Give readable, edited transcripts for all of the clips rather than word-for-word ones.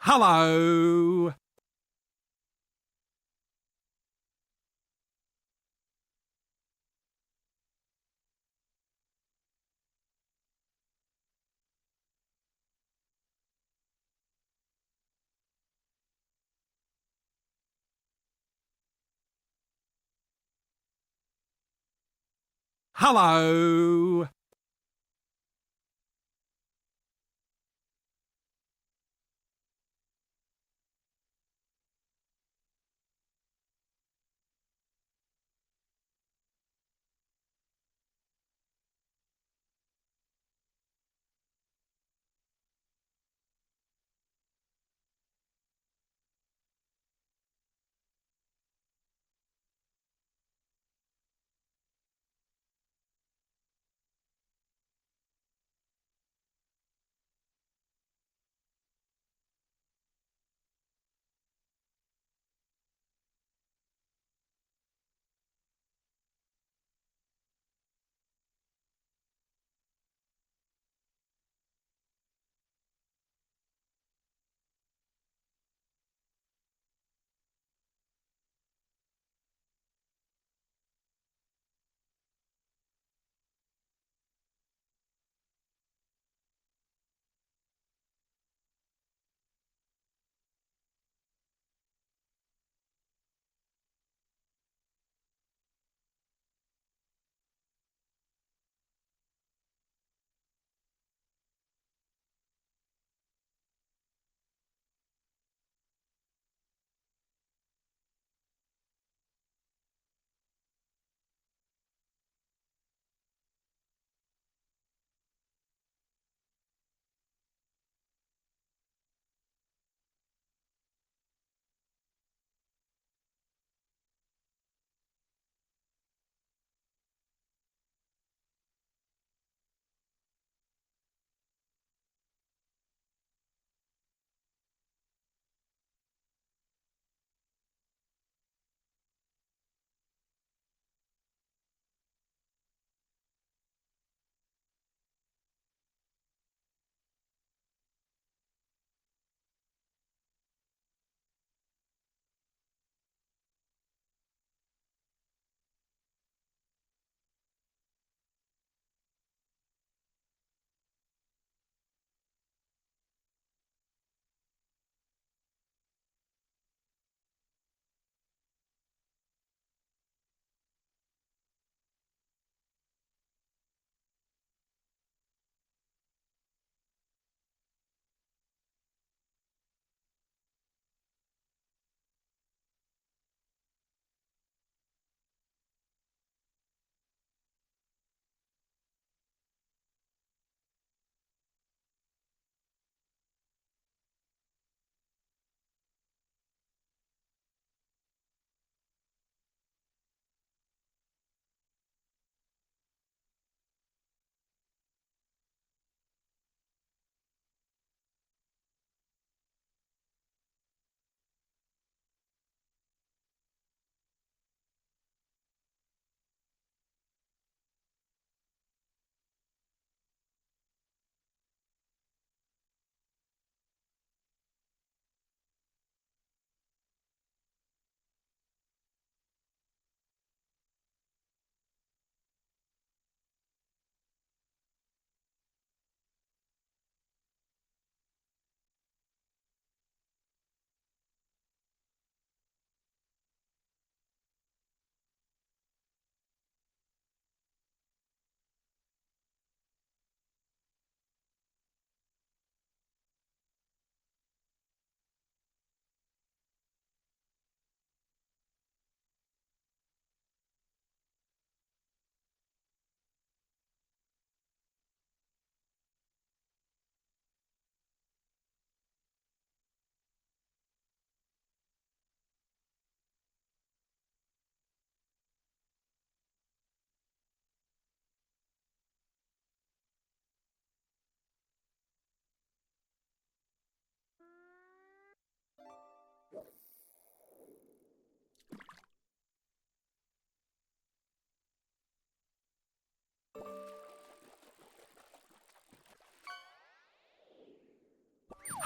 Hello. Hello.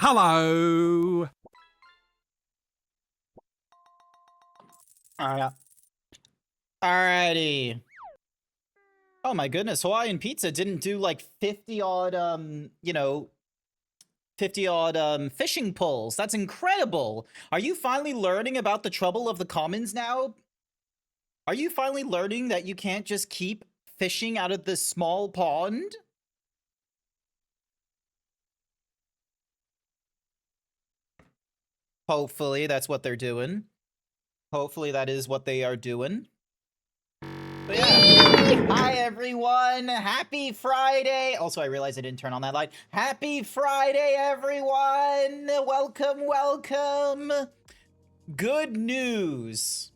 Hello. Alright. Alrighty. Oh my goodness, Hawaiian Pizza didn't do like 50-odd, 50-odd, fishing pulls. That's incredible. Are you finally learning about the trouble of the commons now? Are you finally learning that you can't just keep fishing out of this small pond? Hopefully that's what they're doing. Hopefully that is what they are doing. But yeah. Hi everyone! Happy Friday! Also, I realized I didn't turn on that light. Happy Friday, everyone! Welcome, welcome! Good news.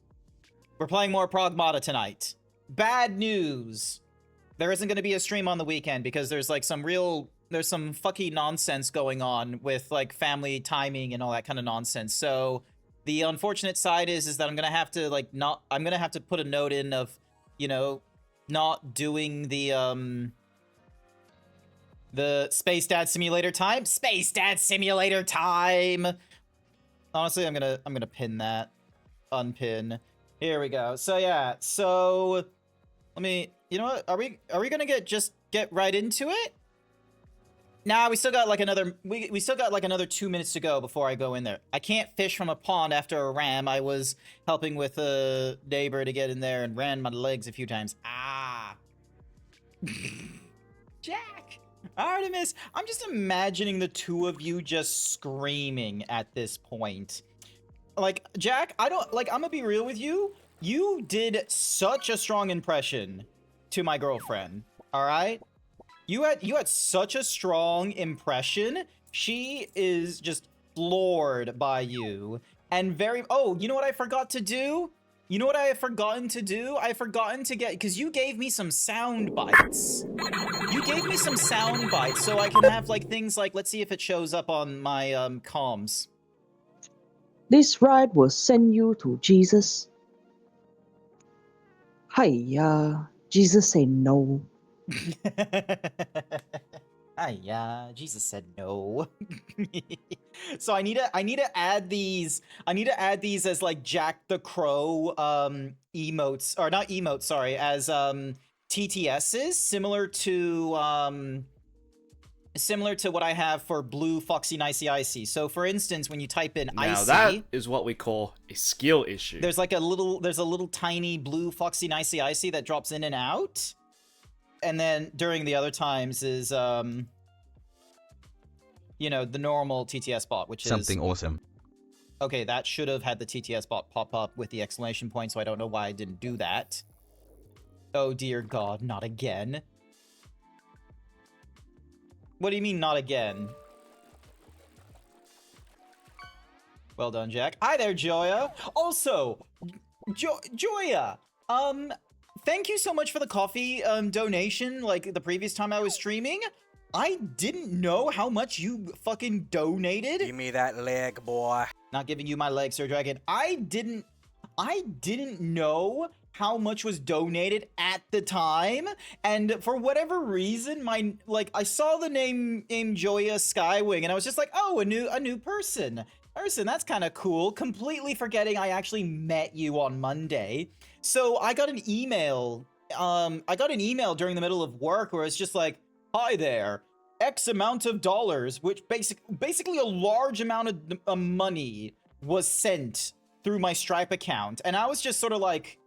We're playing more Pragmata tonight. Bad news. There isn't going to be a stream on the weekend because there's like some fucky nonsense going on with like family timing and all that kind of nonsense. So the unfortunate side is that I'm going to have to like I'm going to have to put a note in of, you know, not doing the Space Dad Simulator time. Space Dad Simulator time. Honestly, I'm gonna pin that. Unpin. Here we go. So yeah, so let me, you know what? Are we gonna get right into it? Nah, we still got like another we still got like another 2 minutes to go before I go in there. I can't fish from a pond after a ram. I was helping with a neighbor to get in there and ran my legs a few times. Ah. Jack! Artemis! I'm just imagining the two of you just screaming at this point. Like, Jack, I'm gonna be real with you. You did such a strong impression to my girlfriend, alright? You had such a strong impression. She is just floored by you. And oh, you know what I forgot to do? You know what I have forgotten to do? I've forgotten to get, because you gave me some sound bites. You gave me some sound bites so I can have like things like, let's see if it shows up on my comms. This ride will send you to Jesus. Hiya, Jesus said no. Jesus said no. So I need to add these. I need to add these as like Jack the Crow emotes, or not emotes, sorry, as TTSs, similar to what I have for blue Foxy Nicey Icy. So for instance, when you type in Now Icy, that is what we call a skill issue. there's a little tiny blue Foxy Nicey Icy that drops in and out. And then during the other times is you know, the normal TTS bot, which is something awesome. Okay, that should have had the TTS bot pop up with the exclamation point, so I don't know why I didn't do that. Oh dear God, not again. What do you mean, not again? Well done, Jack. Hi there, Joya. Also, Joya, thank you so much for the coffee donation, like the previous time I was streaming. I didn't know how much you fucking donated. Give me that leg, boy. Not giving you my leg, Sir Dragon. I didn't know how much was donated at the time, and for whatever reason, I saw the name Joya Skywing, and I was just like, oh, a new person. That's kind of cool. Completely forgetting I actually met you on Monday. So I got an email. During the middle of work where it's just like, hi there, X amount of dollars, which basically a large amount of money was sent through my Stripe account. And I was just sort of like,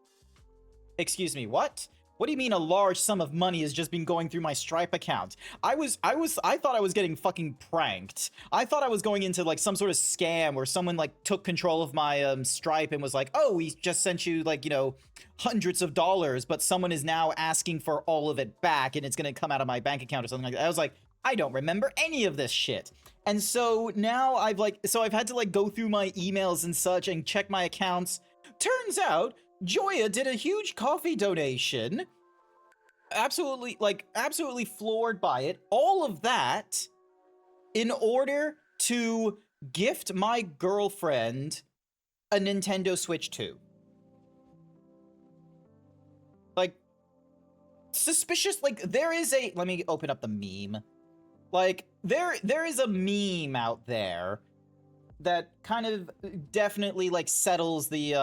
excuse me, what? What do you mean a large sum of money has just been going through my Stripe account? I thought I was getting fucking pranked. I thought I was going into like some sort of scam where someone like took control of my Stripe and was like, oh, we just sent you like, you know, hundreds of dollars, but someone is now asking for all of it back and it's gonna come out of my bank account or something like that. I was like, I don't remember any of this shit. And so now I've had to like go through my emails and such and check my accounts. Turns out Joya did a huge coffee donation. Absolutely floored by it. All of that in order to gift my girlfriend a Nintendo Switch 2. Like, suspicious, like, there is a... Let me open up the meme. Like, there is a meme out there that kind of definitely, like, settles the,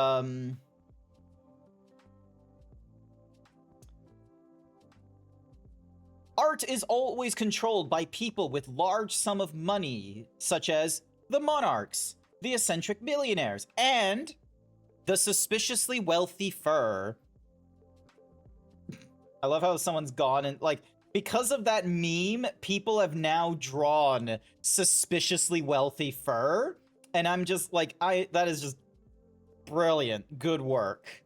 art is always controlled by people with large sum of money, such as the monarchs, the eccentric millionaires, and the suspiciously wealthy fur. I love how someone's gone and, like, because of that meme, people have now drawn suspiciously wealthy fur, and I'm just like, that is just brilliant. Good work.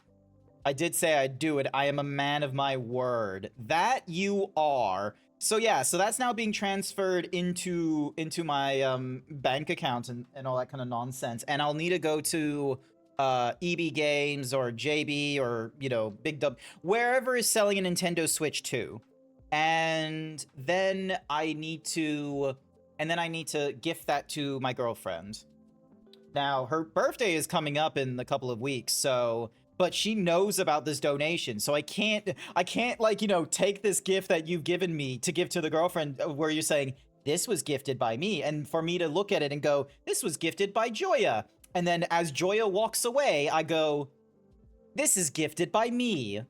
I did say I'd do it. I am a man of my word. That you are. So yeah, so that's now being transferred into my bank account and all that kind of nonsense. And I'll need to go to EB Games or JB or, you know, Big Dub, wherever is selling a Nintendo Switch 2. And then I need to gift that to my girlfriend. Now, her birthday is coming up in a couple of weeks, so, but she knows about this donation, so I can't like, you know, take this gift that you've given me to give to the girlfriend where you're saying, this was gifted by me, and for me to look at it and go, this was gifted by Joya. And then as Joya walks away, I go, this is gifted by me.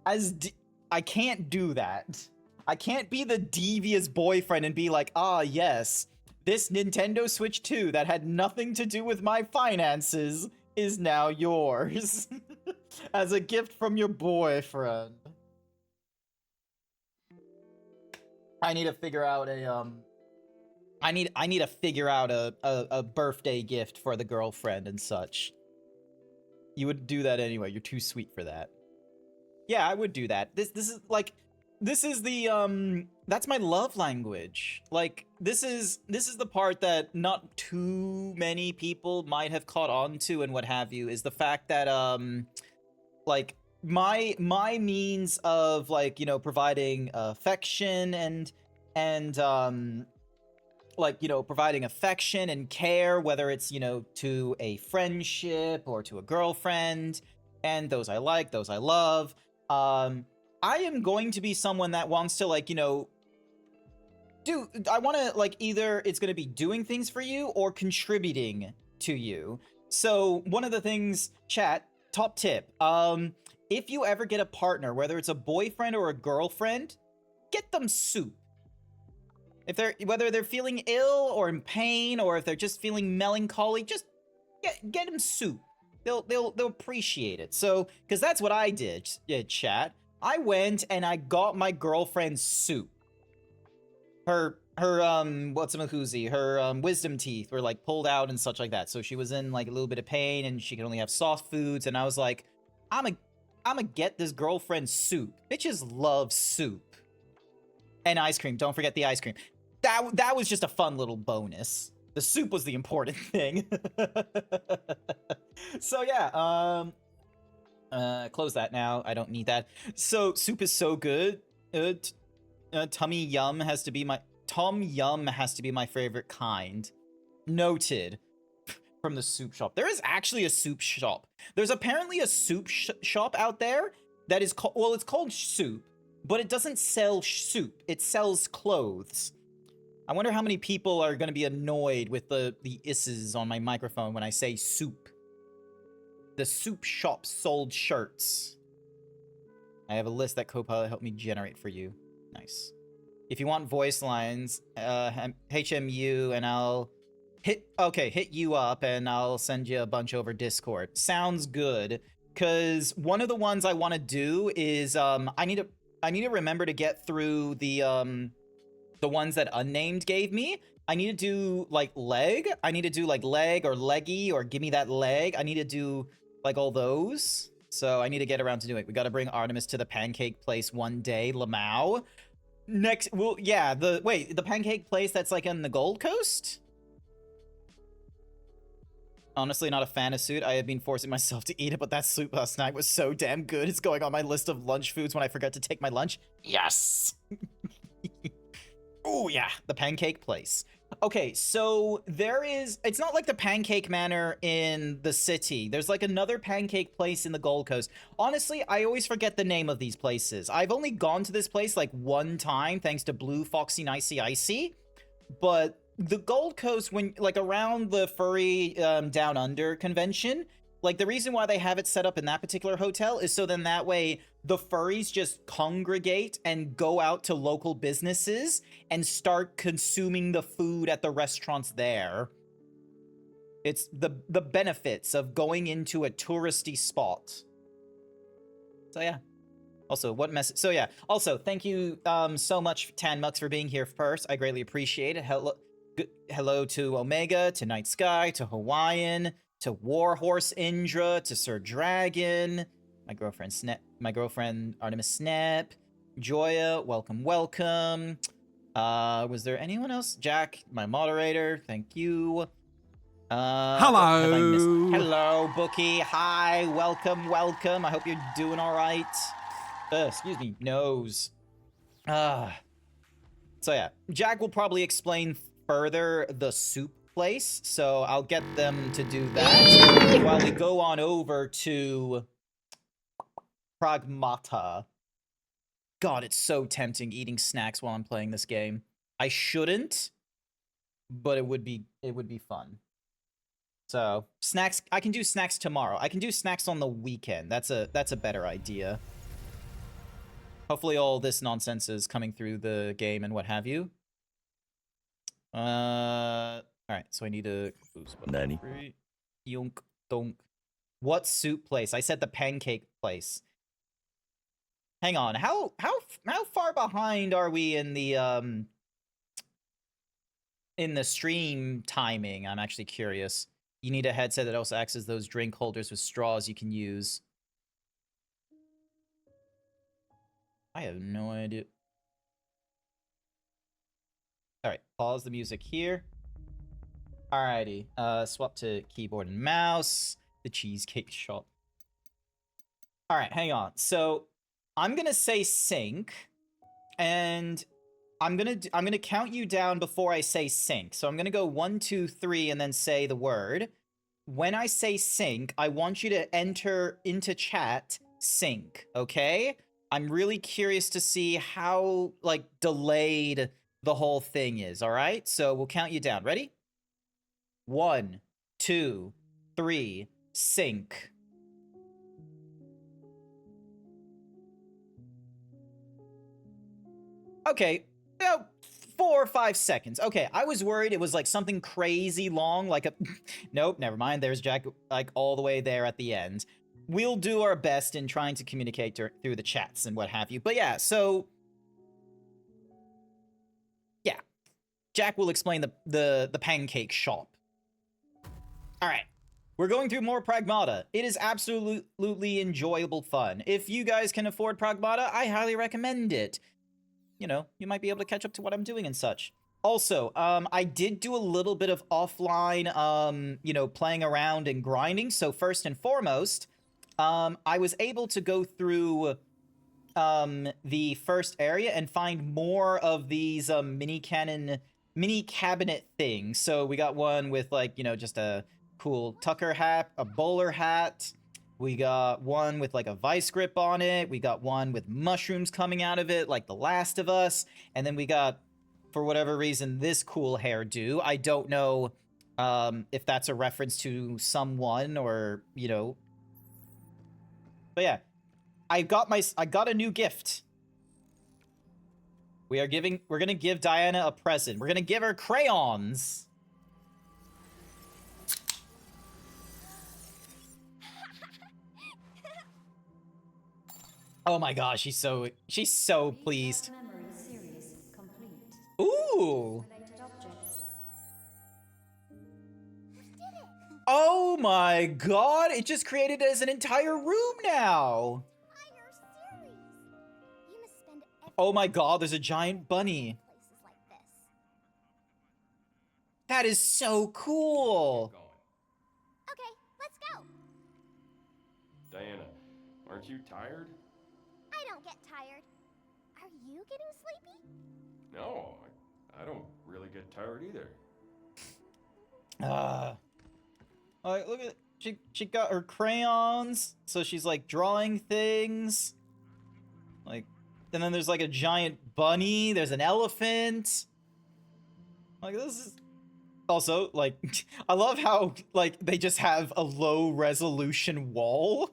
I can't do that. I can't be the devious boyfriend and be like, ah, yes, this Nintendo Switch 2 that had nothing to do with my finances is now yours. As a gift from your boyfriend. I need to figure out a, I need to figure out a birthday gift for the girlfriend and such. You would do that anyway. You're too sweet for that. Yeah, I would do that. This is like, this is the that's my love language. Like, this is the part that not too many people might have caught on to and what have you, is the fact that like my means of, like, you know, providing affection and like, you know, providing affection and care, whether it's, you know, to a friendship or to a girlfriend, and those I like, those I love. I am going to be someone that wants to, like, you know, I want to, like, either it's going to be doing things for you or contributing to you. So one of the things, chat, top tip, if you ever get a partner, whether it's a boyfriend or a girlfriend, get them soup. Whether they're feeling ill or in pain, or if they're just feeling melancholy, just get them soup. They'll appreciate it. So, because that's what I did, chat. I went and I got my girlfriend soup. Her wisdom teeth were, like, pulled out and such like that. So she was in, like, a little bit of pain and she could only have soft foods. And I was like, I'ma get this girlfriend soup. Bitches love soup. And ice cream. Don't forget the ice cream. That was just a fun little bonus. The soup was the important thing. So yeah, close that now. I don't need that. So soup is so good. Tom Yum has to be my favorite kind. Noted. From the soup shop. There is actually a soup shop. There's apparently a soup shop out there that is called, well, it's called Soup, but it doesn't sell soup. It sells clothes. I wonder how many people are going to be annoyed with the isses on my microphone when I say soup. The soup shop sold shirts. I have a list that Copilot helped me generate for you. Nice. If you want voice lines, HMU, and I'll hit you up and I'll send you a bunch over Discord. Sounds good. Cause one of the ones I want to do is I need to remember to get through the ones that Unnamed gave me. I need to do, like, leg. I need to do, like, leg or leggy or give me that leg. I need to do, like, all those. So I need to get around to doing it. We got to bring Artemis to the pancake place one day, Lamau. Next, well, yeah, the pancake place that's, like, in the Gold Coast? Honestly, not a fan of soup. I have been forcing myself to eat it, but that soup last night was so damn good. It's going on my list of lunch foods when I forget to take my lunch. Yes! Oh, yeah, the pancake place. Okay, so it's not like the Pancake Manor in the city. There's like another pancake place in the Gold Coast. Honestly, I always forget the name of these places. I've only gone to this place like one time, thanks to Blue Foxy Nicey Icy. But the Gold Coast, when like around the Furry Down Under convention, like the reason why they have it set up in that particular hotel is so then that way the furries just congregate and go out to local businesses and start consuming the food at the restaurants there. It's the benefits of going into a touristy spot. So yeah. Also, what message? So yeah. Also, thank you so much, Tan Mux, for being here first. I greatly appreciate it. Hello to Omega, to Night Sky, to Hawaiian, to Warhorse Indra, to Sir Dragon, my girlfriend Artemis Snap, Joya, welcome. Was there anyone else? Jack, my moderator, thank you. Hello. What have I missed? Hello, Bookie. Hi, welcome. I hope you're doing all right. Excuse me, nose. So yeah, Jack will probably explain further the soup place, so I'll get them to do that while we go on over to Pragmata. God, it's so tempting eating snacks while I'm playing this game. I shouldn't, but it would be fun. So snacks, I can do snacks tomorrow. I can do snacks on the weekend. That's a better idea. Hopefully all this nonsense is coming through the game and what have you. Alright, so I need to... Nani? Yunk, donk. What soup place? I said the pancake place. Hang on, how far behind are we in the stream timing? I'm actually curious. You need a headset that also acts as those drink holders with straws you can use. I have no idea. Alright, pause the music here. Alrighty, swap to keyboard and mouse. The Cheesecake Shop. Alright, hang on. So, I'm gonna say sync, and I'm gonna count you down before I say sync. So I'm gonna go 1, 2, 3, and then say the word. When I say sync, I want you to enter into chat sync, okay? I'm really curious to see how, like, delayed the whole thing is, alright? So we'll count you down. Ready? 1, 2, 3, sync. Okay, 4 or 5 seconds. Okay, I was worried it was like something crazy long, like a... Nope, never mind. There's Jack, like, all the way there at the end. We'll do our best in trying to communicate through the chats and what have you. But yeah, so... Yeah. Jack will explain the pancake shop. Alright. We're going through more Pragmata. It is absolutely enjoyable fun. If you guys can afford Pragmata, I highly recommend it. You know, you might be able to catch up to what I'm doing and such. Also, I did do a little bit of offline, you know, playing around and grinding. So first and foremost, I was able to go through the first area and find more of these mini cabinet things. So we got one with, like, you know, just a cool Tucker hat, a bowler hat. We got one with, like, a vice grip on it. We got one with mushrooms coming out of it, like The Last of Us. And then we got, for whatever reason, this cool hairdo. I don't know if that's a reference to someone or, you know. But yeah, I got a new gift. We're gonna give Diana a present. We're gonna give her crayons. Oh my gosh, she's so pleased. Ooh. Oh my god, it just created it as an entire room now. Oh my god, there's a giant bunny. That is so cool. Okay, let's go. Diana, aren't you tired? I don't get tired. Are you getting sleepy? No, I don't really get tired either. Like, look at she got her crayons, so she's like drawing things. Like, and then there's like a giant bunny. There's an elephant. Like, this is also like I love how like they just have a low resolution wall.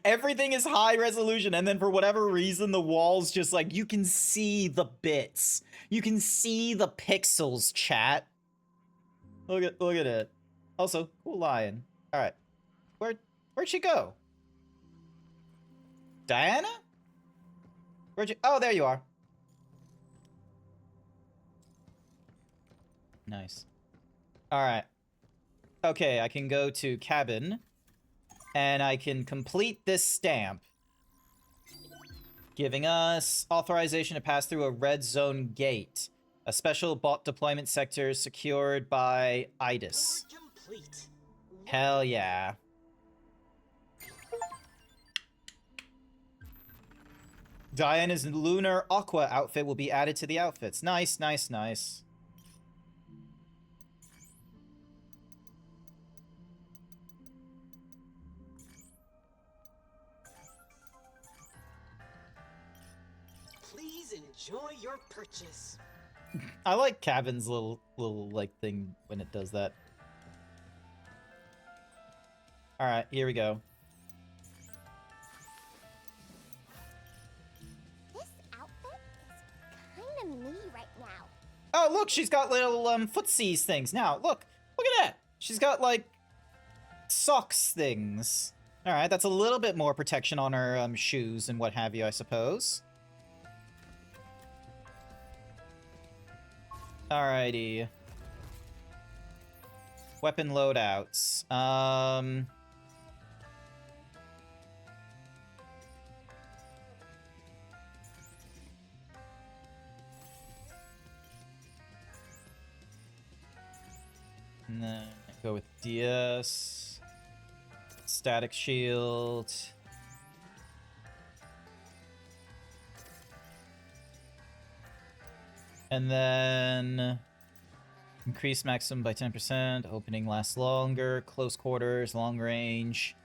Everything is high resolution, and then for whatever reason, the walls just like you can see the bits. You can see the pixels, chat. Look at it. Also, cool lion. All right, where'd she go? Diana? Where'd you? Oh, there you are. Nice. All right. Okay, I can go to cabin, and I can complete this stamp, giving us authorization to pass through a red zone gate. A special bot deployment sector secured by IDIS. Complete. Hell yeah. Diana's lunar aqua outfit will be added to the outfits. Nice, nice, nice. Please enjoy your purchase. I like Cabin's little like thing when it does that. All right, here we go. This outfit is kind of me right now. Oh, look, she's got little footsies things now. Look at that. She's got like socks things. All right, that's a little bit more protection on her shoes and what have you, I suppose. Alrighty. Weapon loadouts. And then go with DS. Static shield. And then increase maximum by 10%, opening lasts longer, close quarters, long range,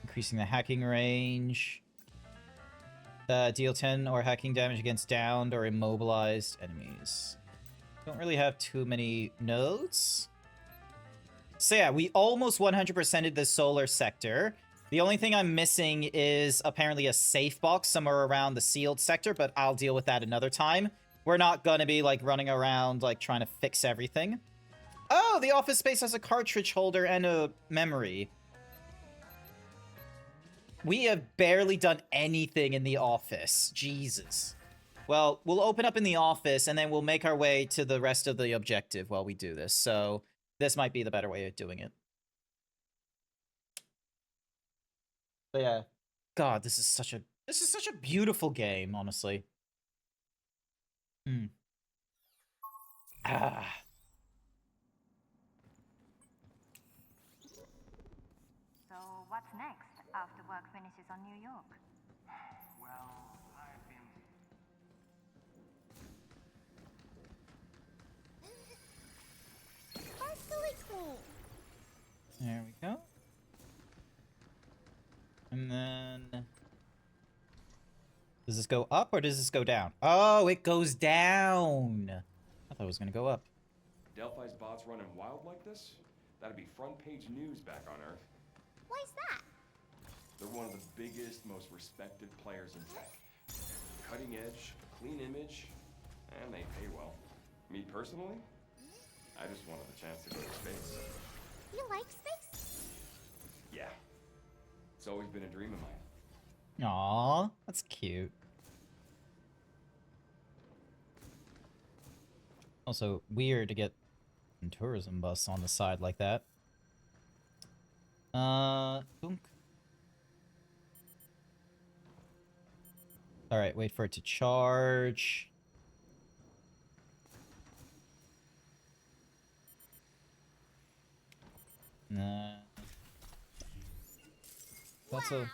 increasing the hacking range. Deal 10 or hacking damage against downed or immobilized enemies. Don't really have too many nodes. So yeah, we almost 100%ed the solar sector. The only thing I'm missing is apparently a safe box somewhere around the sealed sector, but I'll deal with that another time. We're not gonna be, like, running around, like, trying to fix everything. Oh, the office space has a cartridge holder and a memory. We have barely done anything in the office. Jesus. Well, we'll open up in the office, and then we'll make our way to the rest of the objective while we do this. So, this might be the better way of doing it. But yeah. God, this is such a beautiful game, honestly. Ah. So what's next after work finishes on New York? Well, I've been... Sparkly clean. There we go. And then... Does this go up or does this go down? Oh, it goes down. I thought it was going to go up. Delphi's bots running wild like this? That'd be front page news back on Earth. Why's that? They're one of the biggest, most respected players in tech. Cutting edge, clean image, and they pay well. Me personally, I just wanted the chance to go to space. You like space? Yeah. It's always been a dream of mine. Aw, that's cute. Also, weird to get a tourism bus on the side like that. Dunk. Alright, wait for it to charge. That's wow.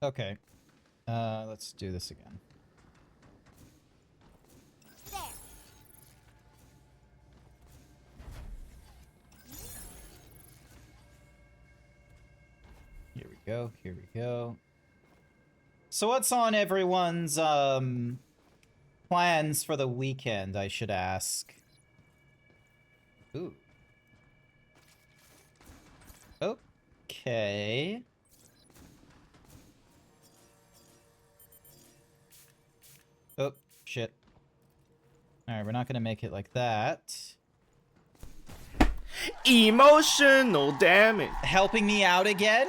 Okay. Let's do this again. There. Here we go. Here we go. So what's on everyone's plans for the weekend, I should ask? Ooh. Okay. Oh, shit. Alright, we're not gonna make it like that. Emotional damage. Helping me out again?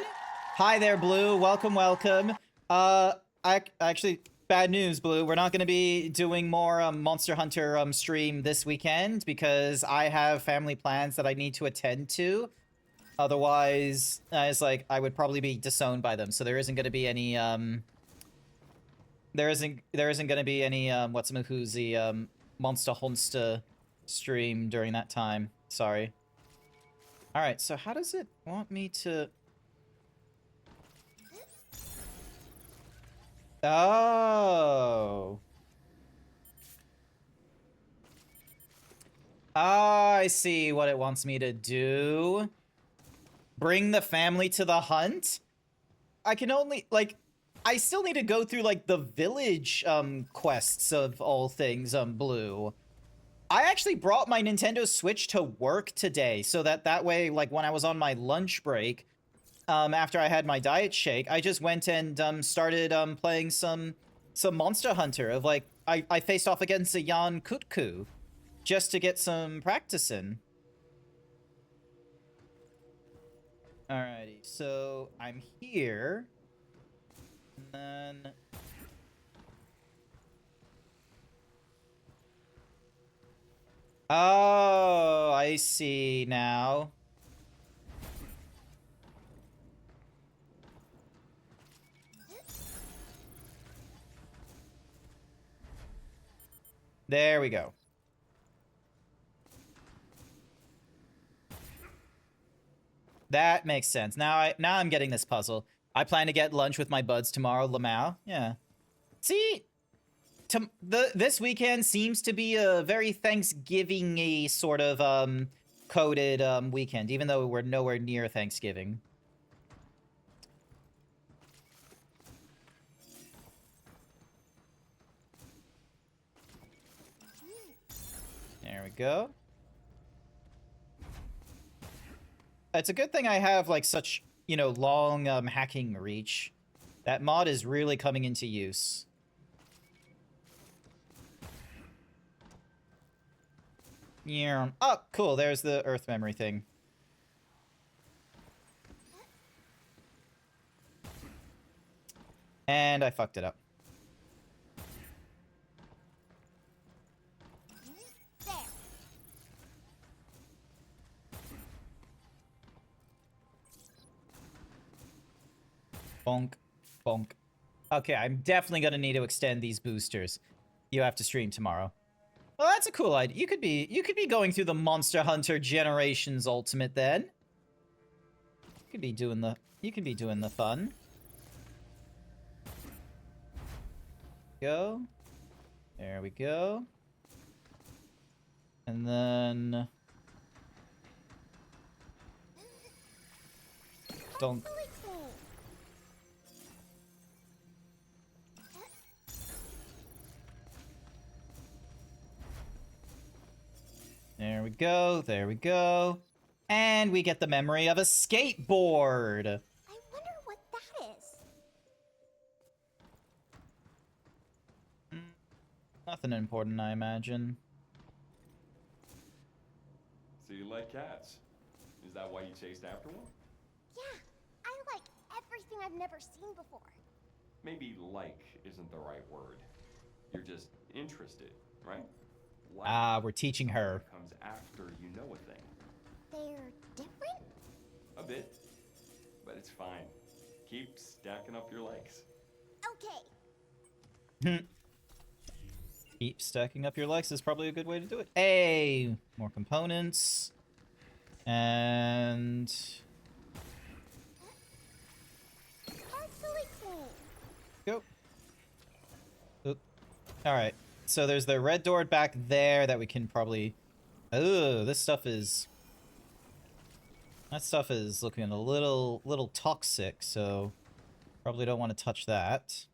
Hi there, Blue. Welcome, welcome. Actually, bad news, Blue. We're not going to be doing more Monster Hunter stream this weekend because I have family plans that I need to attend to. Otherwise, it's like I would probably be disowned by them. So there isn't going to be any there isn't going to be any what's-a-who's-the Monster Hunter stream during that time. Sorry. All right, so how does it want me to? Oh. I see what it wants me to do. Bring the family to the hunt? I can only, like, I still need to go through, like, the village, quests of all things, Blue. I actually brought my Nintendo Switch to work today, so that way, like, when I was on my lunch break, after I had my diet shake, I just went and started playing some Monster Hunter. Of like, I faced off against a Jan Kutku just to get some practice in. Alrighty, so I'm here, and then oh, I see now. There we go. That makes sense. Now I'm getting this puzzle. I plan to get lunch with my buds tomorrow, Lamau. Yeah. See, this weekend seems to be a very Thanksgiving-y sort of coded weekend, even though we're nowhere near Thanksgiving. There we go. It's a good thing I have, like, such, you know, long hacking reach. That mod is really coming into use. Yeah. Oh, cool. There's the Earth memory thing. And I fucked it up. There. Bonk. Bonk. Okay, I'm definitely gonna need to extend these boosters. You have to stream tomorrow. Well, that's a cool idea. You could be going through the Monster Hunter Generations Ultimate then. You could be doing the fun. Go. There we go. And then don't. There we go, there we go. And we get the memory of a skateboard. I wonder what that is. Nothing important, I imagine. So you like cats? Is that why you chased after one? Yeah, I like everything I've never seen before. Maybe like isn't the right word. You're just interested, right? Like Ah, we're teaching her. comes after you know a thing. They're different? A bit. But it's fine. Keep stacking up your likes. Okay. Keep stacking up your likes is probably a good way to do it. Hey, more components. And That's really cool. Alright. So there's the red door back there that we can probably... Oh, this stuff is... That stuff is looking a little toxic, so... Probably don't want to touch that.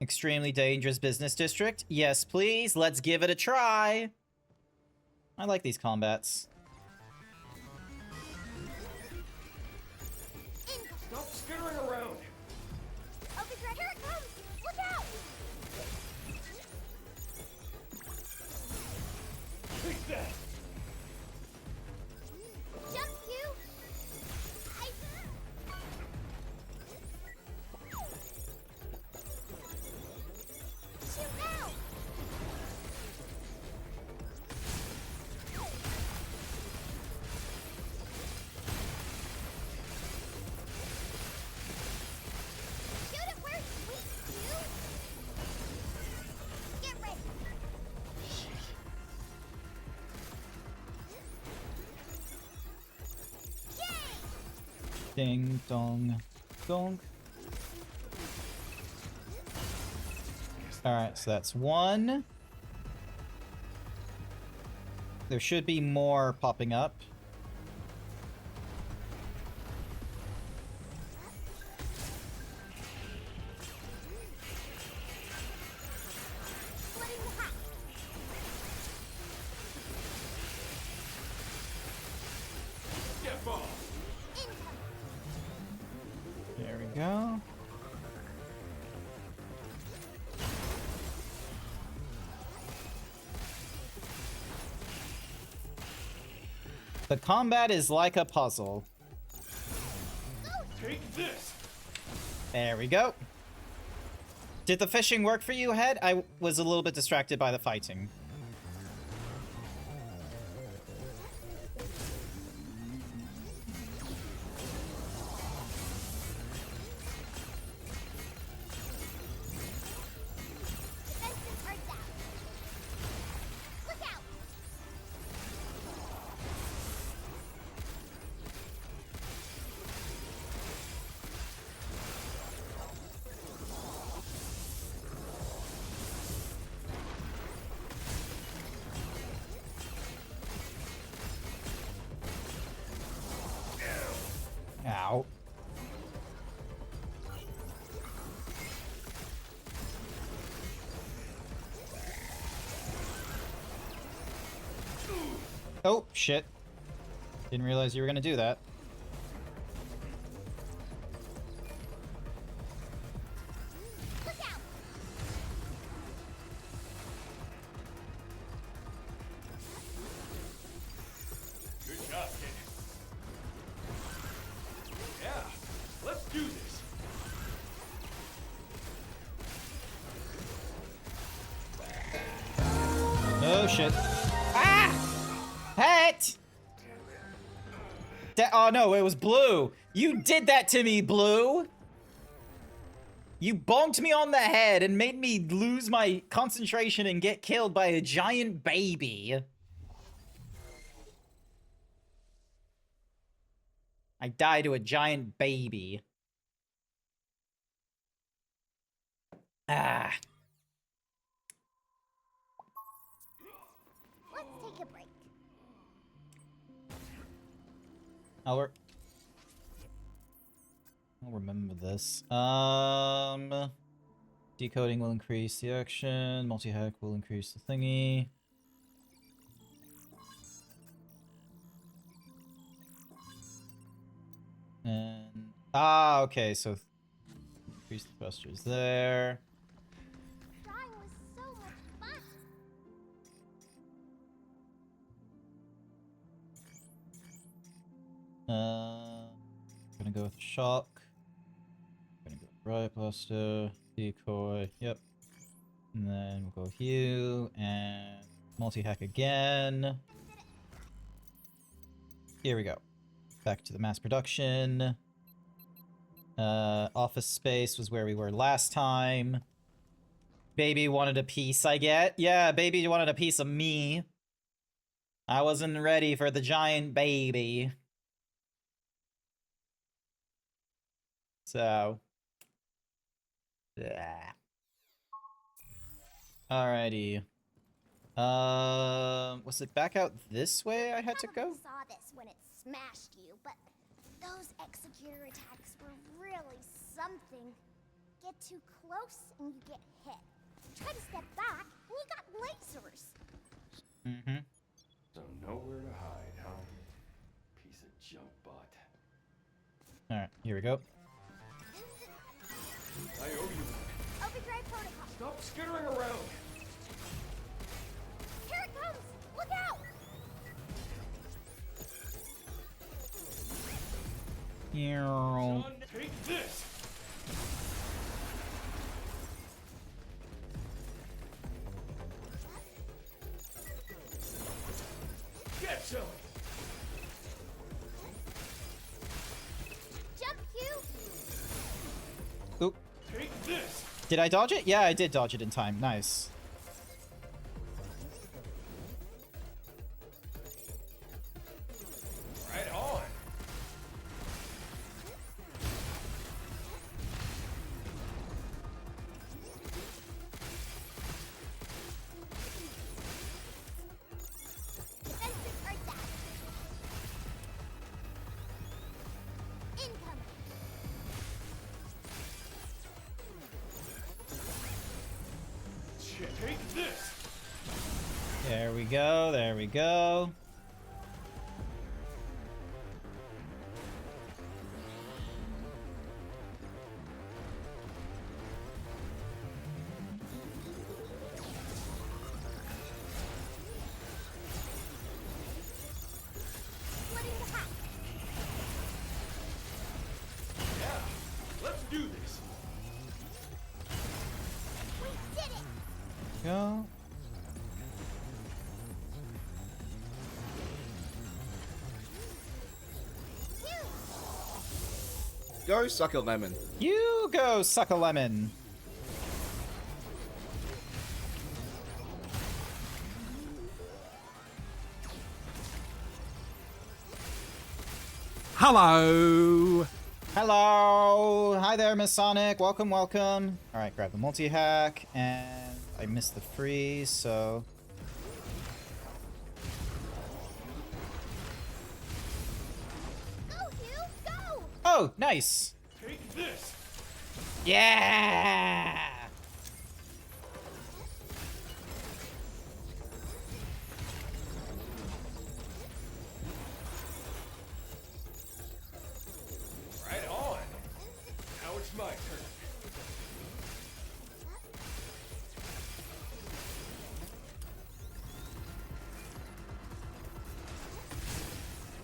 Extremely dangerous business district. Yes, please. Let's give it a try. I like these combats. Stop skittering around! I'll be right here. It comes. Look out! Take that! Jump, you! Shoot now! Shoot it where it's weak, you! Get ready! Ding, dong, dong. Alright, so that's one. There should be more popping up. Splitting the hat! Get ball! Incoming! There we go. The combat is like a puzzle. Take this! There we go. Did the fishing work for you, Head? I was a little bit distracted by the fighting. Defenses are down! Look out! Ow. Oh, shit. Didn't realize you were gonna do that. Look out! Good job, kid. Yeah, let's do this! Oh, shit. Ah! Het! Oh, no, it was Blue. You did that to me, Blue. You bonked me on the head and made me lose my concentration and get killed by a giant baby. I died to a giant baby. Ah. Let's take a break. I'll remember this. Decoding will increase the action. Multi-hack will increase the thingy. And okay, so increase the thrusters there. Drawing was so much fun. Gonna go with shock. Gonna go with riot blaster, decoy. Yep. And then we'll go heal and multi-hack again. Here we go. Back to the mass production. Office space was where we were last time. Baby wanted a piece, I get. Yeah, baby wanted a piece of me. I wasn't ready for the giant baby. So. Yeah. Alrighty. Was it back out this way I had to go? Probably saw this when it smashed you, but those executor attacks were really something. Get too close and you get hit. Try to step back and you got lasers. Mm-hmm. So nowhere to hide, huh? Piece of junk bot. Alright, here we go. I owe you. Overdrive protocol. Stop skittering around. Here it comes! Look out! Meow. Son, take this. Get some. Jump, Hugh! Oop. Take this. Did I dodge it? Yeah, I did dodge it in time. Nice. Right on. Defensive Earth dash. Incoming. Shit, take this. There we go. There we go. Splitting the hatch. Yeah, let's do this. We did it! Go. Hugh! Go suck a lemon. You go suck a lemon. Hello! Hello! Hi there, Miss Sonic. Welcome, welcome. Alright, grab the multi-hack, and I missed the freeze, so... Go, Hugh! Go! Oh, nice! Take this. Yeah! Right on. Now it's my turn.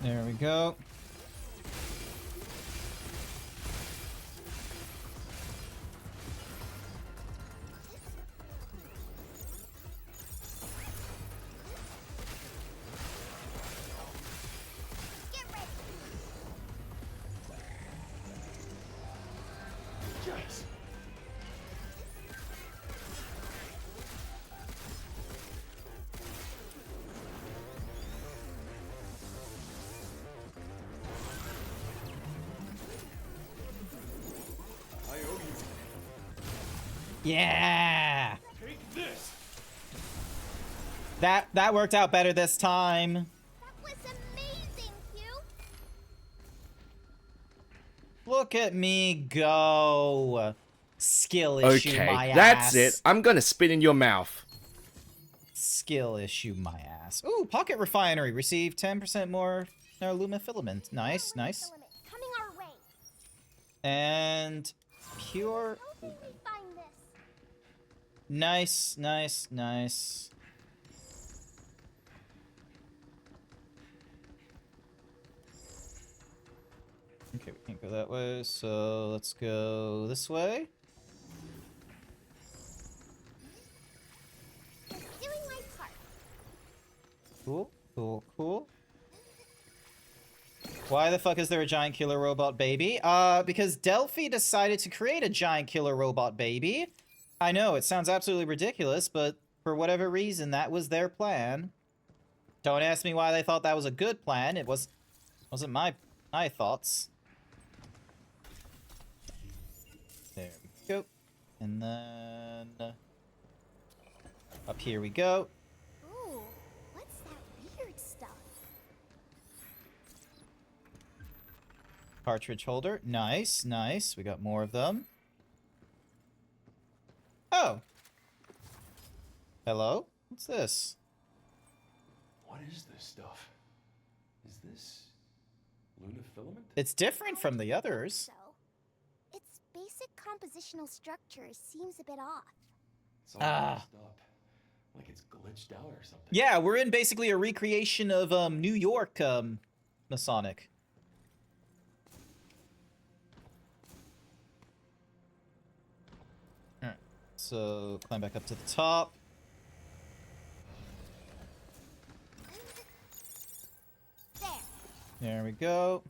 There we go. Get ready! Yes. I owe you. Yeah! Take this. That worked out better this time. That was amazing, Hugh! Look at me go. Skill issue Okay, my that's ass. it. I'm gonna spit in your mouth. Skill issue my ass. Ooh, Pocket Refinery. Receive 10% more Luma filament. Nice, nice. Filament coming our way. And pure. How did we find this? Nice, nice, nice. Okay, we can't go that way, so let's go this way. Just doing my part. Cool, cool, cool. Why the fuck is there a giant killer robot baby? Because Delphi decided to create a giant killer robot baby. I know, it sounds absolutely ridiculous, but for whatever reason, that was their plan. Don't ask me why they thought that was a good plan. It wasn't my thoughts. There we go. And then up here we go. Ooh, what's that weird stuff? Cartridge holder. Nice, nice. We got more of them. Oh. Hello? What's this? What is this stuff? Is this lunafilament? It's different from the others. So, its basic compositional structure seems a bit off. It's all messed up. Like it's glitched out or something. Yeah, we're in basically a recreation of New York Masonic. Alright, so climb back up to the top. There we go.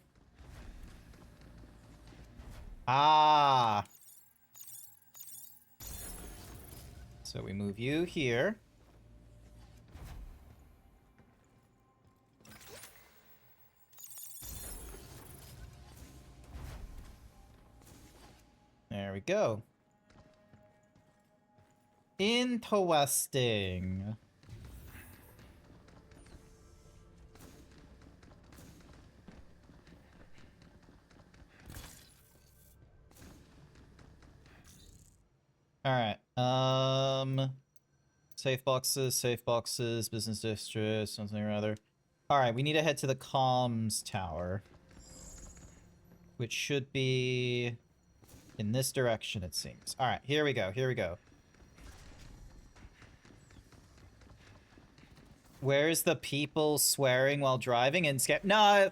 Ah. So we move you here. There we go. Interesting. Alright, safe boxes, business district, something or other. Alright, we need to head to the comms tower. Which should be in this direction, it seems. Alright, here we go, here we go. Where's the people swearing while driving and scare? No,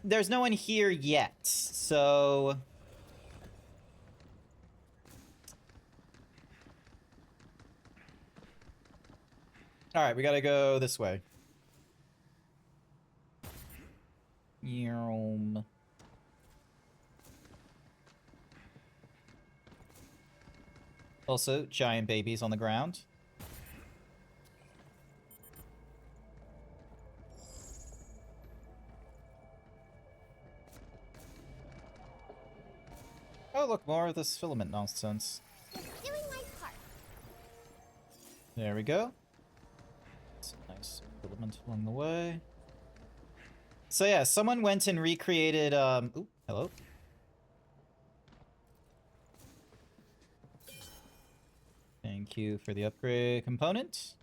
there's no one here yet, so... Alright, we gotta go this way. Also, giant babies on the ground. Oh, look, more of this filament nonsense. Just doing my part. There we go. Some nice filament along the way. So yeah, someone went and recreated, ooh, hello. Thank you for the upgrade component.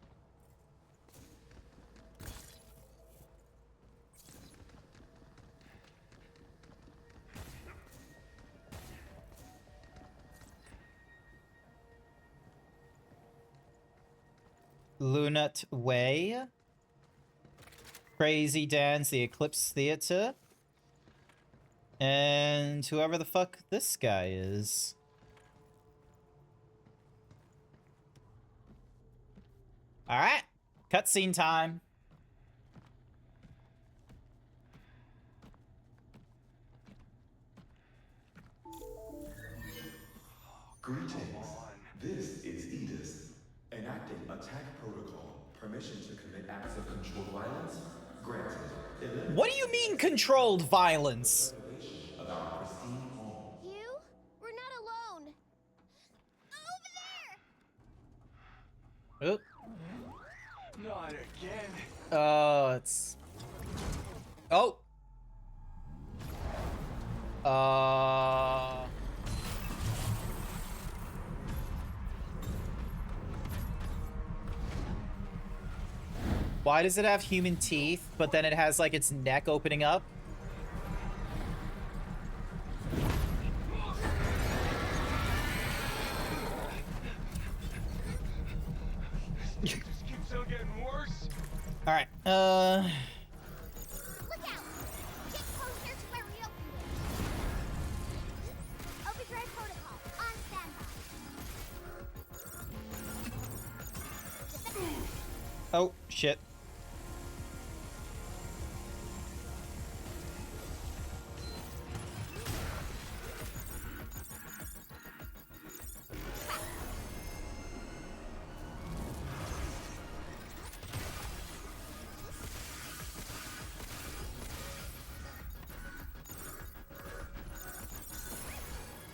Lunat Way. Crazy Dance, the Eclipse Theater. And whoever the fuck this guy is. Alright. Cutscene time. Greetings. This is Edith. Enacting attack protocol. Permission to commit acts of controlled violence granted. What do you mean controlled violence? Of our pristine home. You? We're not alone. Over there! Oop. Not again. Oh, it's... Oh! Why does it have human teeth, but then it has, like, its neck opening up? Just keeps on getting worse. Alright, Look out! Get closer to where we opened it. Overdrive protocol, on standby. Oh, shit.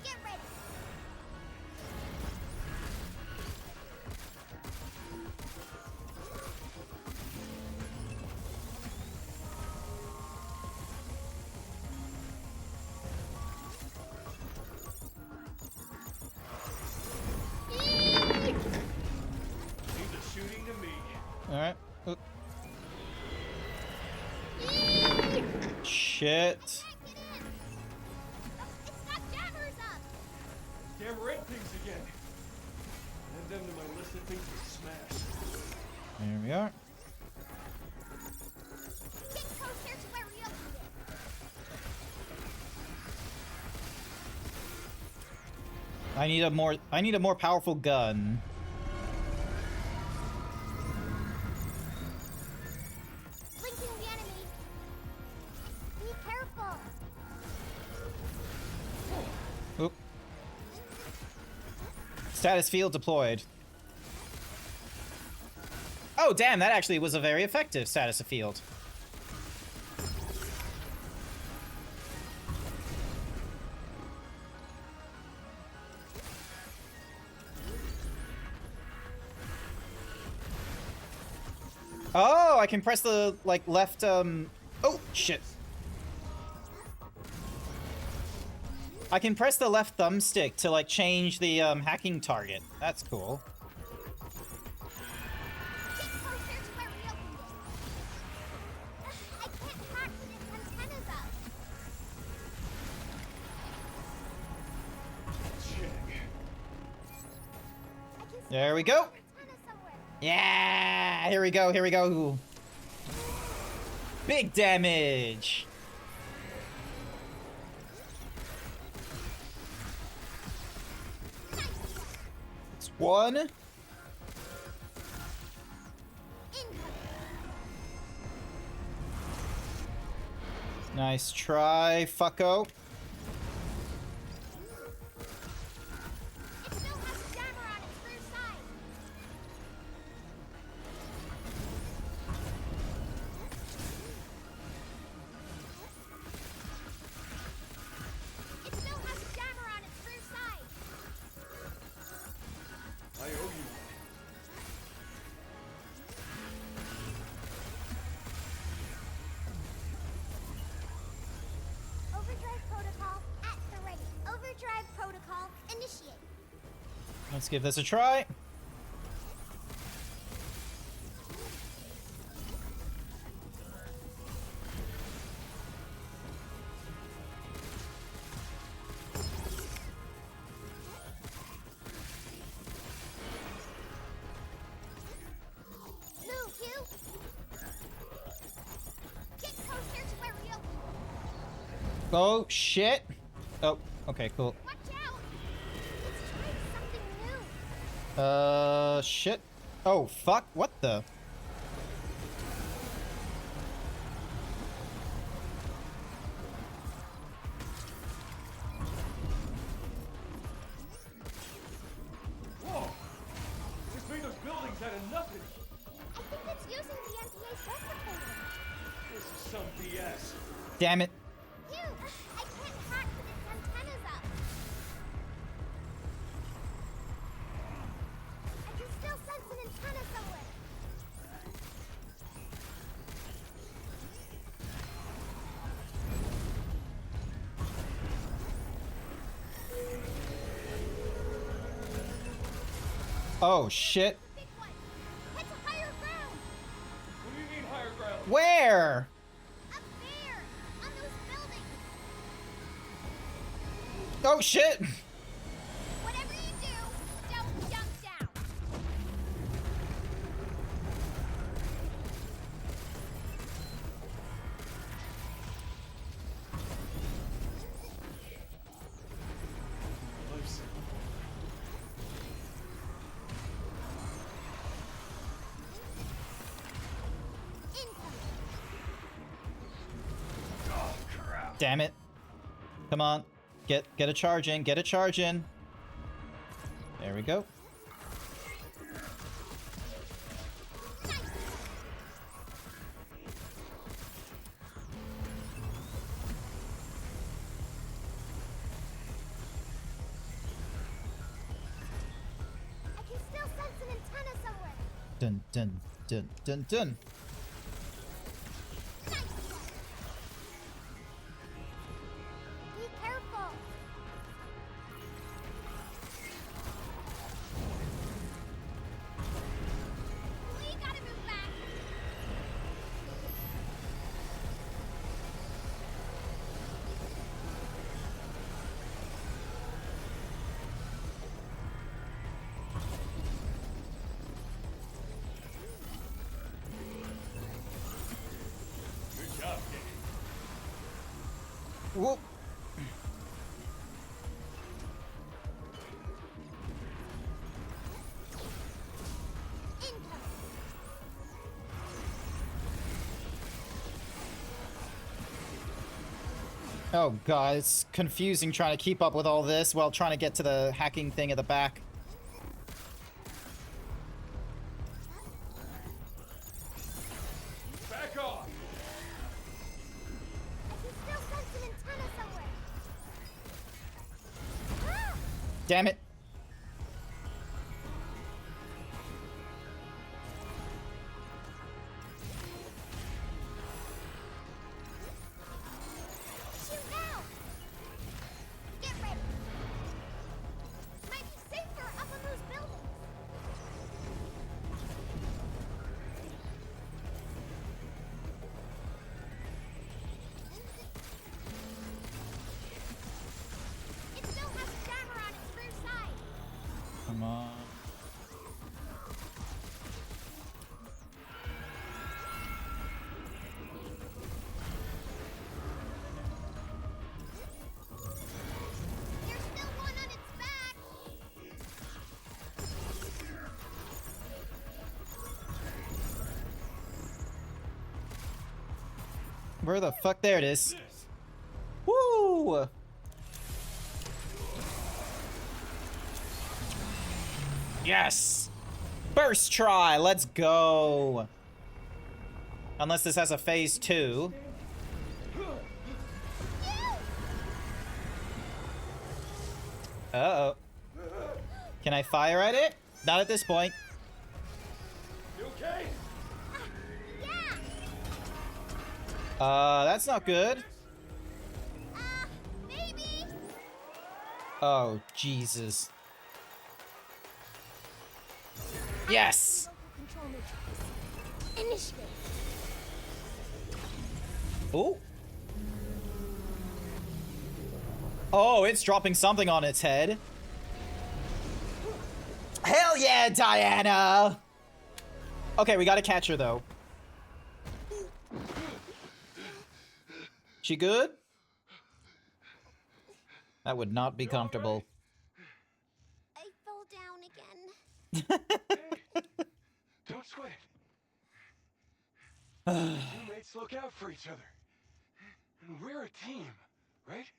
Get ready. Shit. It's got jammers up. Damn red things again. Add them to my list of things to smash. There we are. Get closer to where we opened it. I need a more powerful gun. Blinking the enemy. Be careful. Oop. Status field deployed. Oh, damn, that actually was a very effective status of field. Oh, I can press the, like, left, oh, shit. I can press the left thumbstick to, like, change the, hacking target. That's cool. Get closer to where we opened it. I can't hack with its antennas up. I can see There we go. its antenna somewhere. Yeah, here we go, here we go. Big damage. It's one. Incoming. Nice try, fucko. It still has a jammer on its rear side. It still has a jammer on its rear side. I owe you Overdrive protocol at the ready. Overdrive protocol initiate. Let's give this a try. Move, you. Get closer to where we opened. Oh, shit. Oh, okay, cool. Watch out. It's trying something new. Shit. Oh, fuck, what the? Whoa! Just made those buildings out of nothing. I think it's using the NPA's replicator. This is some BS. Damn it. You! I can't hack with its antennas up. I can still sense an antenna somewhere. Oh, shit. Big one. Head to higher ground. What do you mean higher ground? Where? Up there. On those buildings. Oh, shit. Whatever you do, don't jump down. Incoming. Oh, crap. Damn it. Come on. Get a charge in. Get a charge in. There we go. I can still sense an antenna somewhere. Dun dun dun dun dun. Be careful. We gotta move back. Whoop. Oh god, it's confusing trying to keep up with all this while trying to get to the hacking thing at the back. Back off! I can still sense an antenna somewhere. Damn it. Shoot now! Get ready. Might be safer up on those buildings. It still has a jammer on its rear side. Come on. There's still one on its back. Where the fuck? There it is. Woo! Yes! First try, let's go! Unless this has a phase 2. Uh-oh. Can I fire at it? Not at this point. You okay? That's not good. Maybe. Oh, Jesus. Yes! Local control matrix. Initiate. Ooh. Oh, it's dropping something on its head. Hell yeah, Diana! Okay, we gotta catch her, though. She good? That would not be comfortable. I fell down again. Don't sweat it. Teammates look out for each other. And we're a team, right?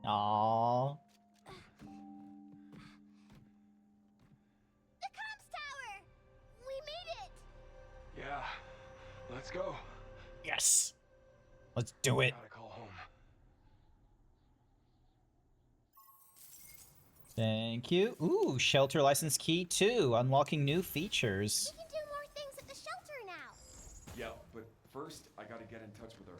Aww. The comms tower! We made it! Yeah. Let's go. Yes! Let's do it. Gotta call home. Thank you. Ooh, shelter license key 2. Unlocking new features. We can do more things at the shelter now. Yeah, but first, I gotta get in touch with Earth.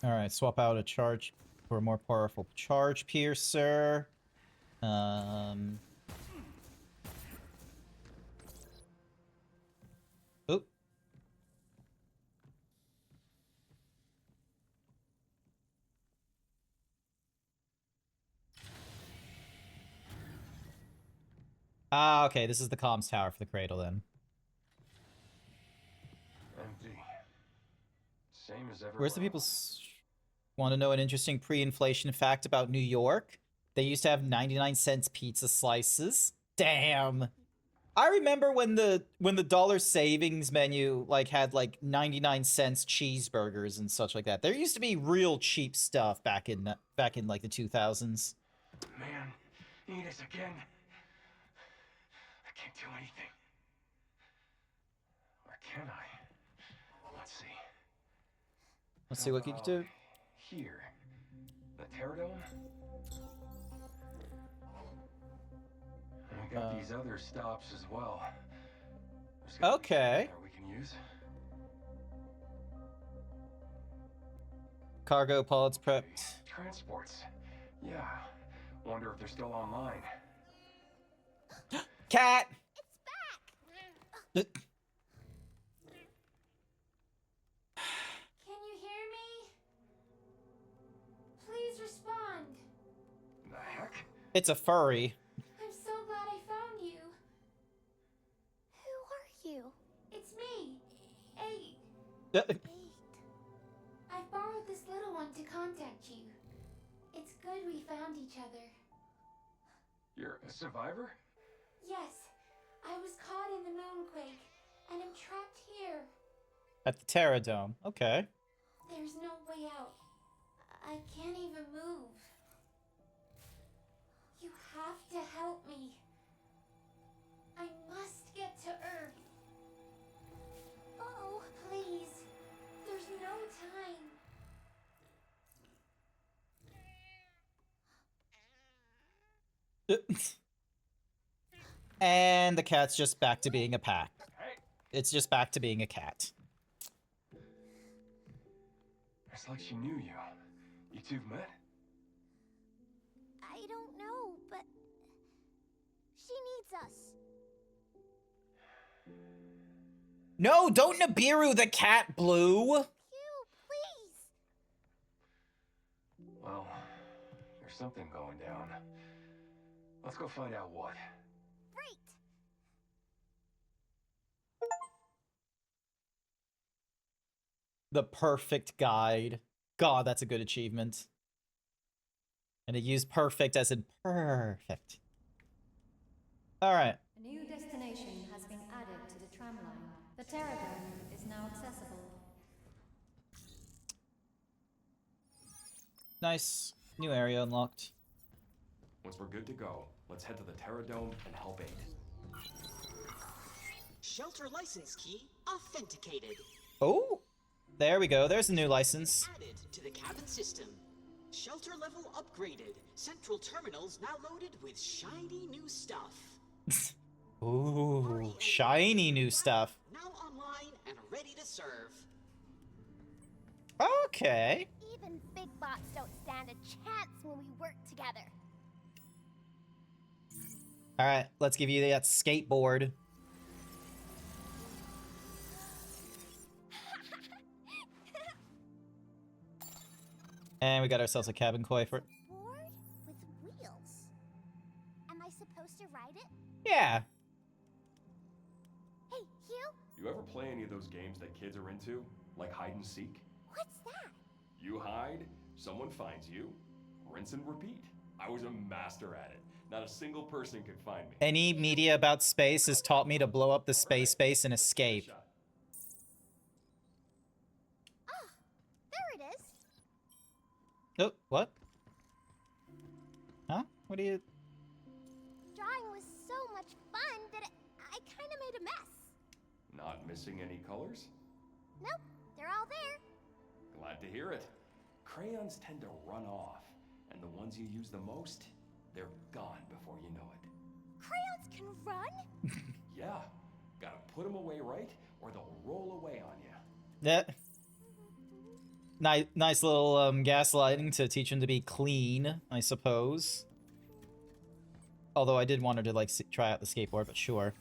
Alright, swap out a charge for a more powerful charge piercer. Oop. Ah, okay, this is the comms tower for the cradle then. Empty. Same as ever. Where's the people want to know an interesting pre-inflation fact about New York? They used to have 99-cent pizza slices. Damn. I remember when the dollar savings menu like had like 99-cent cheeseburgers and such like that. There used to be real cheap stuff back in like the 2000s. Man, eat us again. I can't do anything. Or can I? Let's see. Let's see what you can do. Here. The Pterodome. And we got these other stops as well. There's gotta be Okay. something there we can use. Cargo pods prepped. Transports. Yeah. Wonder if they're still online. Cat! It's back! Can you hear me? It's a furry. I'm so glad I found you. Who are you? It's me, 8. Eight. I borrowed this little one to contact you. It's good we found each other. You're a survivor? Yes, I was caught in the moonquake, and I'm trapped here. At the Terra Dome. Okay. There's no way out. I can't even move. You have to help me. I must get to Earth. Oh, please. There's no time. And the cat's just back to being a pack. Hey, It's just back to being a cat. it's like she knew you. You two met? I don't know, but she needs us. No, don't Nibiru the cat, Blue! You, please. Well, there's something going down. Let's go find out what. Great. The perfect guide. God, that's a good achievement. And it used perfect as in perfect. Alright. A new destination has been added to the tramline. The Terradome is now accessible. Nice. New area unlocked. Once we're good to go, let's head to the Terra Dome and help Aid. Shelter license key authenticated. Oh! There we go. There's a new license. Added to the cabin system. Shelter level upgraded. Central terminals now loaded with shiny new stuff. Ooh, shiny new stuff. Now online and ready to serve. Okay. Even big bots don't stand a chance when we work together. Alright, let's give you that skateboard. And we got ourselves a cabin koi for it. Board with wheels. Am I supposed to ride it? Yeah. Hey, Hugh, You ever play any of those games that kids are into? Like hide and seek? what's that? You hide, someone finds you, rinse and repeat. I was a master at it. Not a single person could find me. Any media about space has taught me to blow up the space base and escape. Shot. Ah, there it is. Oh, what? Huh? What are you... Drawing was so much fun that I kind of made a mess. Not missing any colors? Nope, they're all there. Glad to hear it. Crayons tend to run off, and the ones you use the most, they're gone before you know it. Crayons can run? Yeah, gotta put them away right, or they'll roll away on you. Yeah. Nice little gaslighting to teach him to be clean, I suppose. Although I did want her to like try out the skateboard, but sure.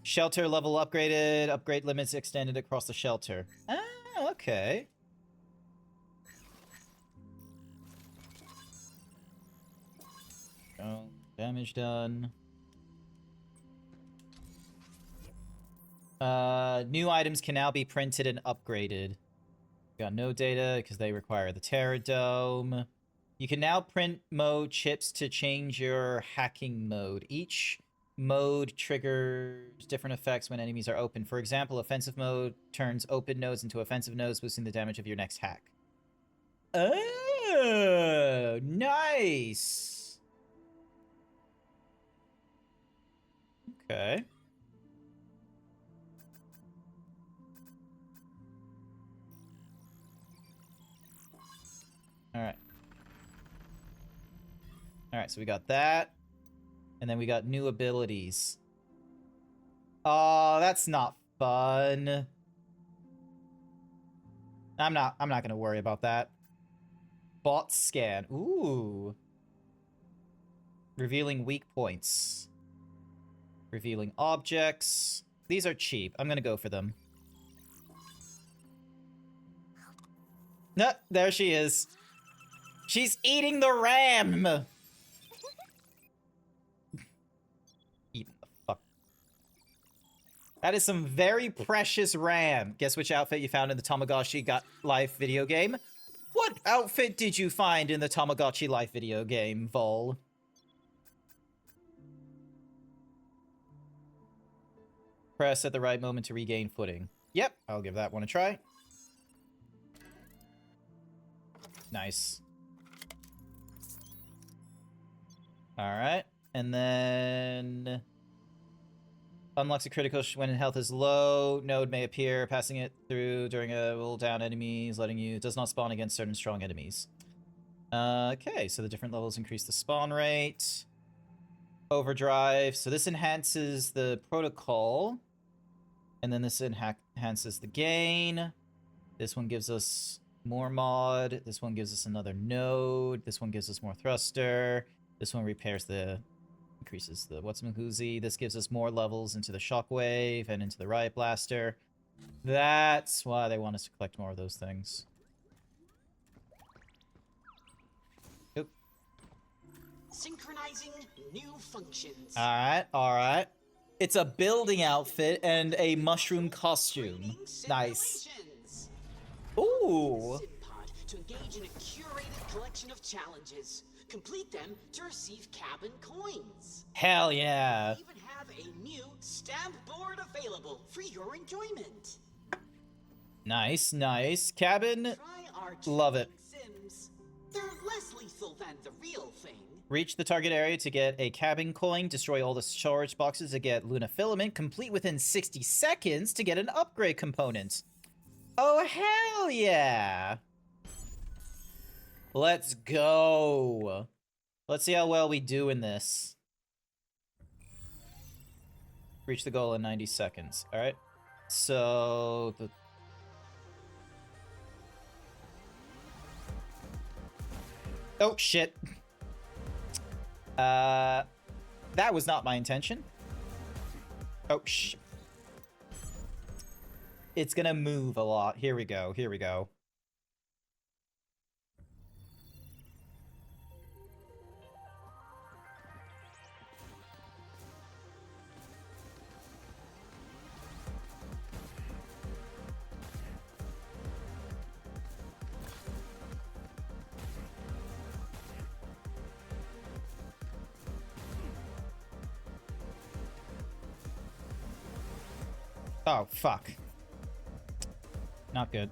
Shelter level upgraded. Upgrade limits extended across the shelter. Ah, okay. Oh, damage done. New items can now be printed and upgraded. Got no data because they require the Terra Dome. You can now print mode chips to change your hacking mode. Each mode triggers different effects when enemies are open. For example, offensive mode turns open nodes into offensive nodes, boosting the damage of your next hack. Oh, nice. Okay. Alright. Alright, so we got that. And then we got new abilities. Oh, that's not fun. I'm not gonna worry about that. Bot scan. Ooh. Revealing weak points. Revealing objects. These are cheap. I'm gonna go for them. No, there she is. She's eating the ram! That is some very precious RAM. Guess which outfit you found in the Tamagotchi Life video game? What outfit did you find in the Tamagotchi Life video game, Vol? Press at the right moment to regain footing. Yep, I'll give that one a try. Nice. Alright, and then... Unlocks a critical when health is low. Node may appear, passing it through during a roll down enemies, letting you... Does not spawn against certain strong enemies. Okay, so the different levels increase the spawn rate. Overdrive. So this enhances the protocol. And then this enhances the gain. This one gives us more mod. This one gives us another node. This one gives us more thruster. This one repairs the... Increases the what's-mahoozy. This gives us more levels into the shockwave and into the riot blaster. That's why they want us to collect more of those things. Oop. Synchronizing new functions. Alright, alright. It's a building outfit and a mushroom costume. Nice. Ooh. To engage in a curated collection of challenges. Complete them to receive cabin coins. Hell yeah. We even have a new stamp board available for your enjoyment. Nice, nice. Cabin. Love it. Sims. They're less lethal than the real thing. Reach the target area to get a cabin coin. Destroy all the storage boxes to get Luna Filament. Complete within 60 seconds to get an upgrade component. Oh, hell yeah. Let's go. Let's see how well we do in this. Reach the goal in 90 seconds. All right. So the... Oh, shit. That was not my intention. Oh, shit. It's gonna move a lot. Here we go. Here we go. Oh, fuck. Not good.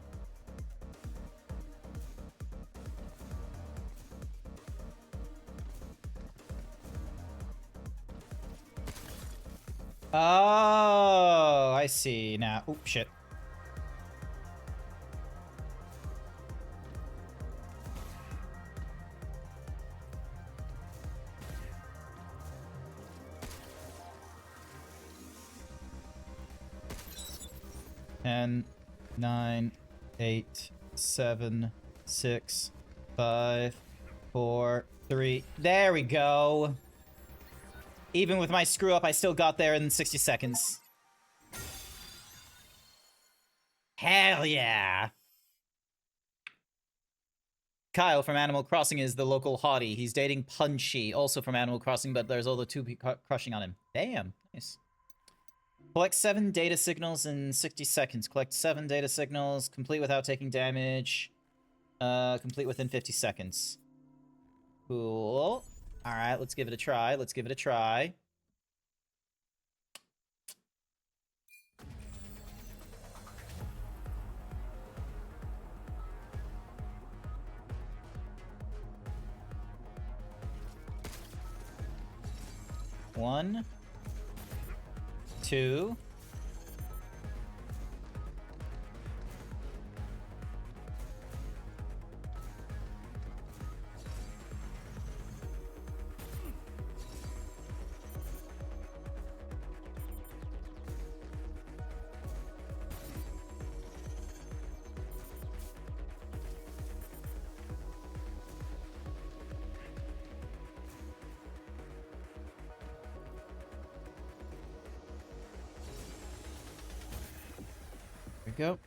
Oh, I see now. Oop, shit. Ten, 9, 8, 7, 6, 5, 4, 3. There we go. Even with my screw up, I still got there in 60 seconds. Hell yeah. Kyle from Animal Crossing is the local hottie. He's dating Punchy, also from Animal Crossing, but there's all the two crushing on him. Damn, nice. Collect 7 data signals in 60 seconds. Collect 7 data signals. Complete without taking damage. Complete within 50 seconds. Cool. Alright, let's give it a try. Let's give it a try. One. 2. Go.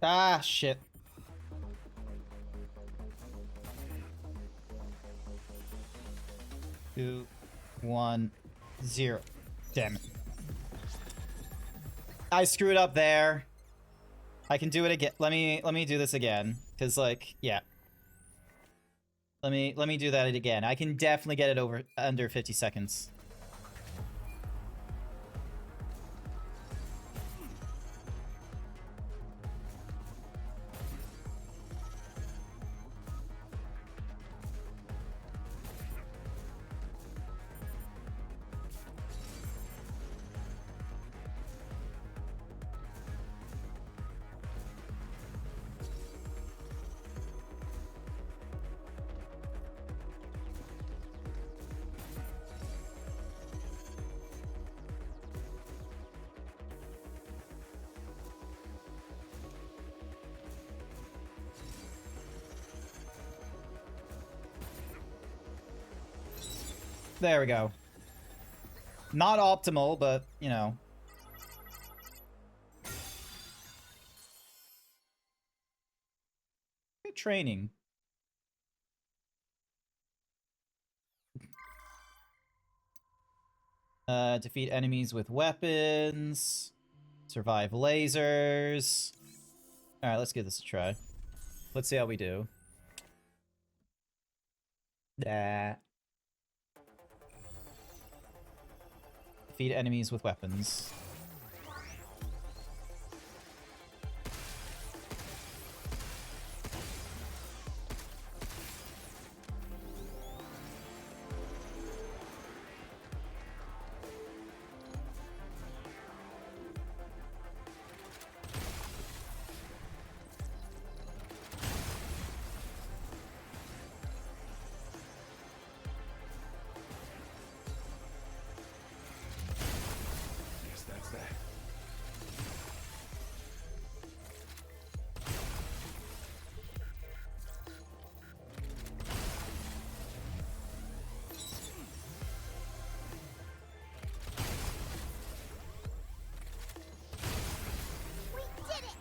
Ah, shit. 2, 1, 0. Damn it. I screwed up there. I can do it again. Let me do this again. Cause like, yeah. Let me do that again. I can definitely get it over under 50 seconds. There we go. Not optimal, but, you know. Good training. Defeat enemies with weapons. Survive lasers. Alright, let's give this a try. Let's see how we do. Defeat enemies with weapons. Yes, that's that. We did it!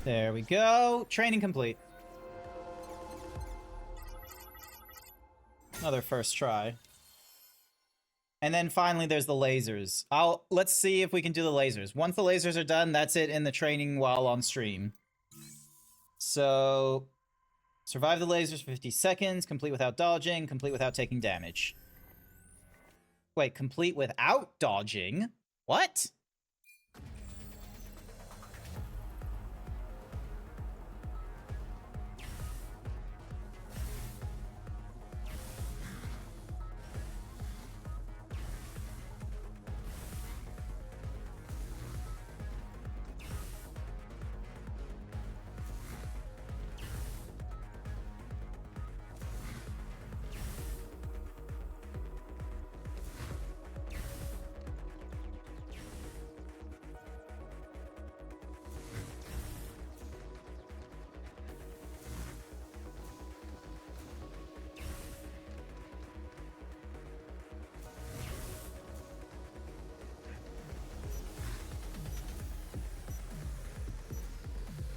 There we go. Training complete. Another first try. And then finally there's the lasers. Let's see if we can do the lasers. Once the lasers are done, that's it in the training while on stream. So, survive the lasers for 50 seconds, complete without dodging, complete without taking damage. Wait, complete without dodging? What?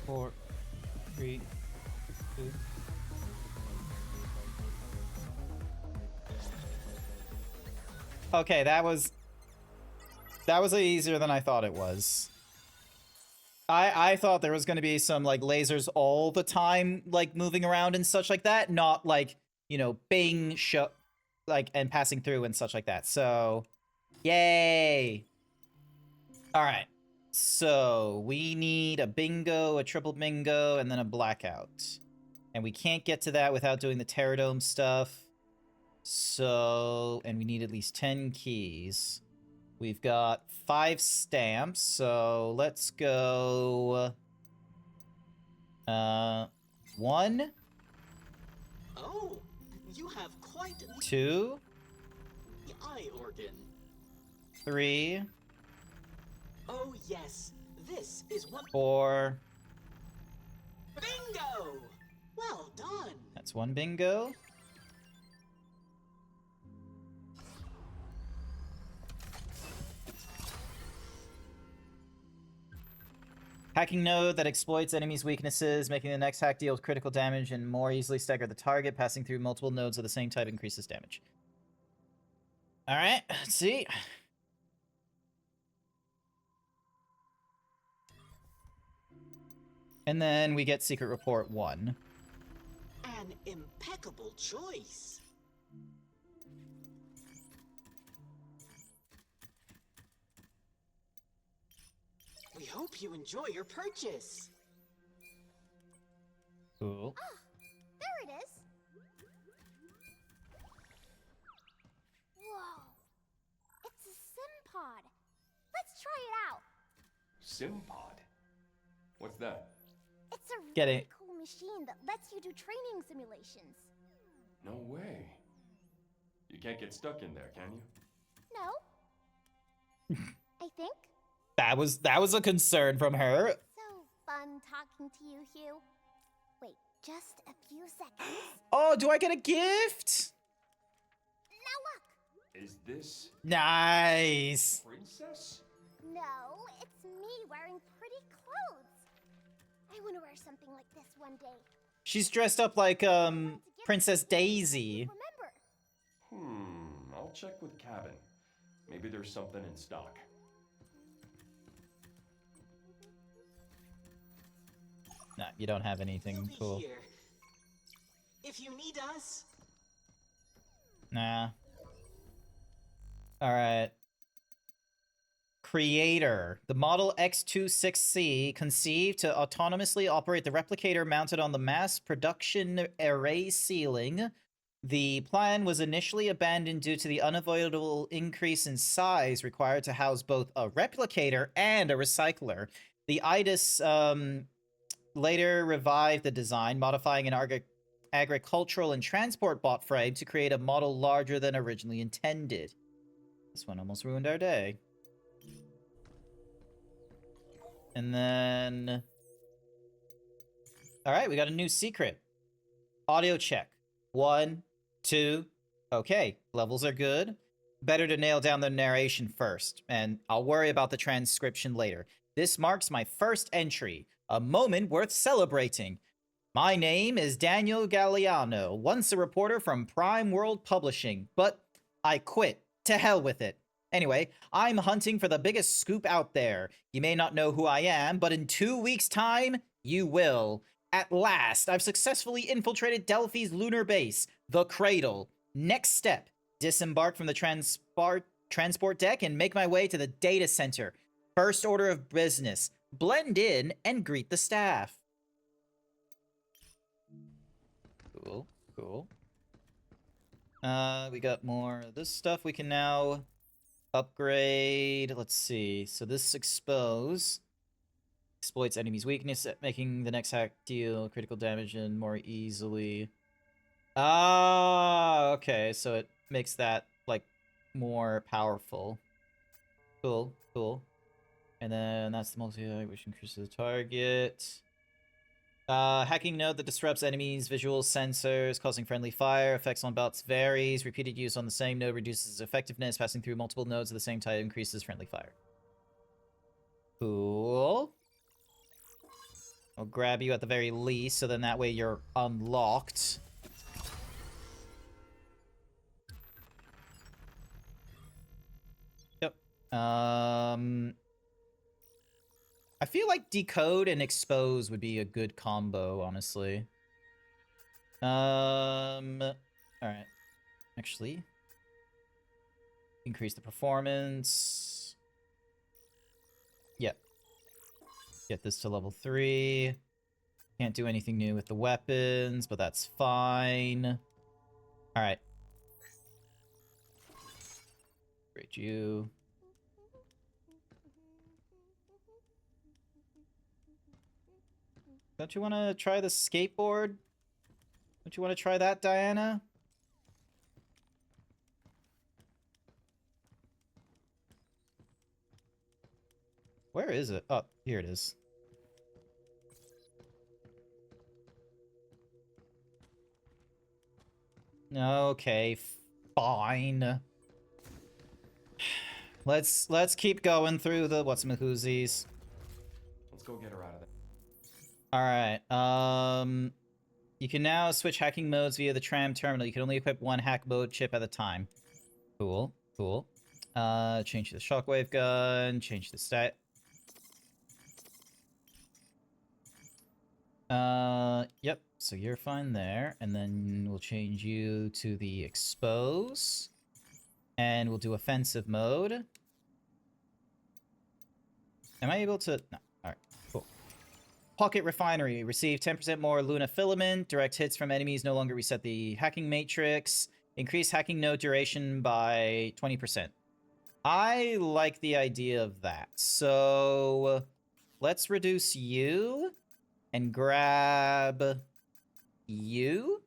Four, three, two. Okay, that was easier than I thought it was. I thought there was going to be some like lasers all the time, like moving around and such like that, not like, you know, bing, like, and passing through and such like that. So, yay! All right. So, we need a bingo, a triple bingo, and then a blackout. And we can't get to that without doing the Terradome stuff. So, and we need at least 10 keys. We've got 5 stamps, so let's go... 1. Oh, you have quite the 2. eye organ. 3. Oh yes, this is one. 4. Bingo! Well done. That's 1 bingo. Hacking node that exploits enemies' weaknesses, making the next hack deal critical damage and more easily stagger the target. Passing through multiple nodes of the same type increases damage. Alright, let's see. And then we get Secret Report 1. An impeccable choice. We hope you enjoy your purchase. Cool. Ah, there it is. Whoa. It's a sim pod. Let's try it out. Sim pod? What's that? It's a Get really it. cool machine that lets you do training simulations. No way. You can't get stuck in there, can you? No? I think. That was a concern from her. So fun talking to you, Hugh. Wait, just a few seconds. Oh, do I get a gift? Now look. Is this Nice. Princess? No, it's me wearing pretty clothes. I want to wear something like this one day. She's dressed up like Princess Daisy. Remember? I'll check with Cabin. Maybe there's something in stock. Nah, you don't have anything We'll be cool. here. If you need us. Nah. Alright. Creator. The Model X26C, conceived to autonomously operate the replicator mounted on the mass production array ceiling. The plan was initially abandoned due to the unavoidable increase in size required to house both a replicator and a recycler. The IDIS later revived the design, modifying an agricultural and transport bot frame to create a model larger than originally intended. This one almost ruined our day. And then... Alright, we got a new secret. Audio check. 1, 2. Okay, levels are good. Better to nail down the narration first, and I'll worry about the transcription later. This marks my first entry. A moment worth celebrating. My name is Daniel Galliano, once a reporter from Prime World Publishing, but I quit. To hell with it. Anyway, I'm hunting for the biggest scoop out there. You may not know who I am, but in 2 weeks' time, you will. At last, I've successfully infiltrated Delphi's lunar base, the Cradle. Next step, disembark from the transport deck and make my way to the data center. First order of business, blend in and greet the staff. Cool, cool. We got more of this stuff we can now upgrade. Let's see. So this expose exploits enemy's weakness, making the next hack deal critical damage and more easily. Ah, okay. So it makes that like more powerful. Cool, cool. And then that's the multi-hack, which increases the target. Hacking node that disrupts enemies' visual sensors, causing friendly fire. Effects on bots varies. Repeated use on the same node reduces effectiveness. Passing through multiple nodes of the same type increases friendly fire. Cool. I'll grab you at the very least, so then that way you're unlocked. Yep. I feel like decode and expose would be a good combo, honestly. Alright. Actually. Increase the performance. Yep. Get this to level 3. Can't do anything new with the weapons, but that's fine. Alright. Great, you. Don't you want to try the skateboard? Don't you want to try that, Diana? Where is it? Oh, here it is. Okay, fine. Let's keep going through the what's-mahoozies. Let's go get her out of there. Alright, you can now switch hacking modes via the tram terminal. You can only equip one hack mode chip at a time. Cool, cool. Change the shockwave gun, change the stat. Yep, so you're fine there. And then we'll change you to the expose. And we'll do offensive mode. Am I able to... No, alright, cool. Pocket Refinery. Receive 10% more Luna Filament. Direct hits from enemies no longer reset the hacking matrix. Increase hacking node duration by 20%. I like the idea of that. So let's reduce you and grab you.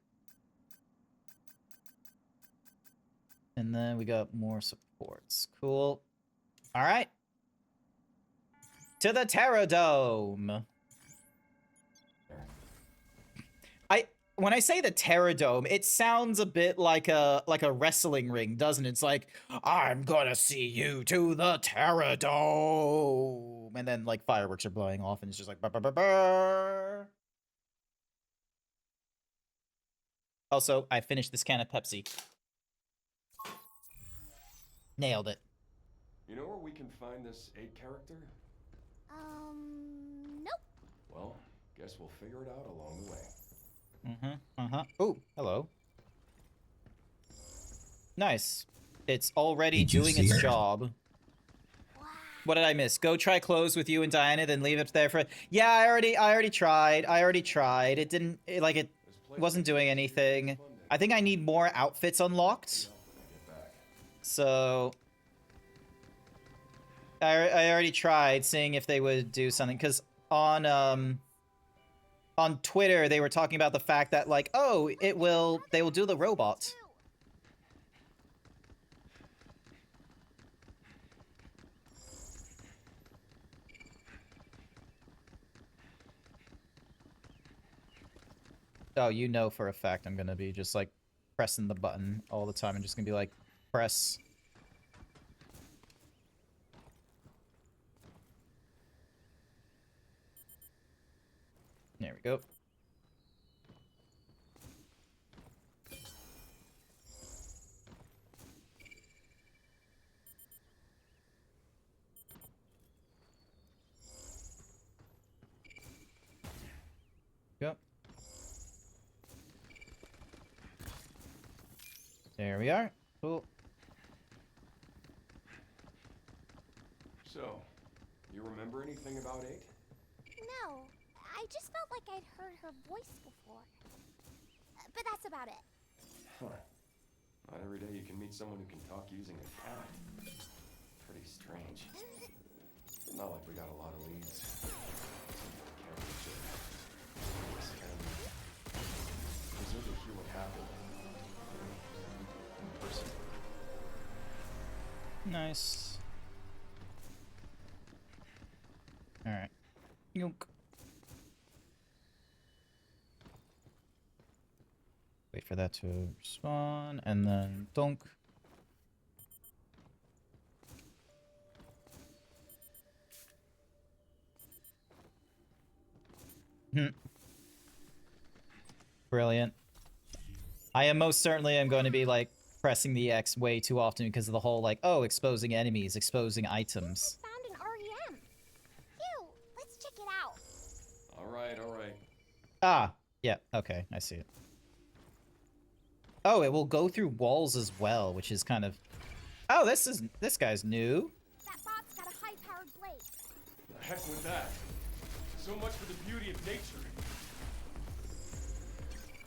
And then we got more supports. Cool. All right. To the Terror Dome. When I say the Terror Dome, it sounds a bit like a wrestling ring, doesn't it? It's like, I'm gonna see you to the Terror Dome. And then like fireworks are blowing off and it's just like burr, burr, burr, burr. Also, I finished this can of Pepsi. Nailed it. You know where we can find this 8 character? Nope. Well, guess we'll figure it out along the way. Oh, hello. Nice. It's already doing its job. What did I miss? Go try clothes with you and Diana, then leave it there for... Yeah, I already tried. It didn't... It wasn't doing anything. I think I need more outfits unlocked. So... I already tried seeing if they would do something, because on Twitter, they were talking about the fact that, like, oh, they will do the robot. Oh, you know for a fact I'm gonna be just, like, pressing the button all the time and just gonna be like, press. There we go. Go. There we are. Cool. So, you remember anything about 8? No, I just felt like I'd heard her voice before. But that's about it. Huh. Not every day you can meet someone who can talk using a cat. Pretty strange. Not like we got a lot of leads. Deserve to hear what happened. In person. Nice. Alright. Yoink. Wait for that to spawn, and then donk. Brilliant. I am most certainly going to be, like, pressing the X way too often because of the whole, like, oh, exposing enemies, exposing items. Found an REM. Ew, let's check it out. Alright, alright. Ah, yeah, okay, I see it. Oh, it will go through walls as well, which is kind of... Oh, this guy's new. That bot's got a high-powered blade. The heck with that. So much for the beauty of nature.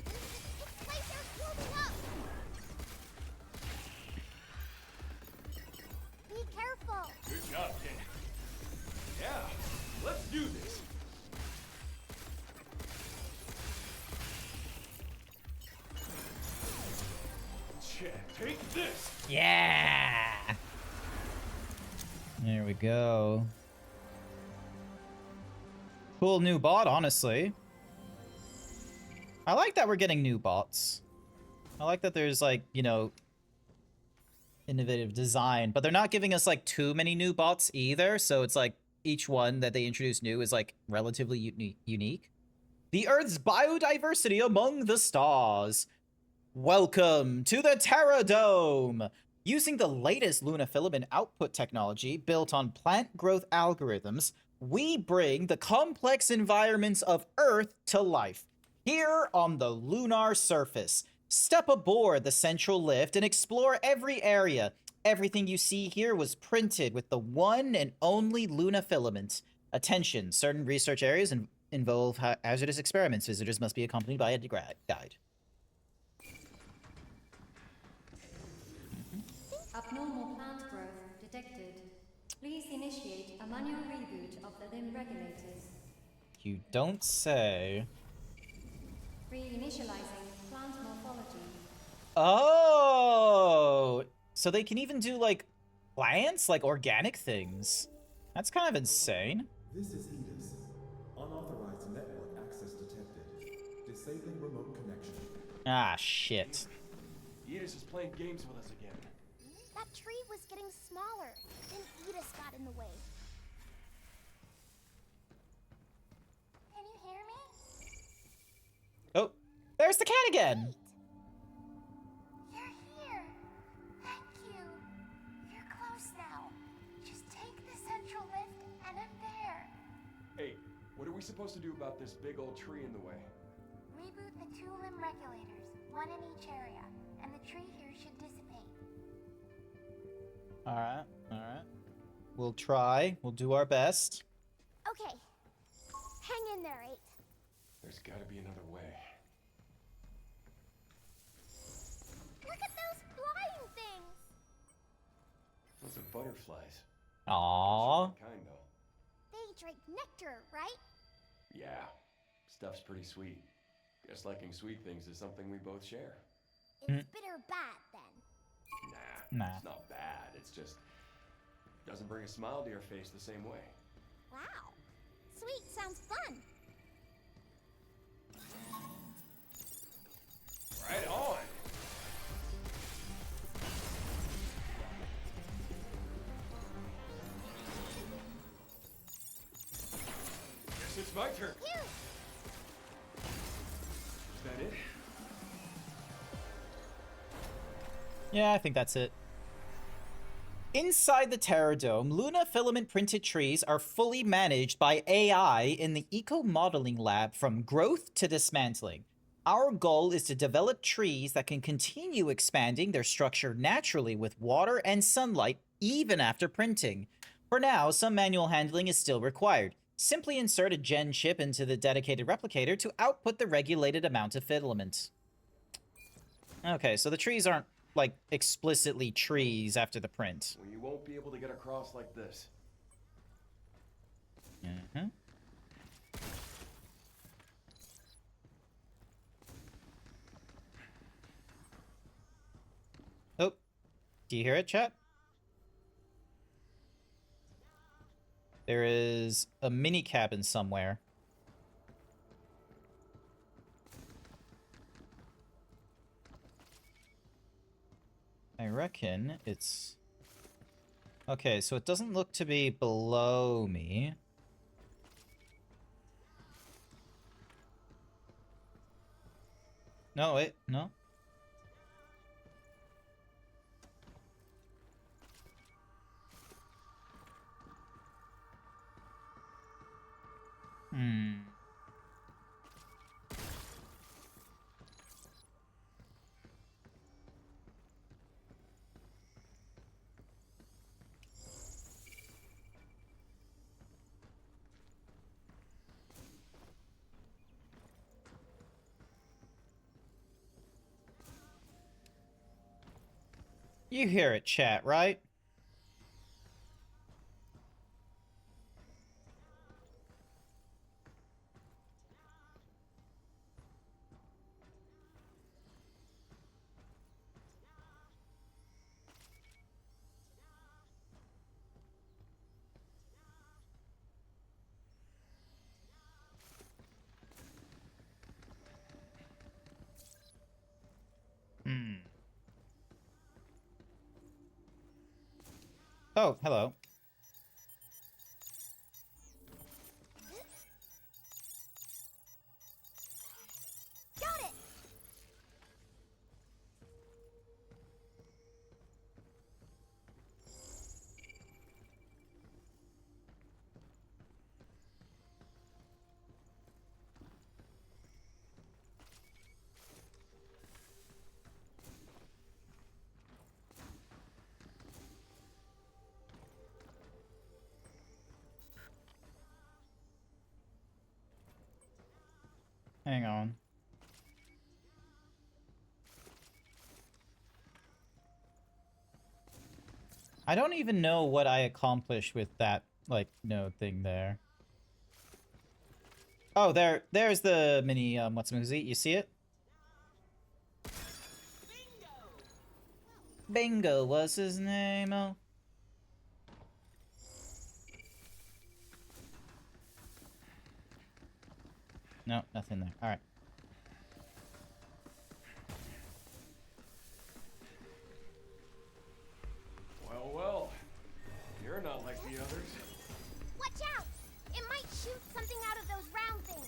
Its laser's moving up. Be careful. Good job, kid. Yeah, let's do this. Take this! Yeah! There we go. Cool new bot, honestly. I like that we're getting new bots. I like that there's, like, you know, innovative design, but they're not giving us, like, too many new bots either, so it's like, each one that they introduce new is like relatively unique. The Earth's biodiversity among the stars. Welcome to the Terra Dome! Using the latest Luna filament output technology built on plant growth algorithms, we bring the complex environments of Earth to life. Here on the lunar surface, step aboard the central lift and explore every area. Everything you see here was printed with the one and only Luna filament. Attention, certain research areas involve hazardous experiments. Visitors must be accompanied by a guide. Abnormal plant growth detected. Please initiate a manual reboot of the limb regulators. You don't say. Reinitializing plant morphology. Oh! So they can even do, like, plants? Like, organic things. That's kind of insane. This is Edis. Unauthorized network access detected. Disabling remote connection. Ah, shit. Edis is playing games with us again. That tree was getting smaller, then Edis got in the way. Can you hear me? Oh, there's the cat again! You're here. Thank you. You're close now. Just take the central lift and I'm there. Hey, what are we supposed to do about this big old tree in the way? Reboot the 2 limb regulators, one in each area, and the tree here should dissipate. Alright, alright. We'll try. We'll do our best. Okay, hang in there, 8. There's gotta be another way. Look at those flying things! Those are butterflies. Aww. Kind though. They drink nectar, right? Yeah, stuff's pretty sweet. Guess liking sweet things is something we both share. It's bitter bad, then. Nah, Nah. it's not bad. It's just doesn't bring a smile to your face the same way. Wow. Sweet sounds fun. Right on. Guess it's my turn. Here. Is that it? Yeah, I think that's it. Inside the Terra Dome, Luna filament printed trees are fully managed by AI in the eco-modeling lab from growth to dismantling. Our goal is to develop trees that can continue expanding their structure naturally with water and sunlight even after printing. For now, some manual handling is still required. Simply insert a gen chip into the dedicated replicator to output the regulated amount of filament. Okay, so the trees aren't like explicitly trees after the print. Well, you won't be able to get across like this. Mm-hmm. Oh, do you hear it, chat? There is a mini cabin somewhere. I reckon it's... Okay, so it doesn't look to be below me. No, wait, no. You hear it, chat, right? Oh, hello. Hang on. I don't even know what I accomplished with that, like, node thing there. Oh, there's the mini, what's Moozy? You see it? Bingo was his name. Oh. No, nothing there. Alright. Well, well. You're not like the others. Watch out! It might shoot something out of those round things.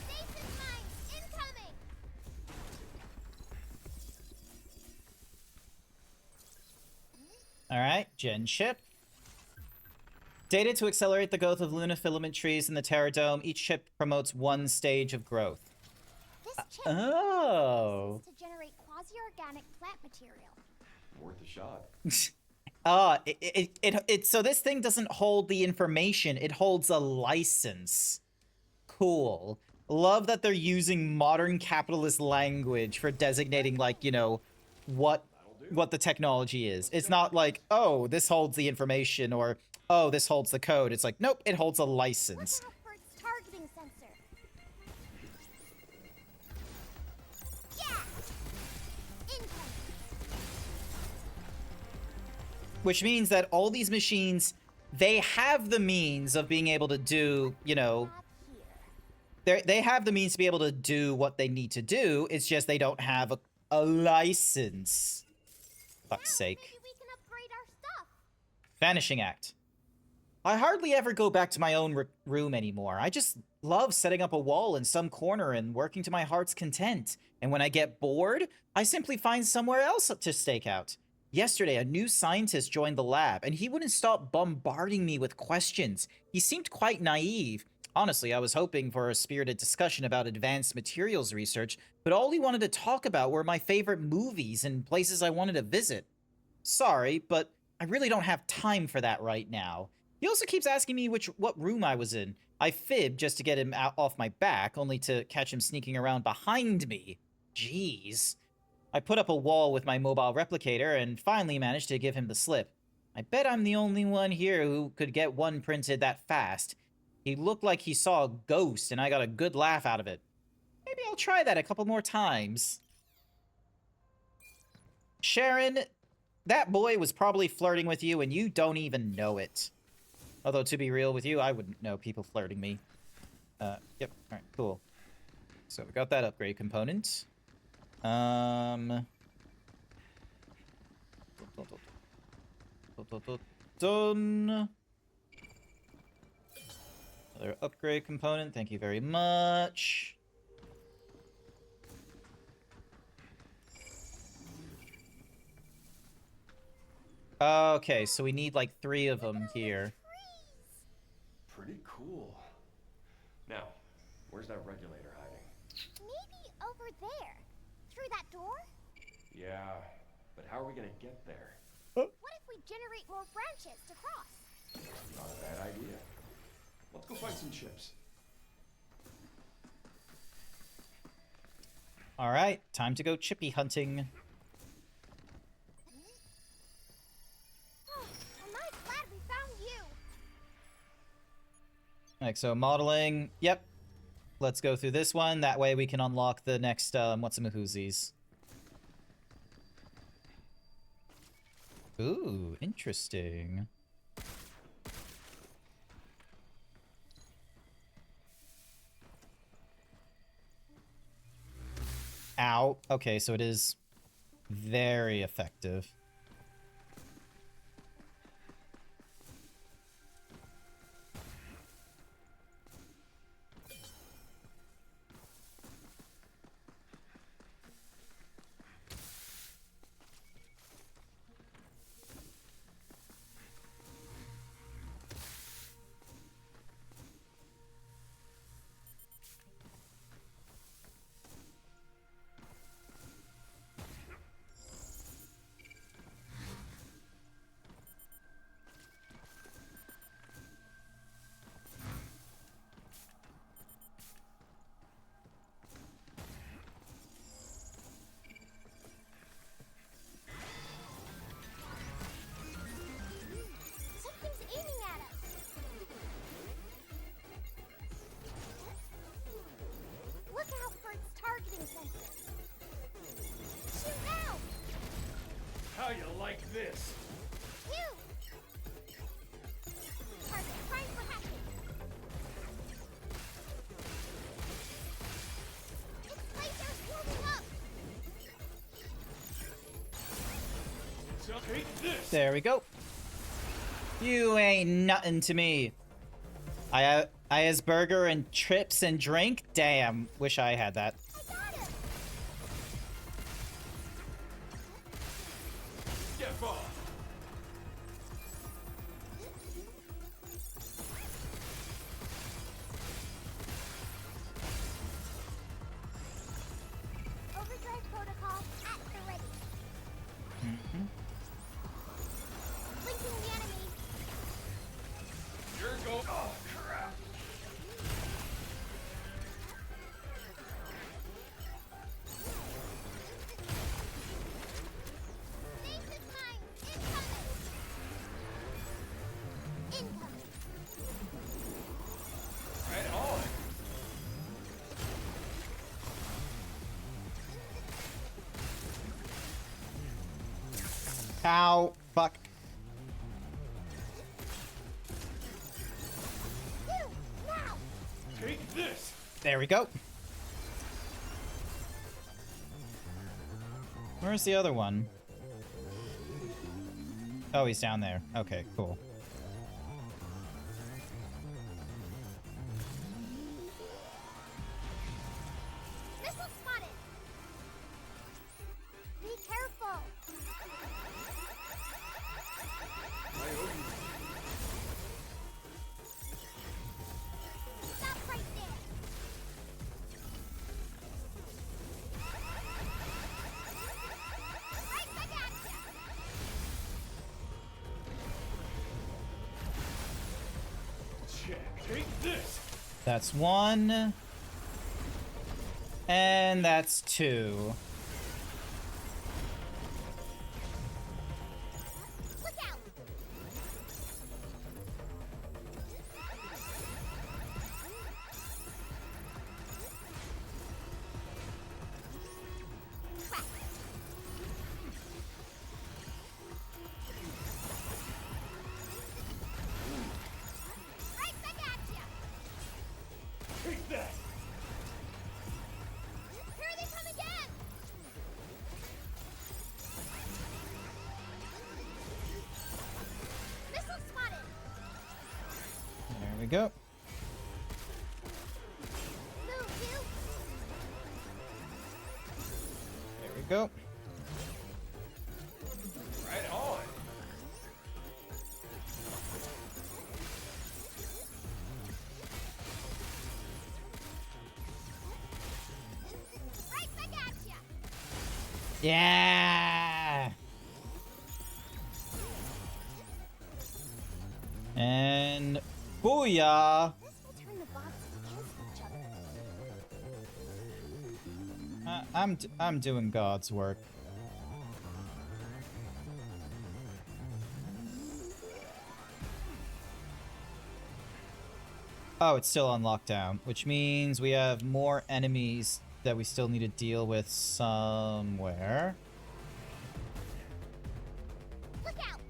Stasis mines incoming! Alright, gen chip. Data to accelerate the growth of Luna filament trees in the Terra Dome. Each chip promotes one stage of growth. This chip Oh. to generate quasi-organic plant material. Worth a shot. So this thing doesn't hold the information, it holds a license. Cool. Love that they're using modern capitalist language for designating, like, you know, what the technology is. It's not like, oh, this holds the information, or, oh, this holds the code. It's like, nope, it holds a license. Look out for its targeting sensor. Yeah! Incoming. Which means that all these machines, they have the means of being able to do, you know, they have the means to be able to do what they need to do. It's just they don't have a license. Fuck's sake. Maybe we can upgrade our stuff. Vanishing Act. I hardly ever go back to my own room anymore. I just love setting up a wall in some corner and working to my heart's content. And when I get bored, I simply find somewhere else to stake out. Yesterday, a new scientist joined the lab, and he wouldn't stop bombarding me with questions. He seemed quite naive. Honestly, I was hoping for a spirited discussion about advanced materials research, but all he wanted to talk about were my favorite movies and places I wanted to visit. Sorry, but I really don't have time for that right now. He also keeps asking me what room I was in. I fibbed just to get him off my back, only to catch him sneaking around behind me. Jeez. I put up a wall with my mobile replicator and finally managed to give him the slip. I bet I'm the only one here who could get one printed that fast. He looked like he saw a ghost, and I got a good laugh out of it. Maybe I'll try that a couple more times. Sharon, that boy was probably flirting with you, and you don't even know it. Although, to be real with you, I wouldn't know people flirting me. Yep, alright, cool. So, we got that upgrade component. Done. Another upgrade component, thank you very much. Okay, so we need like 3 of them here. Pretty cool. Now, where's that regulator hiding? Maybe over there. Through that door? Yeah, but how are we gonna get there? What if we generate more branches to cross? Not a bad idea. Let's go find some chips. Alright, time to go chippy hunting. Oh, am I glad we found you? Alright, so modeling. Yep. Let's go through this one. That way we can unlock the next, whatsamahoozies. Ooh, interesting. Ow. Okay, so it is very effective. like this. Phew! Target prime for hatching. Its laser's warming up. So take this. There we go. You ain't nothing to me. I has burger and chips and drink. Damn, wish I had that. I got him. Step off. Overdrive protocol at the ready. Linking the enemy. You're going. Oh crap. Stasis mine incoming. Incoming. Right on. Ow. Fuck. You now. Take this. There we go. Where's the other one? Oh, he's down there. Okay, cool. Missile spotted. Be careful. Stop right there. Right back at ya. Check. Take this. That's one. And that's two. Look out. Crap. Right back at ya. Take that. Here they come again. Missile spotted. There we go. Move you. There we go. Right on. Right back at ya. Yeah. And booyah. This will turn the bots against each other. I'm doing God's work. Oh, it's still on lockdown, which means we have more enemies that we still need to deal with somewhere. Look out.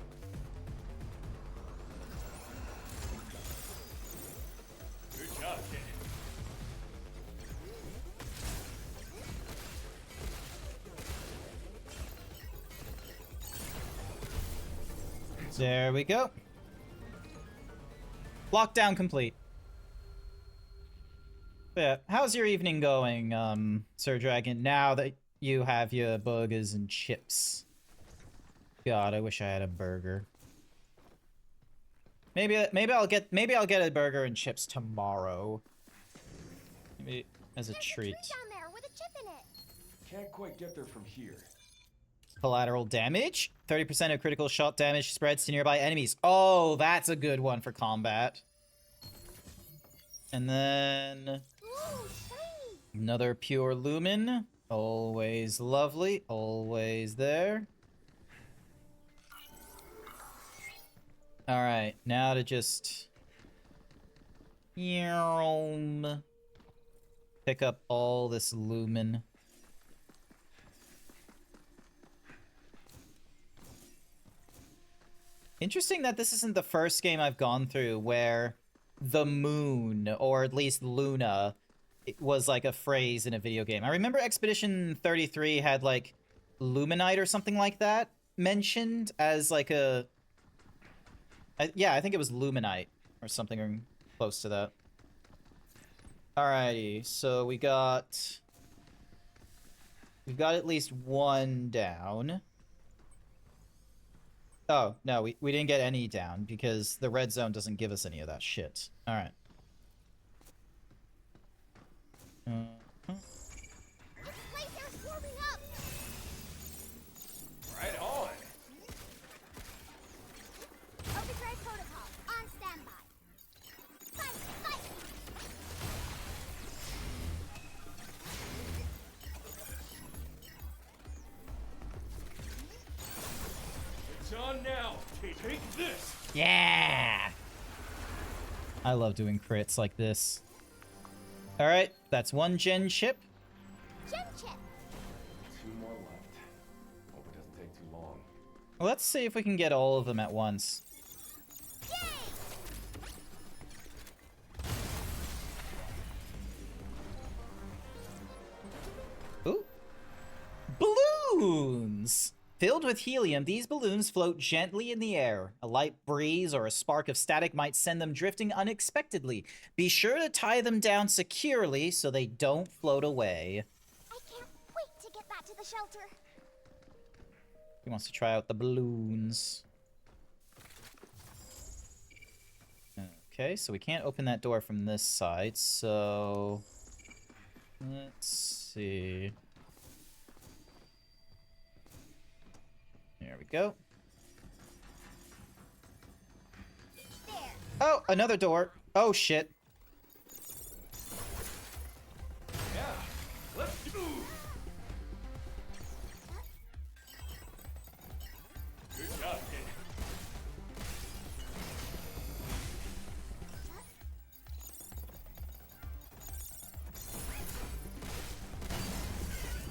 Good job, kid. There we go. Lockdown complete. But yeah, how's your evening going, Sir Dragon, now that you have your burgers and chips? God, I wish I had a burger. Maybe I'll get a burger and chips tomorrow. Maybe as a There's treat. a tree down there with a chip in it. Can't quite get there from here. Collateral damage. 30% of critical shot damage spreads to nearby enemies. Oh, that's a good one for combat. And then Ooh, shiny. another pure lumen. Always lovely. Always there. Alright, now to just pick up all this lumen. Interesting that this isn't the first game I've gone through where the moon, or at least Luna, it was like a phrase in a video game. I remember Expedition 33 had like Luminite or something like that mentioned as like a... yeah, I think it was Luminite or something close to that. Alrighty, so we got... We've got at least one down. Oh, no, we didn't get any down because the red zone doesn't give us any of that shit. Alright. Right on. Overdrive protocol on standby. Fight, fight. It's on now. Take this. Yeah! I love doing crits like this. Alright, that's one gen chip. Gem chip. 2 more left. Hope it doesn't take too long. Let's see if we can get all of them at once. Ooh. Balloons! Filled with helium, these balloons float gently in the air. A light breeze or a spark of static might send them drifting unexpectedly. Be sure to tie them down securely so they don't float away. I can't wait to get back to the shelter. He wants to try out the balloons. Okay, so we can't open that door from this side, so... Let's see... There we go. There. Oh, another door. Oh, shit. Yeah. Let's do. Good job, kid.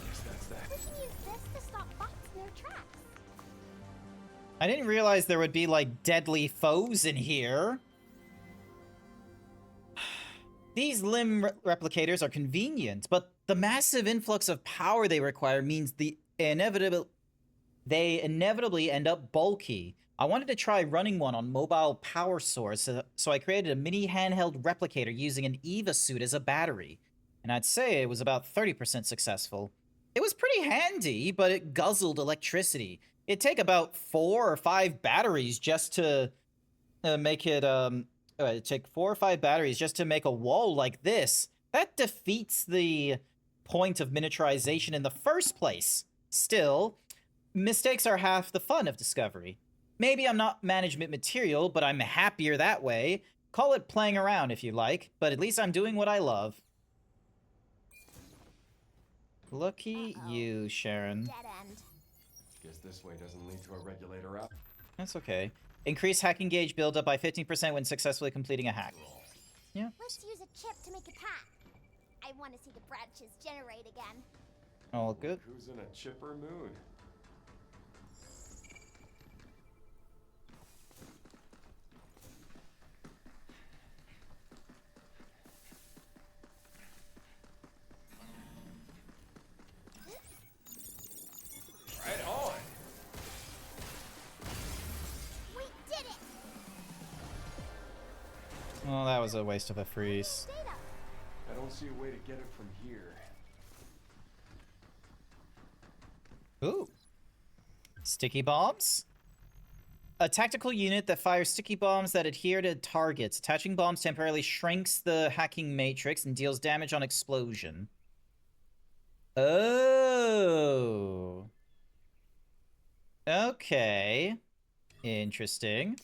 Guess that's that. We can use this to stop bots in their tracks. I didn't realize there would be, like, deadly foes in here. These limb replicators are convenient, but the massive influx of power they require means they inevitably end up bulky. I wanted to try running one on mobile power source, so I created a mini handheld replicator using an EVA suit as a battery. And I'd say it was about 30% successful. It was pretty handy, but it guzzled electricity. It'd take about 4 or 5 batteries just to make it, it'd take 4 or 5 batteries just to make a wall like this. That defeats the point of miniaturization in the first place. Still, mistakes are half the fun of discovery. Maybe I'm not management material, but I'm happier that way. Call it playing around if you like, but at least I'm doing what I love. Lucky you, Sharon. Dead end. Guess this way doesn't lead to a regulator out. That's okay. Increase hacking gauge buildup by 15% when successfully completing a hack. Yeah. Let's use a chip to make a path. I want to see the branches generate again. All good. Who's in a chipper mood? Right on. We did it! Well, that was a waste of a freeze. Data. I don't see a way to get it from here. Ooh. Sticky bombs? A tactical unit that fires sticky bombs that adhere to targets. Attaching bombs temporarily shrinks the hacking matrix and deals damage on explosion. Oh. Okay. Interesting.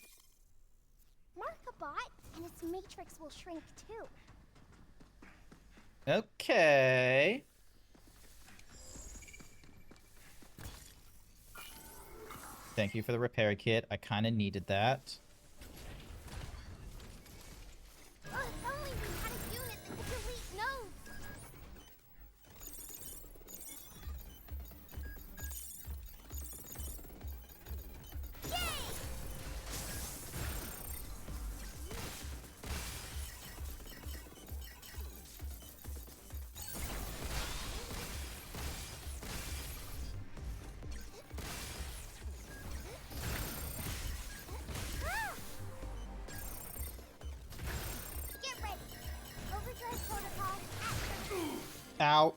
Mark a bot, and its matrix will shrink too. Okay. Thank you for the repair kit. I kind of needed that. Oh, if only we had a unit that could delete nodes. Yay! Ow.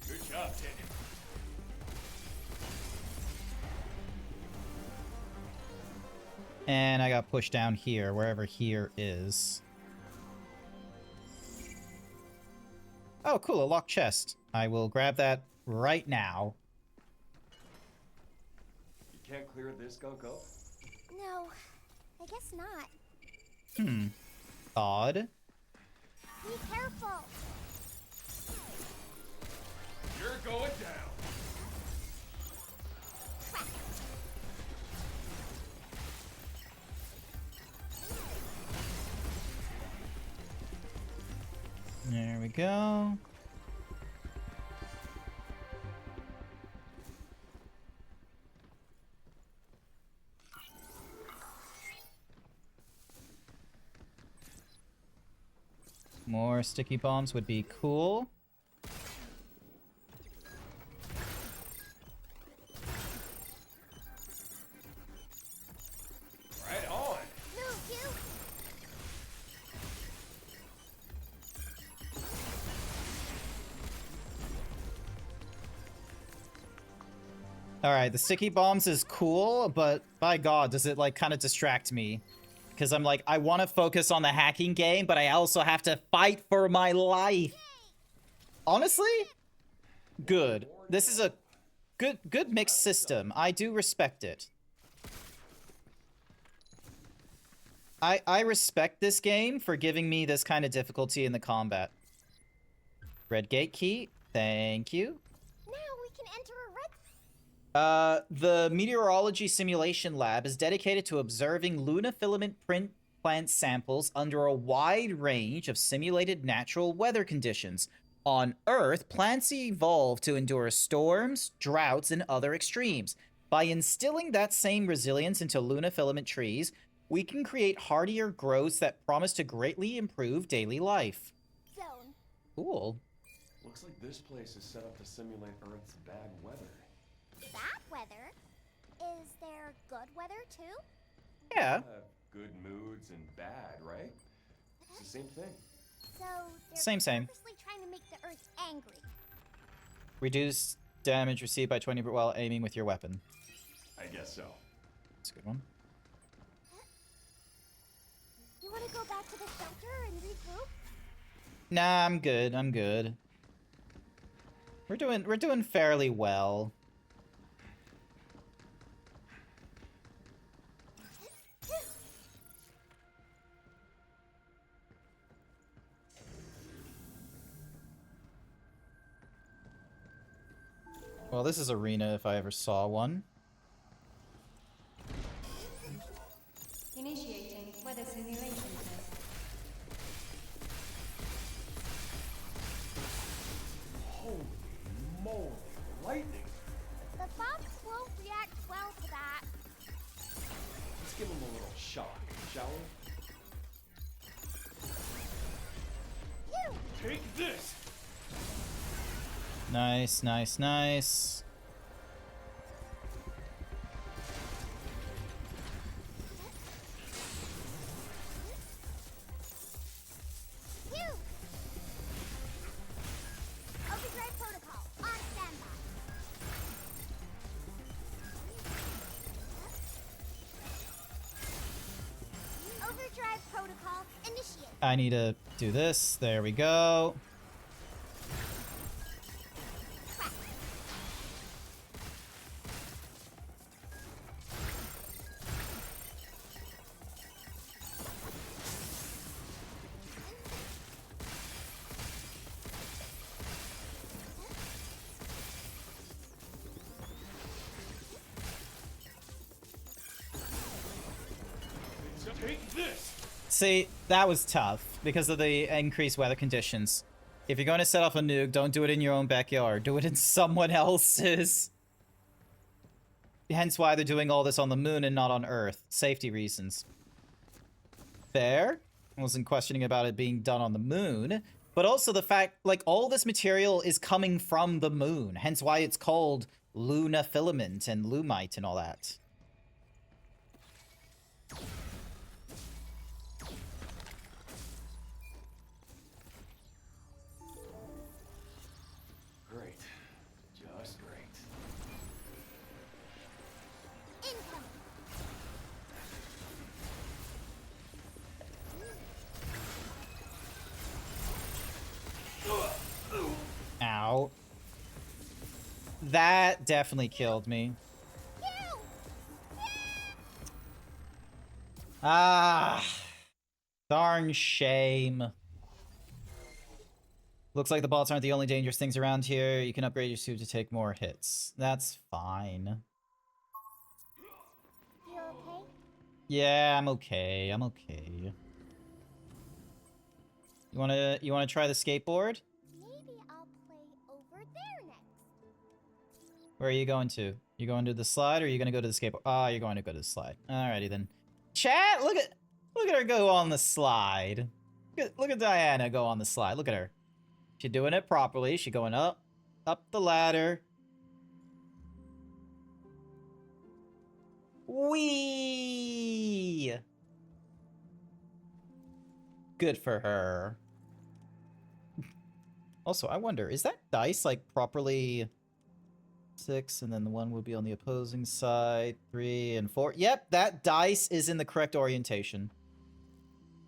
Good job, Ted. And I got pushed down here, wherever here is. Oh, cool, a locked chest. I will grab that right now. You can't clear this gunk up? No, I guess not. Odd. Be careful. You're going down. There we go. More sticky bombs would be cool. Right on. Move, you. Alright, the sticky bombs is cool, but by God, does it like kind of distract me? Because I'm like, I want to focus on the hacking game, but I also have to fight for my life. Honestly, good. This is a good mixed system. I do respect it. I respect this game for giving me this kind of difficulty in the combat. Red gate key. Thank you. Now we can enter a red. The meteorology simulation lab is dedicated to observing Luna filament print plant samples under a wide range of simulated natural weather conditions. On Earth, plants evolve to endure storms, droughts, and other extremes. By instilling that same resilience into Luna filament trees, we can create hardier growths that promise to greatly improve daily life. Zone. Cool. Looks like this place is set up to simulate Earth's bad weather. Bad weather? Is there good weather too? Yeah. Good moods and bad, right? It's the same thing. So they're Same. purposely trying to make the Earth angry. Reduce damage received by 20 while aiming with your weapon. I guess so. That's a good one. You want to go back to the shelter and regroup? Nah, I'm good. I'm good. We're doing fairly well. Well, this is arena if I ever saw one. Initiating weather simulation test. Holy moly, lightning. The fox won't react well to that. Let's give him a little shock, shall we? You! Take this. Nice, nice, nice. You! Overdrive protocol, on standby. Overdrive protocol, initiate. I need to do this. There we go. Take this. See, that was tough because of the increased weather conditions. If you're going to set off a nuke, don't do it in your own backyard. Do it in someone else's. Hence why they're doing all this on the moon and not on Earth. Safety reasons. Fair. I wasn't questioning about it being done on the moon. But also the fact, like, all this material is coming from the moon. Hence why it's called Luna filament and lumite and all that. Great. Just great. Incoming. Ow. That definitely killed me. Ah. Darn shame. Looks like the bots aren't the only dangerous things around here. You can upgrade your suit to take more hits. That's fine. You okay? Yeah, I'm okay. I'm okay. You wanna try the skateboard? Maybe I'll play over there next. Where are you going to? You going to the slide or are you gonna go to the skateboard? Ah, you're going to go to the slide. Alrighty then. Chat, look at her go on the slide. Look at Diana go on the slide. Look at her. She's doing it properly. She's going up the ladder. Whee! Good for her. Also, I wonder, is that dice like properly 6 and then the one would be on the opposing side, 3 and 4? Yep, that dice is in the correct orientation.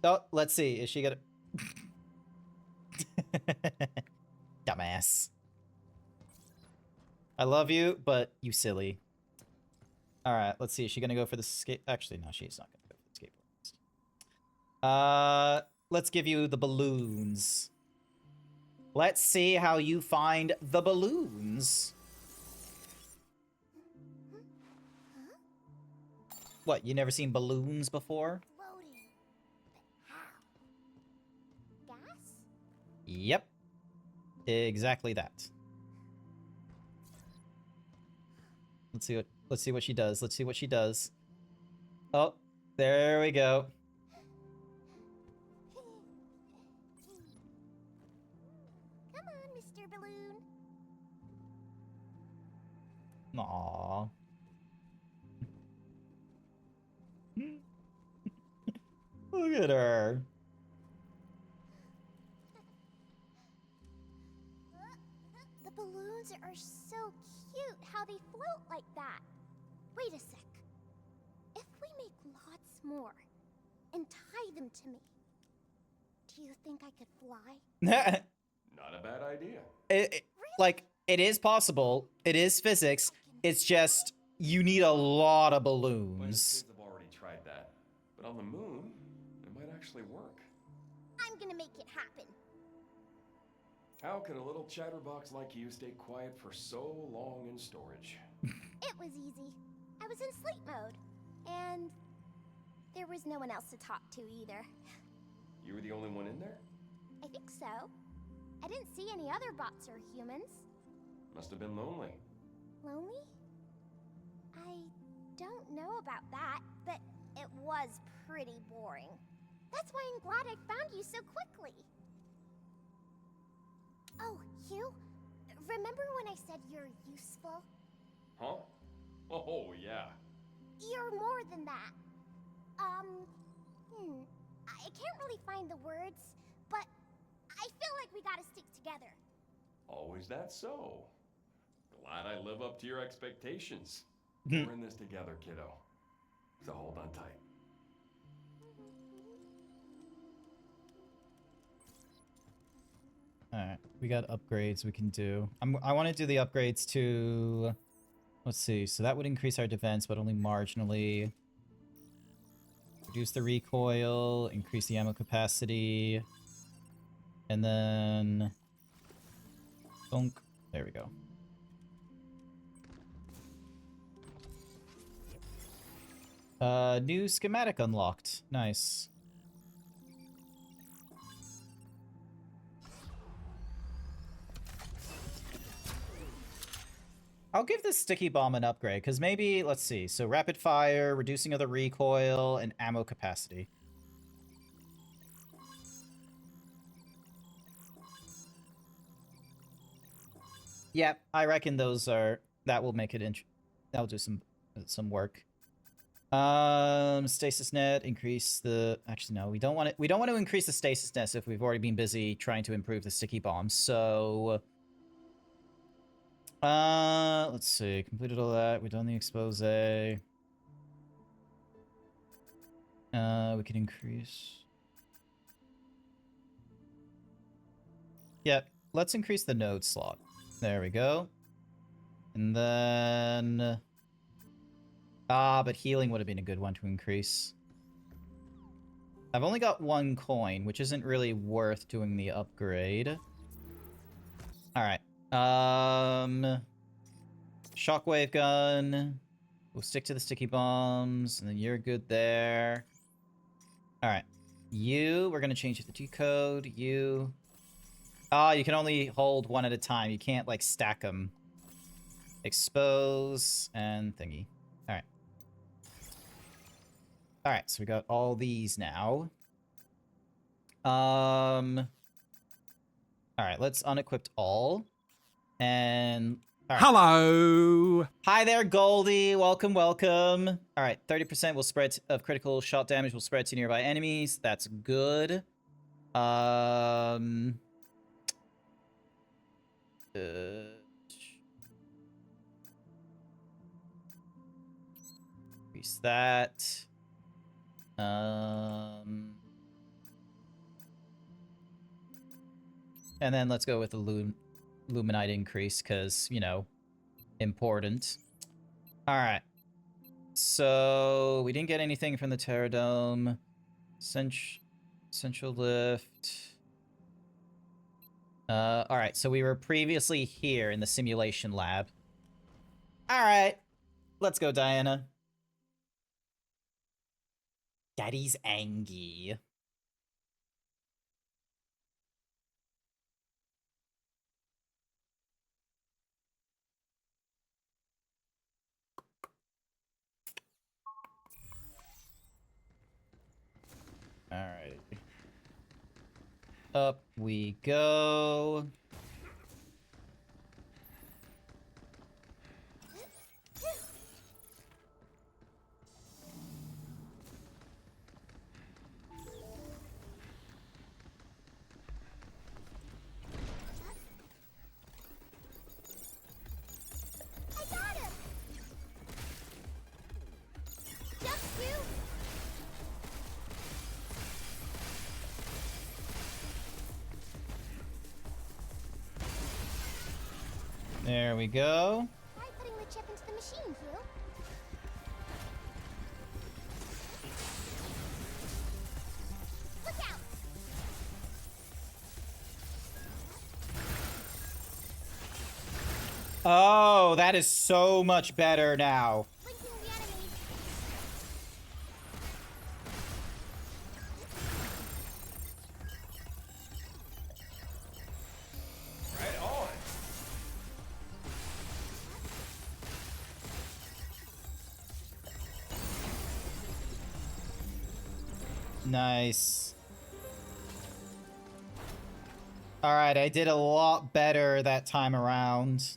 Oh, let's see. Is she gonna... Dumbass. I love you, but you silly. Alright, let's see. Is she gonna go for the skate? Actually, no, she's not gonna go for the skateboard. Let's give you the balloons. Let's see how you find the balloons. What, you never seen balloons before? Floating. But how? Gas? Yep. Exactly that. Let's see what she does. Let's see what she does. Oh, there we go. Come on, Mr. Balloon. Aww. Look at her. The balloons are so cute how they float like that. Wait a sec. If we make lots more and tie them to me, do you think I could fly? Not a bad idea. Like, it is possible. It is physics. It's just, you need a lot of balloons. Kids have already tried that. But on the moon, it might actually work. I'm gonna make it happen. How can a little chatterbox like you stay quiet for so long in storage? It was easy. I was in sleep mode. And there was no one else to talk to either. You were the only one in there? I think so. I didn't see any other bots or humans. Must have been lonely. Lonely? I don't know about that, but it was pretty boring. That's why I'm glad I found you so quickly. Oh, Hugh? Remember when I said you're useful? Huh? Oh, yeah. You're more than that. I can't really find the words, but I feel like we gotta stick together. Always that so. Glad I live up to your expectations. We're in this together, kiddo. So hold on tight. Alright, we got upgrades we can do. I want to do the upgrades to... Let's see, so that would increase our defense, but only marginally. Reduce the recoil, increase the ammo capacity. And then... Thunk. There we go. New schematic unlocked. Nice. I'll give this sticky bomb an upgrade, because maybe, let's see, so rapid fire, reducing of the recoil, and ammo capacity. Yep, I reckon those are That will make it that'll do some work. Stasis net, increase the... Actually, no, we don't want it. We don't want to increase the stasis net if we've already been busy trying to improve the sticky bomb. So, let's see. Completed all that. We've done the expose. We can increase. Yep. Let's increase the node slot. There we go. And then... but healing would have been a good one to increase. I've only got 1 coin, which isn't really worth doing the upgrade. Alright. Shockwave gun. We'll stick to the sticky bombs, and then you're good there. Alright. We're gonna change the G code. You can only hold 1 at a time. You can't, like, stack them. Expose, and thingy. Alright. Alright, so we got all these now. Alright, let's unequip all. And... Right. Hello! Hi there, Goldie! Welcome, welcome! Alright, 30% will spread of critical shot damage will spread to nearby enemies. That's good. Increase that. And then let's go with the Luminite increase, because, you know, important. Alright. So, we didn't get anything from the Terradome. Central lift. Alright, so we were previously here in the simulation lab. Alright. Let's go, Diana. Daddy's Angie. Alright. Up we go. There we go. Try putting the chip into the machine, Hugh. Look out! Oh, that is so much better now. Linking the enemy. Right on. Nice. Alright, I did a lot better that time around.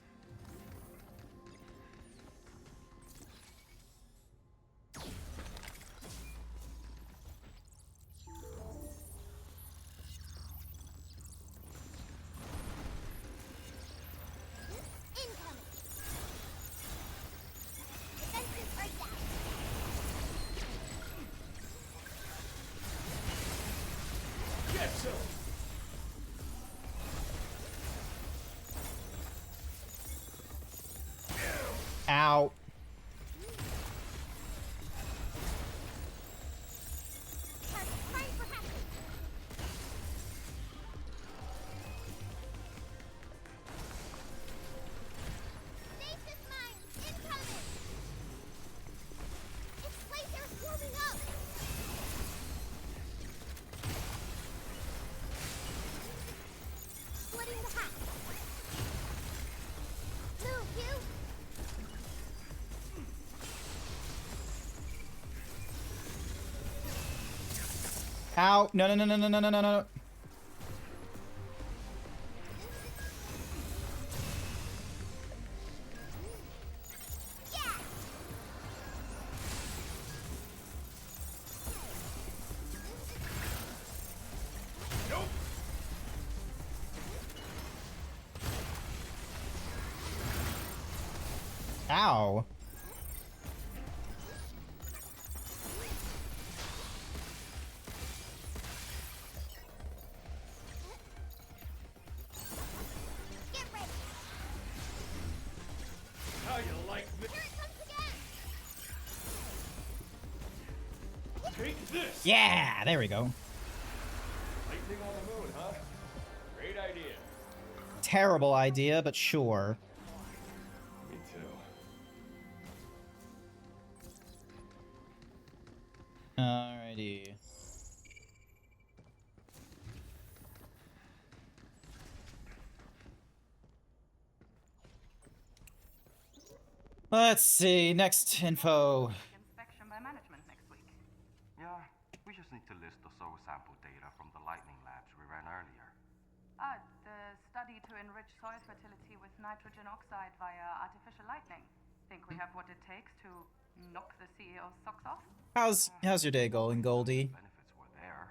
Incoming. Defenses are down. Get some. Ow. Time for hacking. Stasis mine incoming. Its lasers warming up. Splitting the hack. Move, Hugh. Ow. No, no, no, no, no, no, no, no, no. Ow. Get ready. How you like me? Here it comes again. Take this! Yeah, there we go. Lightning on the moon, huh? Great idea. Terrible idea, but sure. Me too. Alrighty. Let's see, next info. Inspection by management next week. Yeah, we just need to list the soil sample data from the lightning labs we ran earlier. The study to enrich soil fertility with nitrogen oxide via artificial lightning. Think we have what it takes to knock the CEO's socks off? How's your day going, Goldie? Benefits were there,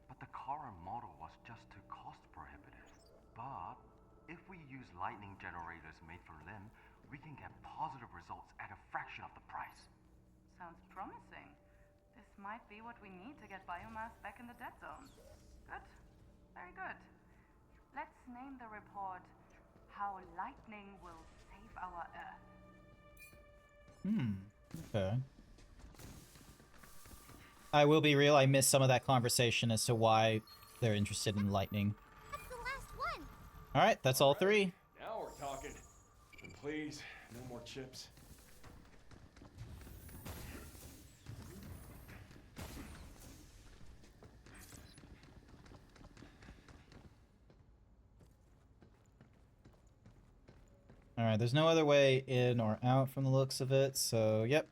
but the current model was just too cost prohibitive. But if we use lightning generators made from LIM, we can get positive results at a fraction of the price. Sounds promising. This might be what we need to get biomass back in the dead zone. Good. Very good. Let's name the report How Lightning Will Save Our Earth. Okay. I will be real, I missed some of that conversation as to why they're interested in lightning. That's the last one. Alright, that's all three. Now we're talking. And please, no more chips. Alright, there's no other way in or out from the looks of it, so yep.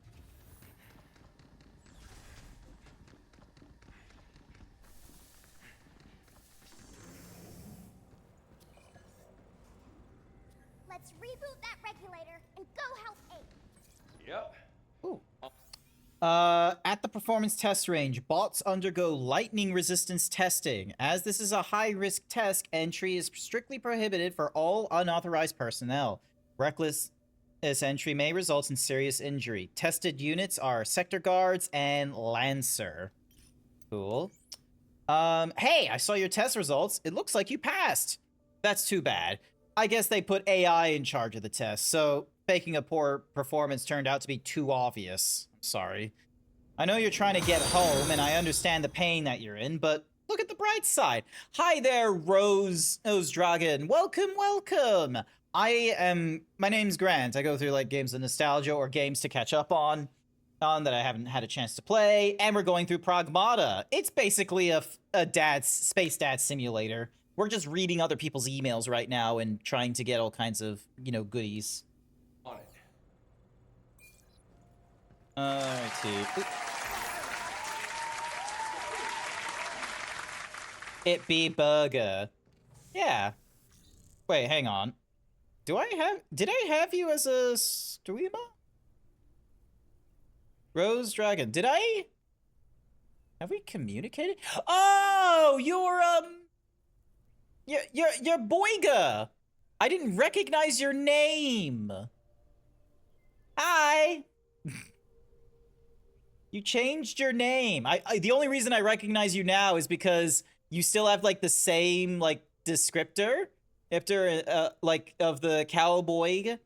Let's reboot that regulator and go help Abe. Yep. Ooh. At the performance test range, bots undergo lightning resistance testing. As this is a high-risk test, entry is strictly prohibited for all unauthorized personnel. Reckless entry may result in serious injury. Tested units are Sector Guards and Lancer. Cool. Hey, I saw your test results. It looks like you passed. That's too bad. I guess they put AI in charge of the test, so faking a poor performance turned out to be too obvious. Sorry. I know you're trying to get home, and I understand the pain that you're in, but look at the bright side. Hi there, Rose Dragon. Welcome, welcome. My name's Grant. I go through, like, games of nostalgia or games to catch up on that I haven't had a chance to play, and we're going through Pragmata. It's basically a space dad simulator. We're just reading other people's emails right now and trying to get all kinds of, you know, goodies. On it. Alrighty. It be burger. Yeah. Wait, hang on. Did I have you as a streamer? Rose Dragon. Did I? Have we communicated? Oh, you're Boyga. I didn't recognize your name. Hi. You changed your name. The only reason I recognize you now is because you still have like the same like descriptor after like of the cowboy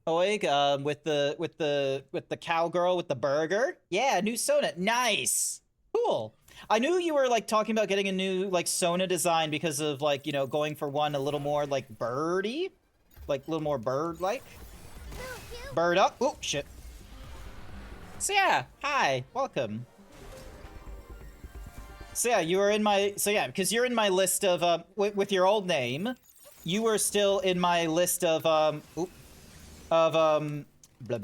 with the cowgirl with the burger. Yeah, new Sona. Nice. Cool. I knew you were like talking about getting a new like Sona design because of like, you know, going for one a little more like birdie, like a little more bird like. Bird up. Oh shit. So yeah, hi, welcome. So yeah, you were in my, because you're in my list of, with your old name, you were still in my list of, blah, blah, blah. Leave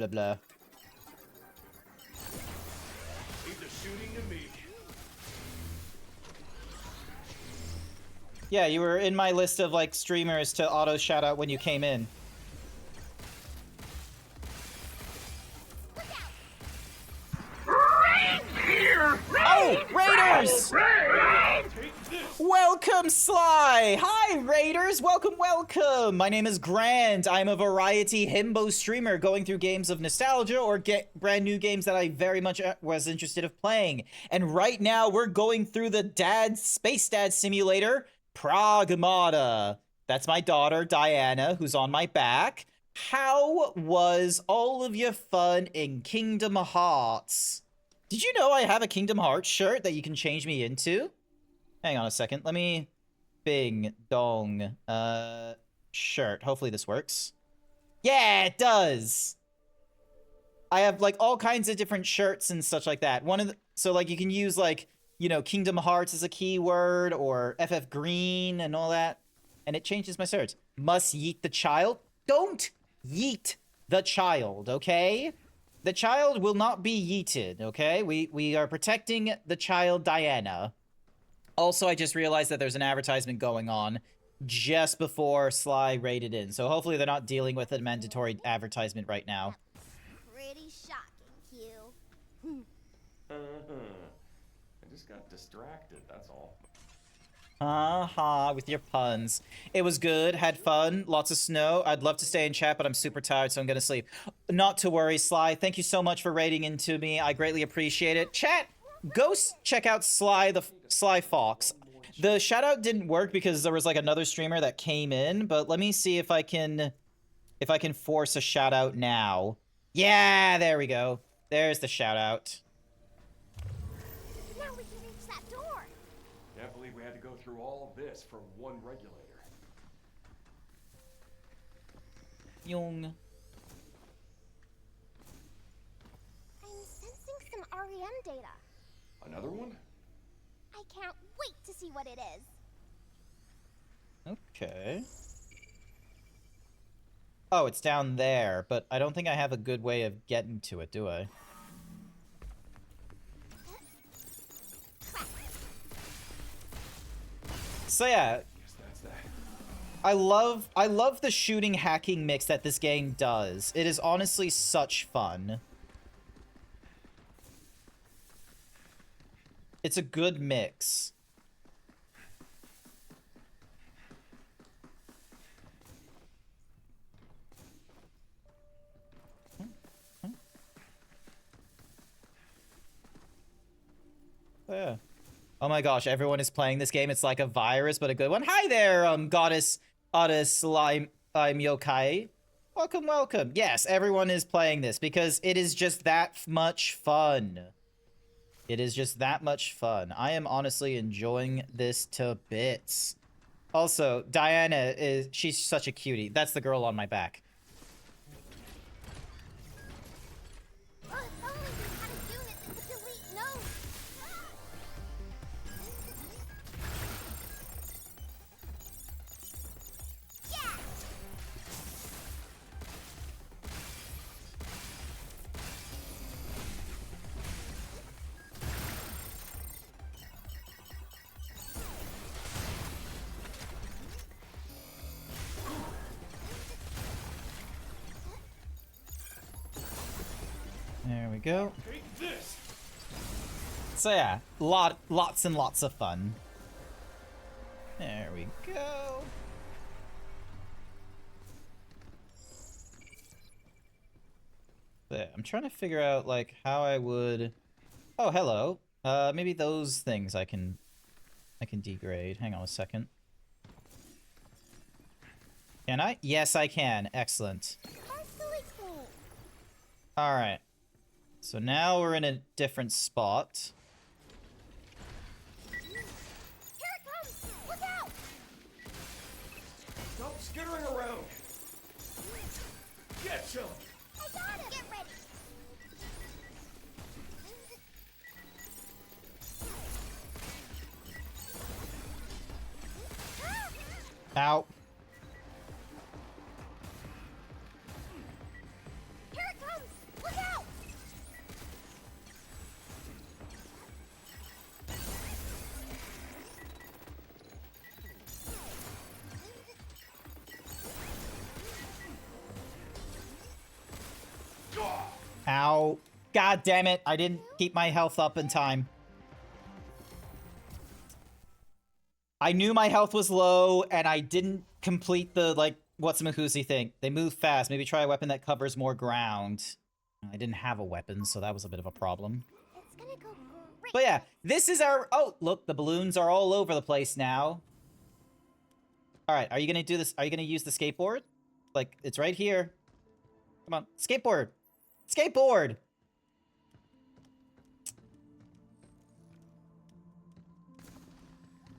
the shooting to me. Yeah, you were in my list of, like, streamers to auto shout out when you came in. Oh, Raiders! Welcome! Welcome, Sly! Hi, Raiders! Welcome, welcome! My name is Grant. I'm a variety himbo streamer going through games of nostalgia or get brand new games that I very much was interested of playing. And right now, we're going through the Space Dad Simulator, Pragmata. That's my daughter, Diana, who's on my back. How was all of your fun in Kingdom Hearts? Did you know I have a Kingdom Hearts shirt that you can change me into? Hang on a second. Let me... Bing. Dong. Shirt. Hopefully this works. Yeah, it does! I have, like, all kinds of different shirts and such like that. So, like, you can use, like, you know, Kingdom Hearts as a keyword, or FF Green and all that. And it changes my shirts. Must yeet the child? Don't yeet the child, okay? The child will not be yeeted, okay? We are protecting the child Diana. Also, I just realized that there's an advertisement going on just before Sly raided in. So hopefully they're not dealing with a mandatory advertisement right now. Pretty shocking, Q. I just got distracted, that's all. With your puns. It was good, had fun, lots of snow. I'd love to stay in chat, but I'm super tired, so I'm gonna sleep. Not to worry, Sly. Thank you so much for raiding into me. I greatly appreciate it. Chat, go check out Sly Fox. The shout out didn't work because there was like another streamer that came in, but let me see if I can force a shout out now. Yeah, there we go. There's the shout out. Now we can reach that door. Can't believe we had to go through all this for one regulator. Young. I'm sensing some REM data. Another one? I can't wait to see what it is. Okay. Oh, it's down there, but I don't think I have a good way of getting to it, do I? So yeah, I love the shooting hacking mix that this game does. It is honestly such fun. It's a good mix. Yeah. Oh my gosh, everyone is playing this game. It's like a virus, but a good one. Hi there, Goddess Slime Yokai. Welcome, welcome. Yes, everyone is playing this because it is just that much fun. It is just that much fun. I am honestly enjoying this to bits. Also, Diana she's such a cutie. That's the girl on my back. Oh, if only we had a unit that could delete nodes. Yeah! There we go. Take this. So yeah, lots and lots of fun. There we go. There, I'm trying to figure out like how I would. Oh, hello. Maybe those things I can degrade. Hang on a second. Can I? Yes, I can. Excellent. All right. So now we're in a different spot. Here it comes! Look out! Stop skittering around. Get some. I got him! Get ready! Ow. Here it comes! Look out! Ow. God damn it. I didn't keep my health up in time. I knew my health was low, and I didn't complete the, like, what's Mahusi thing. They move fast. Maybe try a weapon that covers more ground. I didn't have a weapon, so that was a bit of a problem. It's gonna go great. But yeah, this is our... Oh, look, the balloons are all over the place now. All right, are you gonna do this? Are you gonna use the skateboard? Like, it's right here. Come on, skateboard. Skateboard!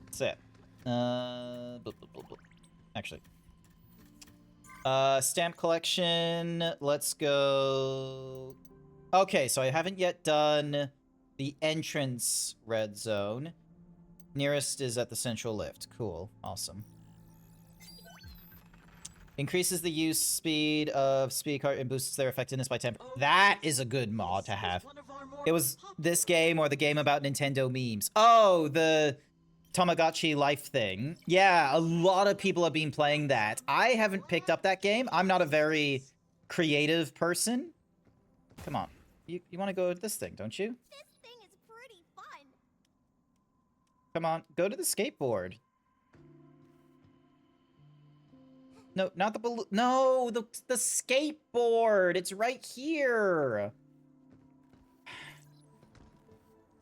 That's it. Actually. Stamp collection. Let's go... Okay, so I haven't yet done the entrance red zone. Nearest is at the central lift. Cool. Awesome. Increases the use speed of speed cart and boosts their effectiveness by 10%. That is a good mod to have. It was this game or the game about Nintendo memes. Oh, the Tamagotchi life thing. Yeah, a lot of people have been playing that. I haven't picked up that game. I'm not a very creative person. Come on. You want to go to this thing, don't you? This thing is pretty fun. Come on, go to the skateboard. No, not the balloon. No, the skateboard. It's right here.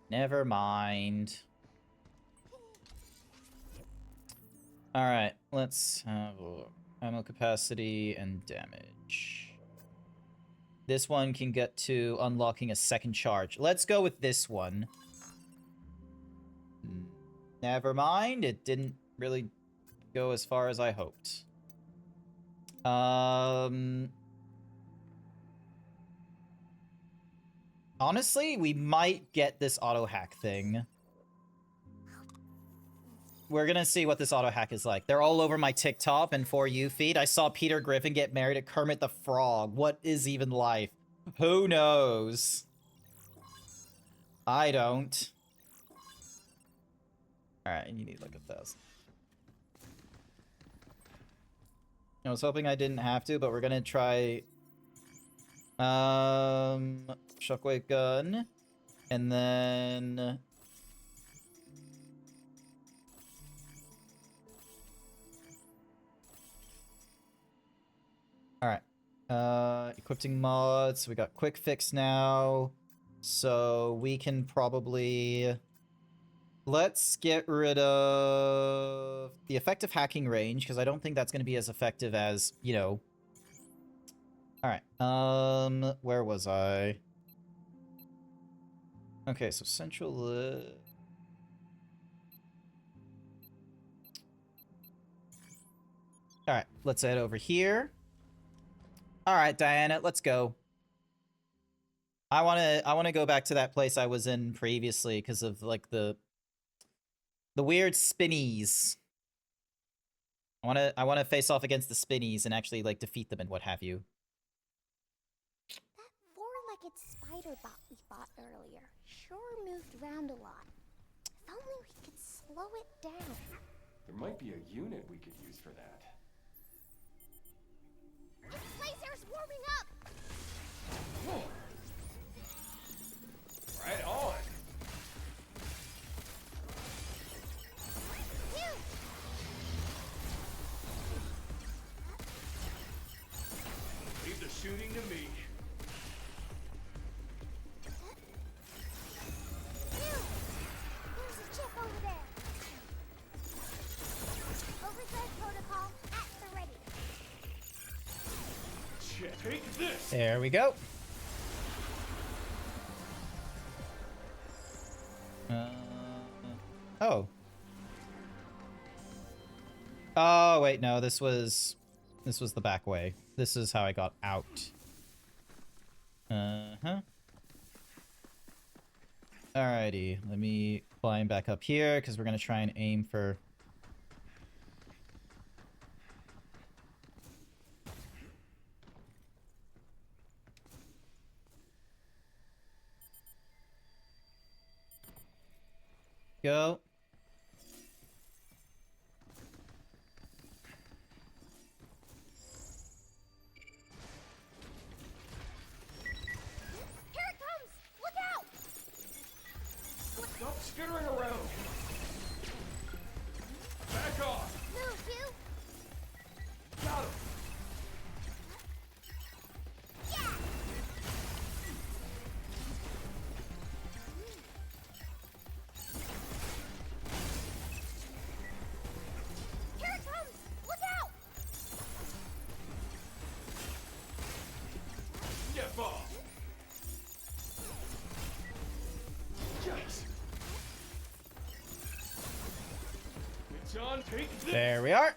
Never mind. All right, let's have a look. Ammo capacity and damage. This one can get to unlocking a second charge. Let's go with this one. Never mind. It didn't really go as far as I hoped. Honestly, we might get this auto hack thing. We're gonna see what this auto hack is like. They're all over my TikTok and For You feed. I saw Peter Griffin get married to Kermit the Frog. What is even life? Who knows? I don't. Alright, you need like 1,000. I was hoping I didn't have to, but we're gonna try... Shockwave gun. And then... Alright. Equipping mods. We got quick fix now. So we can probably... Let's get rid of the effective hacking range, because I don't think that's going to be as effective as, you know... Alright. Where was I? Okay, so central... Alright, let's head over here. Alright, Diana, let's go. I wanna go back to that place I was in previously because of like the weird spinnies. I wanna face off against the spinnies and actually like defeat them and what have you. That four-legged spider bot we fought earlier sure moved around a lot. If only we could slow it down. There might be a unit we could use for that. Laser's warming up! Right on! Leave the shooting to me. There's a chip over there. Overdrive protocol at the ready. Take this! There we go. Oh. Oh, wait, no, this was the back way. This is how I got out. Uh-huh. Alrighty, let me climb back up here, because we're going to try and aim for... Go. Here it comes! Look out! Stop skittering around! on, take this. There we are.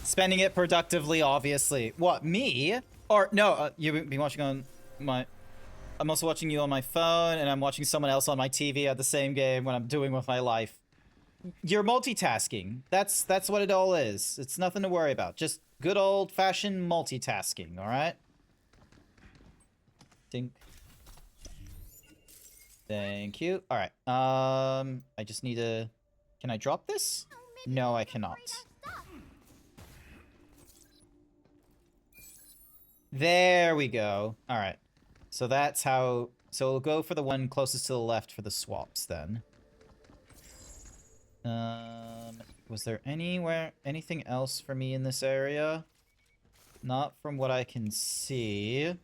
Spending it productively, obviously. What, me? Or, no, you've been watching on my... I'm also watching you on my phone, and I'm watching someone else on my TV at the same game when I'm doing with my life. You're multitasking. That's what it all is. It's nothing to worry about. Just good old-fashioned multitasking, alright? Dink. Thank you. Alright, I just need to... Can I drop this? No, I cannot. There we go. Alright. So that's how... So we'll go for the one closest to the left for the swaps, then. Was there anything else for me in this area? Not from what I can see.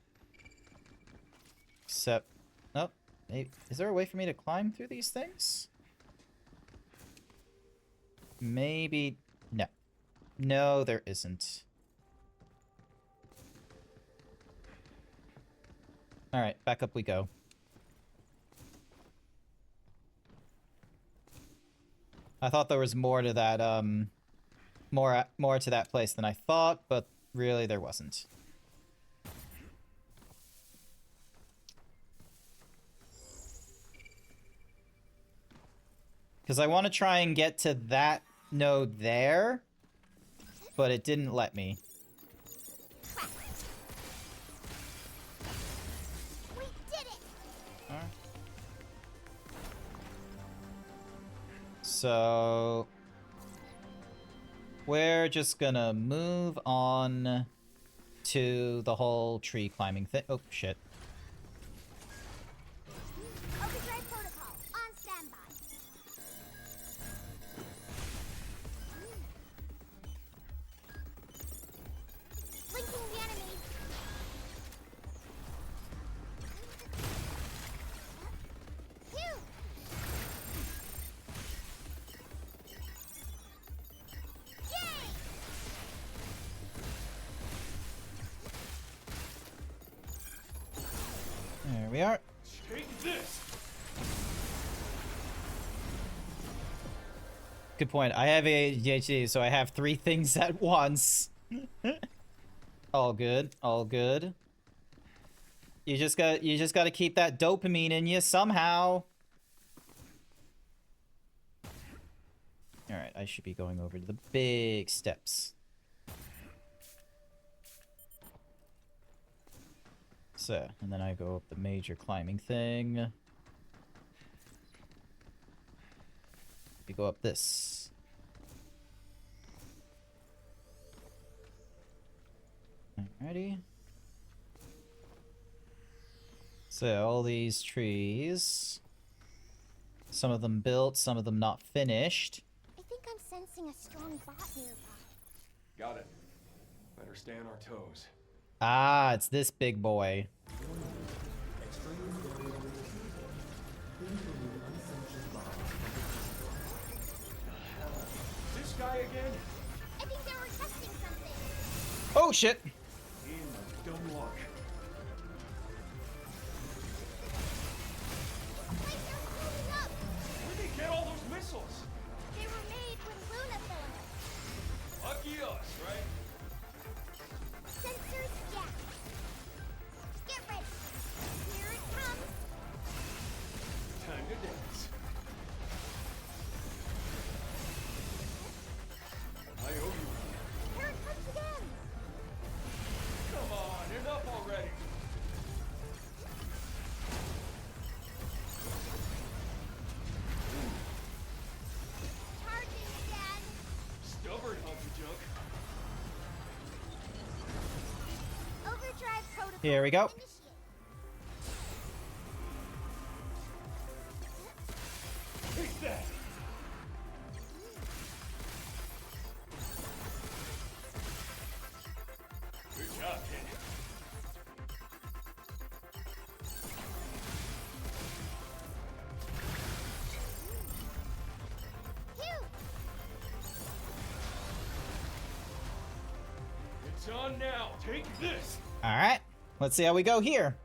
Except... Oh, maybe, is there a way for me to climb through these things? Maybe... No. No, there isn't. Alright, back up we go. I thought there was more to that, more to that place than I thought, but really there wasn't. Because I want to try and get to that node there, but it didn't let me. We did it. Alright. So we're just gonna move on to the whole tree climbing thing. Oh, shit. Overdrive protocol on standby. Linking the enemy. Phew. There we are. Take this. Good point. I have ADHD, so I have 3 things at once. All good. All good. You just gotta keep that dopamine in you somehow. Alright, I should be going over to the big steps. So, and then I go up the major climbing thing. We go up this. Alrighty. So, all these trees. Some of them built, some of them not finished. I think I'm sensing a strong bot nearby. Got it. Better stay on our toes. Ah, it's this big boy. This guy again? I think they were testing something. Oh, shit. In my dumb luck. Wait, they're holding up. Where'd they get all those missiles? They were made with Luna filament. Lucky us, right? Sensors jacked. Get ready. Here it comes. Time to dance. I owe you. Here it comes again. Come on, enough already. Charging again. Stubborn hunky junk. Overdrive protocol. Here we go. Initiate. Take that. Good job, kid. Phew. It's on now. Take this. Alright. Let's see how we go here.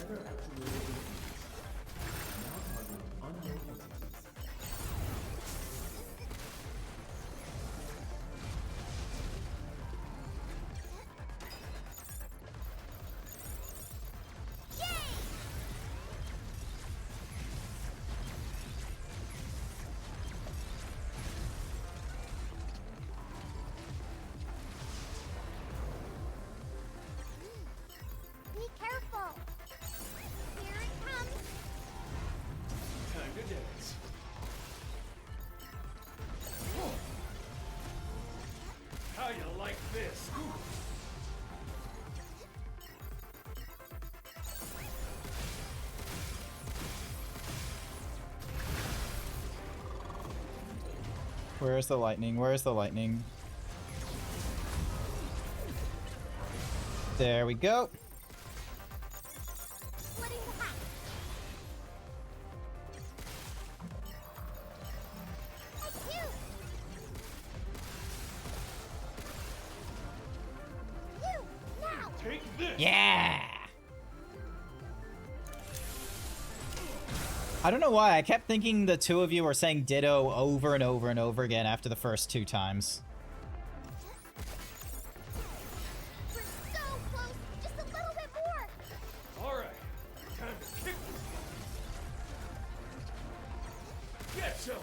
Never actually now targeting unknown entities. Be careful. Here it comes. Time to dance. How you like this? Where's the lightning? Where's the lightning? There we go. Splitting the hat. That's you. You now. Take this. Yeah! I don't know why. I kept thinking the two of you were saying ditto over and over and over again after the first 2 times. We're so close. Just a little bit more. All right. Time to kick this. Get some.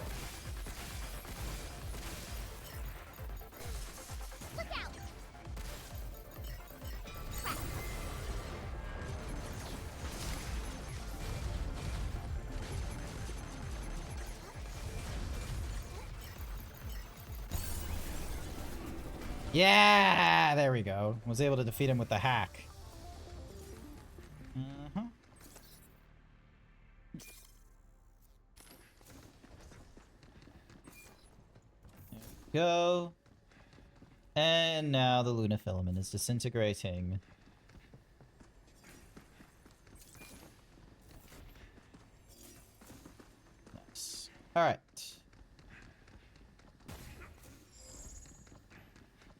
Look out. Crap. Yeah! There we go. Was able to defeat him with the hack. There we go. And now the Luna filament is disintegrating. Nice. Alright.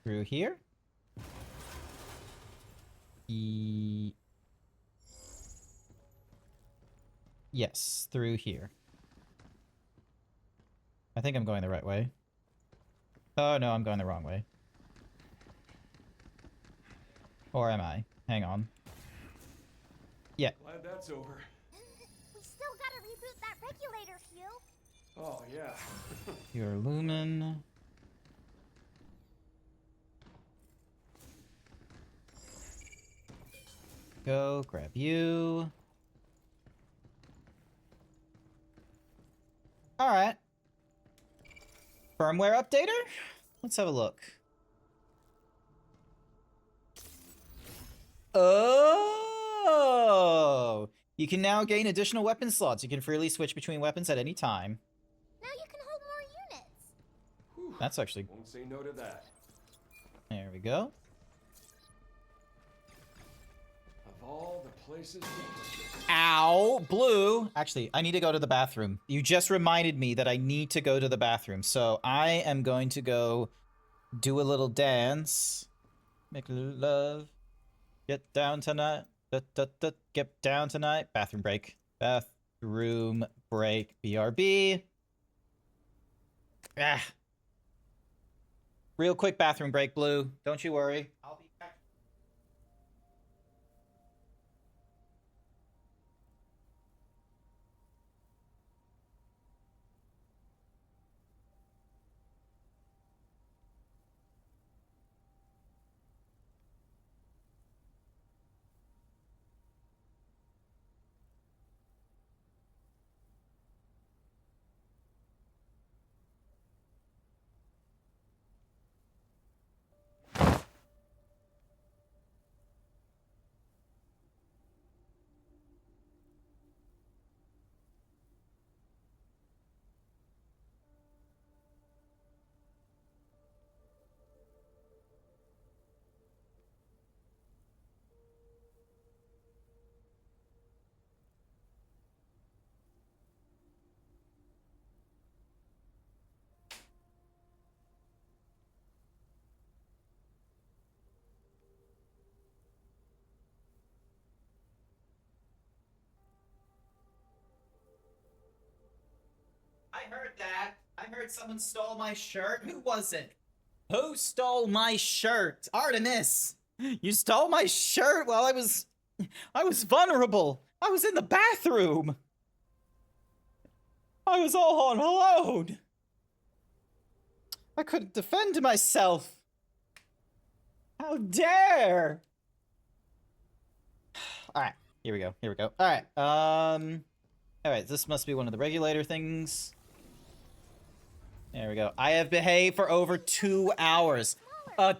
Through here. Yes, through here. I think I'm going the right way. Oh no, I'm going the wrong way. Or am I? Hang on. Yeah. Glad that's over. We still gotta reboot that regulator, Hugh. Oh yeah. Your lumen. Go, grab you. Alright. Firmware updater? Let's have a look. Oh! You can now gain additional weapon slots. You can freely switch between weapons at any time. Now you can hold more units. Whew. That's actually... Won't say no to that. There we go. Of all the places to put this. Ow! Blue! Actually, I need to go to the bathroom. You just reminded me that I need to go to the bathroom. So I am going to go do a little dance. Make a little love. Get down tonight. Get down tonight. Bathroom break. Bathroom break. BRB. Ah. Real quick bathroom break, Blue. Don't you worry. I'll be back. heard that. I heard someone stole my shirt. Who was it? Who stole my shirt? Artemis! You stole my shirt while I was vulnerable. I was in the bathroom. I was all alone. I couldn't defend myself. How dare! Alright, here we go. Alright, alright, this must be one of the regulator things. There we go. I have behaved for over 2 hours.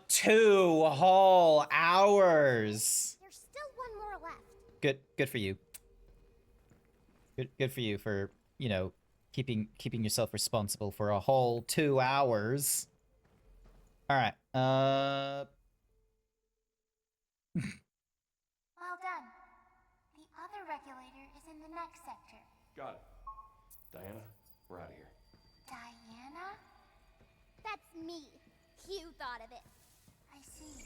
2 whole hours. There's still one more left. Good for you. Good for you for, you know, keeping yourself responsible for a whole 2 hours. All right. Well done. The other regulator is in the next sector. Got it. Diana, we're out of here. Diana? That's me. You thought of it. I see.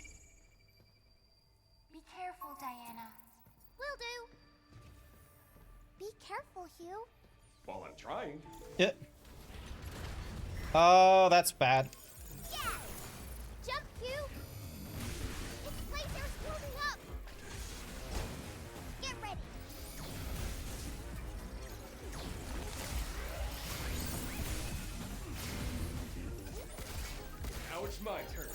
Be careful, Diana. Will do. Be careful, Hugh. Well, I'm trying. Yeah. Oh, that's bad. Yeah! Jump, Hugh! Its laser's moving up! Get ready! Now it's my turn.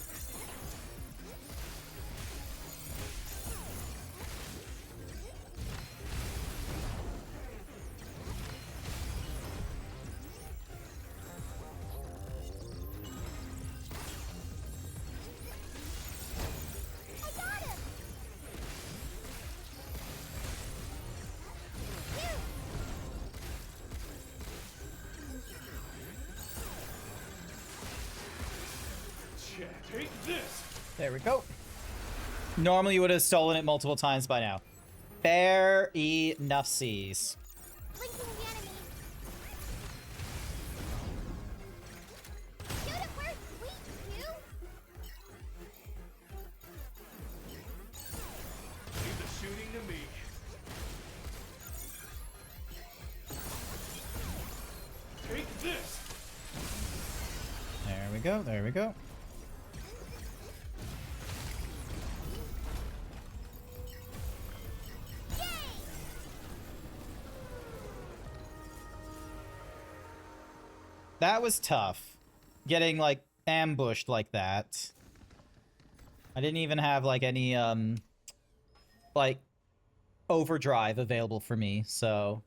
Take this. There we go. Normally you would have stolen it multiple times by now. Fair enough, seas. Blinking the enemy. Shoot it where it's weak, Hugh! Leave the shooting to me. Take this. There we go, there we go. That was tough. Getting, like, ambushed like that. I didn't even have, like, any, like, overdrive available for me, so...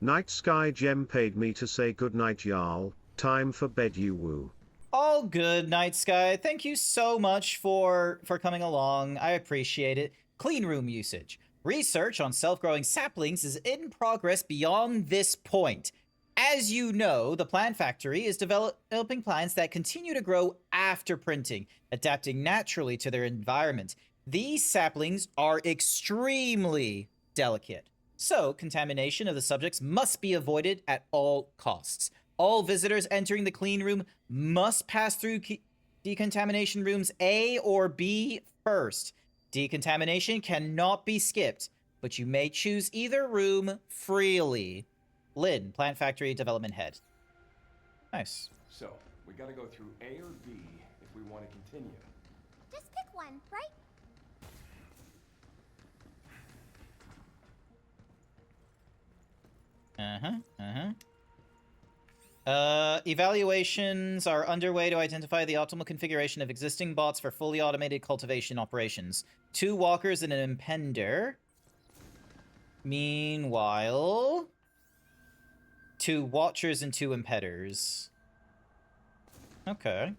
Night Sky Gem paid me to say goodnight, Jarl. Time for bed, you woo. All good, Night Sky. Thank you so much for coming along. I appreciate it. Clean room usage. Research on self-growing saplings is in progress beyond this point. As you know, the Plant Factory is developing plants that continue to grow after printing, adapting naturally to their environment. These saplings are extremely delicate, so contamination of the subjects must be avoided at all costs. All visitors entering the clean room must pass through decontamination rooms A or B first. Decontamination cannot be skipped, but you may choose either room freely. Lynn, Plant Factory Development Head. Nice. So, we gotta go through A or B if we want to continue. Just pick one, right? Evaluations are underway to identify the optimal configuration of existing bots for fully automated cultivation operations. 2 walkers and an impender. Meanwhile, 2 watchers and 2 impeders. Okay.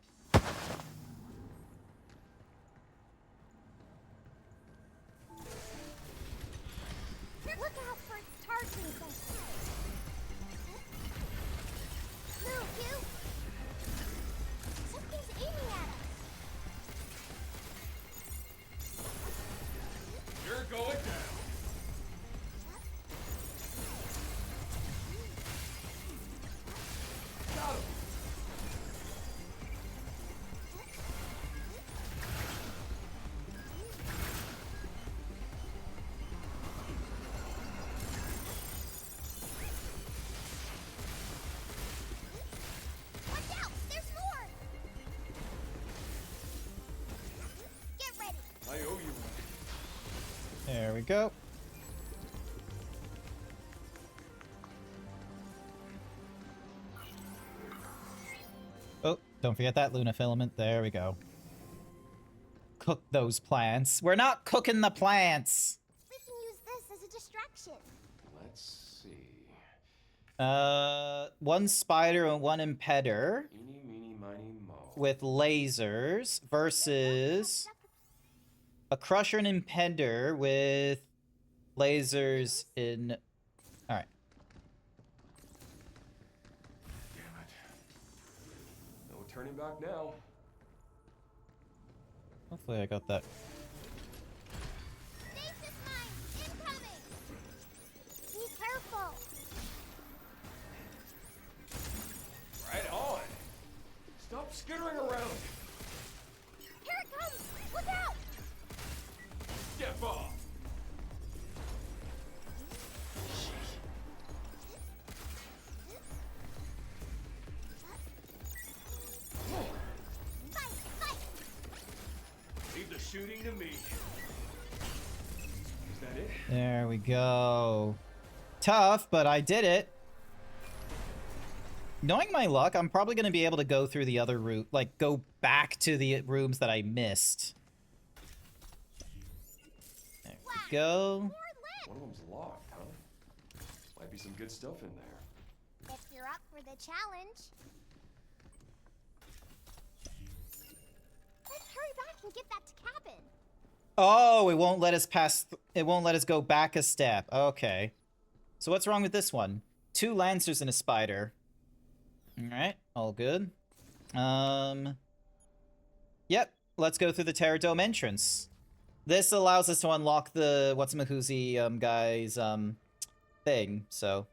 Look out for its targeting sensor. Move, Hugh! Something's aiming at us. You're going down. Got him. we go. Oh, don't forget that Luna filament. There we go. Cook those plants. We're not cooking the plants! We can use this as a distraction. Let's see. One spider and one impeder Eeny, meeny, miny, mo. with lasers versus a crusher and impeder with lasers in... Alright. Damn it. No turning back now. Hopefully I got that. Stasis mine incoming. Be careful. Right on. Stop skittering around. Here it comes. Look out. Step off. Fight, fight. Leave the shooting to me. Is that it? There we go. Tough, but I did it. Knowing my luck, I'm probably going to be able to go through the other route. Like, go back to the rooms that I missed. There we go. One of them's locked, huh? Might be some good stuff in there. If you're up for the challenge. Let's hurry back and get that to cabin. Oh, it won't let us pass... It won't let us go back a step. Okay. So what's wrong with this one? 2 lancers and a spider. Alright, all good. Yep, let's go through the Terror Dome entrance. This allows us to unlock the what's-a-mahoozy guy's thing, so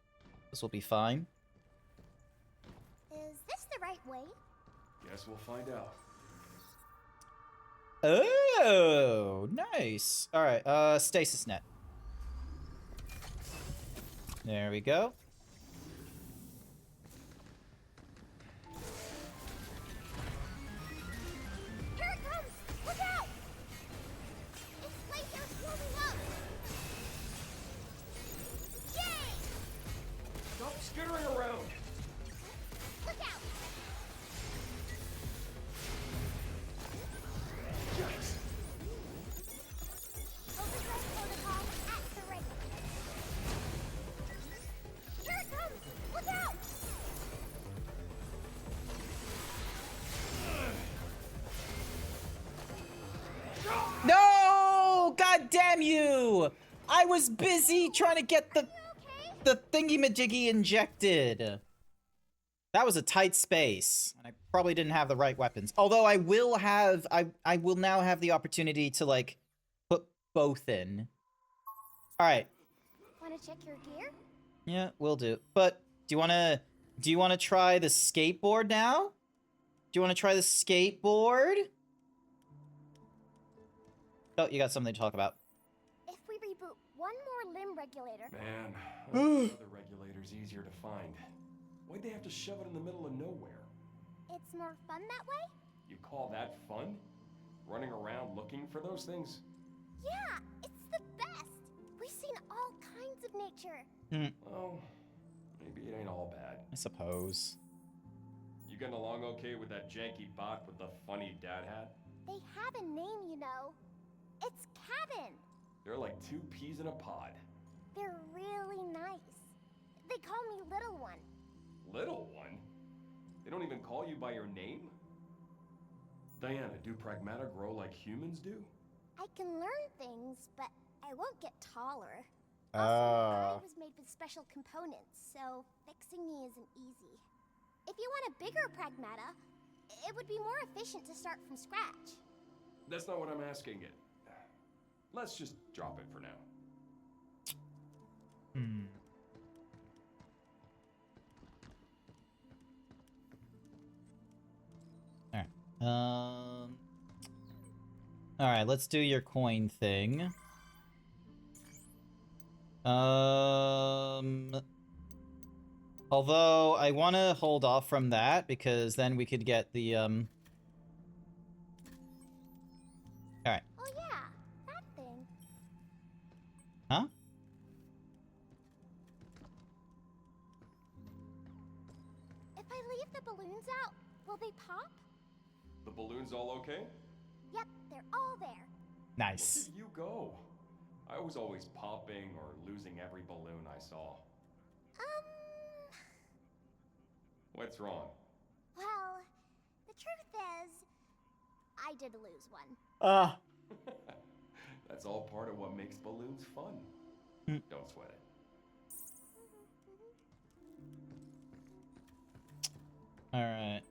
this will be fine. Is this the right way? Guess we'll find out. Oh, nice. Alright, stasis net. There we go. Here it comes! Look out! Its laser's moving up! Yay! Stop skittering around. Look out! Yikes. Overdrive protocol at the ready. Here it comes! Look out! No! God damn you! I was busy trying to get the thingy-majiggy injected. That was a tight space, and I probably didn't have the right weapons. Although I will have, I will now have the opportunity to like put both in. All right. Want to check your gear? Yeah, will do. But do you wanna try the skateboard now? Do you wanna try the skateboard? Oh, you got something to talk about. If we reboot one more limb regulator... Man, the regulator's easier to find. Why'd they have to shove it in the middle of nowhere? It's more fun that way? You call that fun? Running around looking for those things? Yeah, it's the best! We've seen all kinds of nature. Well, maybe it ain't all bad. I suppose. You getting along okay with that janky bot with the funny dad hat? They have a name, you know. It's Cabin. They're like 2 peas in a pod. They're really nice. They call me Little One. Little one? They don't even call you by your name? Diana, do Pragmata grow like humans do? I can learn things, but I won't get taller. Also, I was made with special components, so fixing me isn't easy. If you want a bigger Pragmata, it would be more efficient to start from scratch. That's not what I'm asking it. Let's just drop it for now. Alright. Alright, let's do your coin thing. Although, I want to hold off from that, because then we could get the, Alright. Oh yeah, that thing. Huh? If I leave the balloons out, will they pop? The balloons all okay? Yep, they're all there. Nice. Look at you go. I was always popping or losing every balloon I saw. What's wrong? Well, the truth is, I did lose one. That's all part of what makes balloons fun. Don't sweat it. Alright.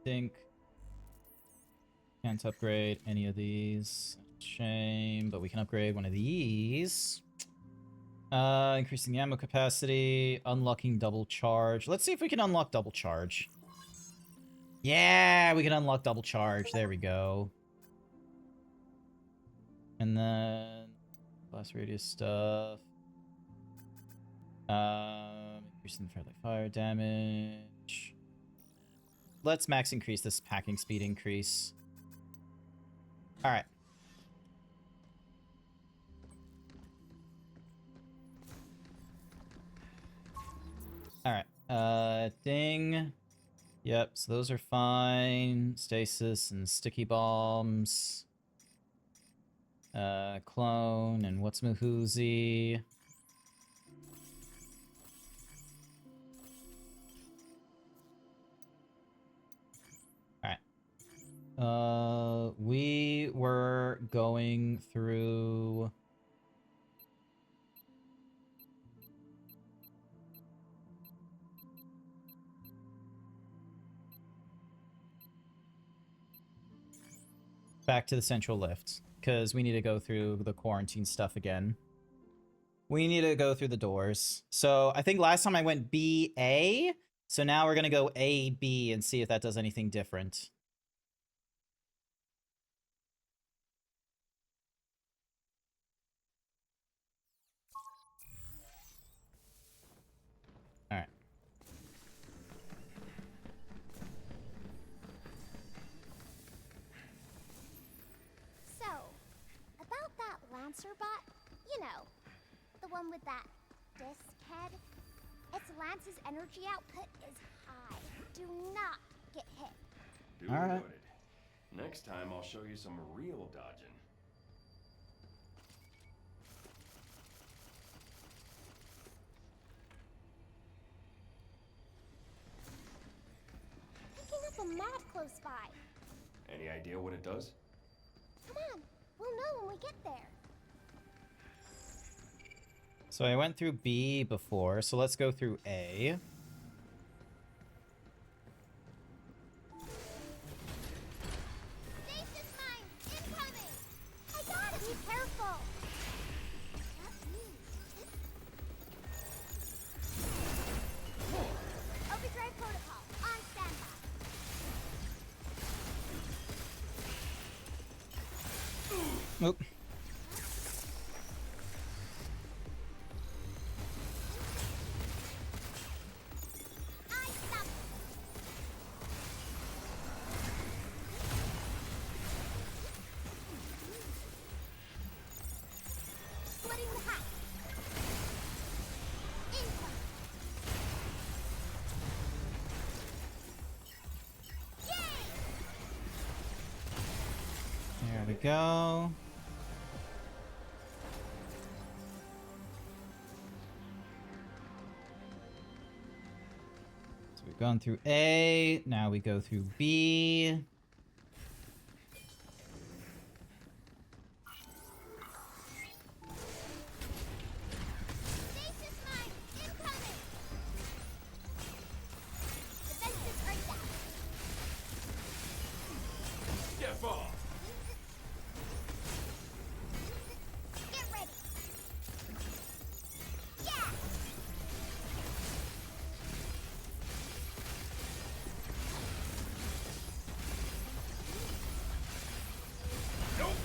Think. Can't upgrade any of these. Shame, but we can upgrade one of these. Increasing the ammo capacity. Unlocking double charge. Let's see if we can unlock double charge. Yeah, we can unlock double charge. There we go. And then blast radius stuff. Increasing friendly fire damage. Let's max increase this packing speed increase. Alright. Alright. Thing. Yep, so those are fine. Stasis and sticky bombs. Clone and what's Mahoozy. Alright. We were going through... back to the central lift, because we need to go through the quarantine stuff again. We need to go through the doors. So I think last time I went B, A, so now we're going to go A, B, and see if that does anything different. Alright. So, about that Lancer bot, you know, the one with that disc head, its Lance's energy output is high. Do not get hit. Duly noted. Next time I'll show you some real dodging. Picking up a mob close by. Any idea what it does? Come on, we'll know when we get there. So I went through B before, so let's go through A. Stasis mine incoming! I got it! Be careful! Overdrive protocol on standby. Nope. Splitting the hatch. Incoming. There we go. So we've gone through A, now we go through B. Stasis mine incoming. Defenses are down. Get off! Get ready. Yeah. Nope!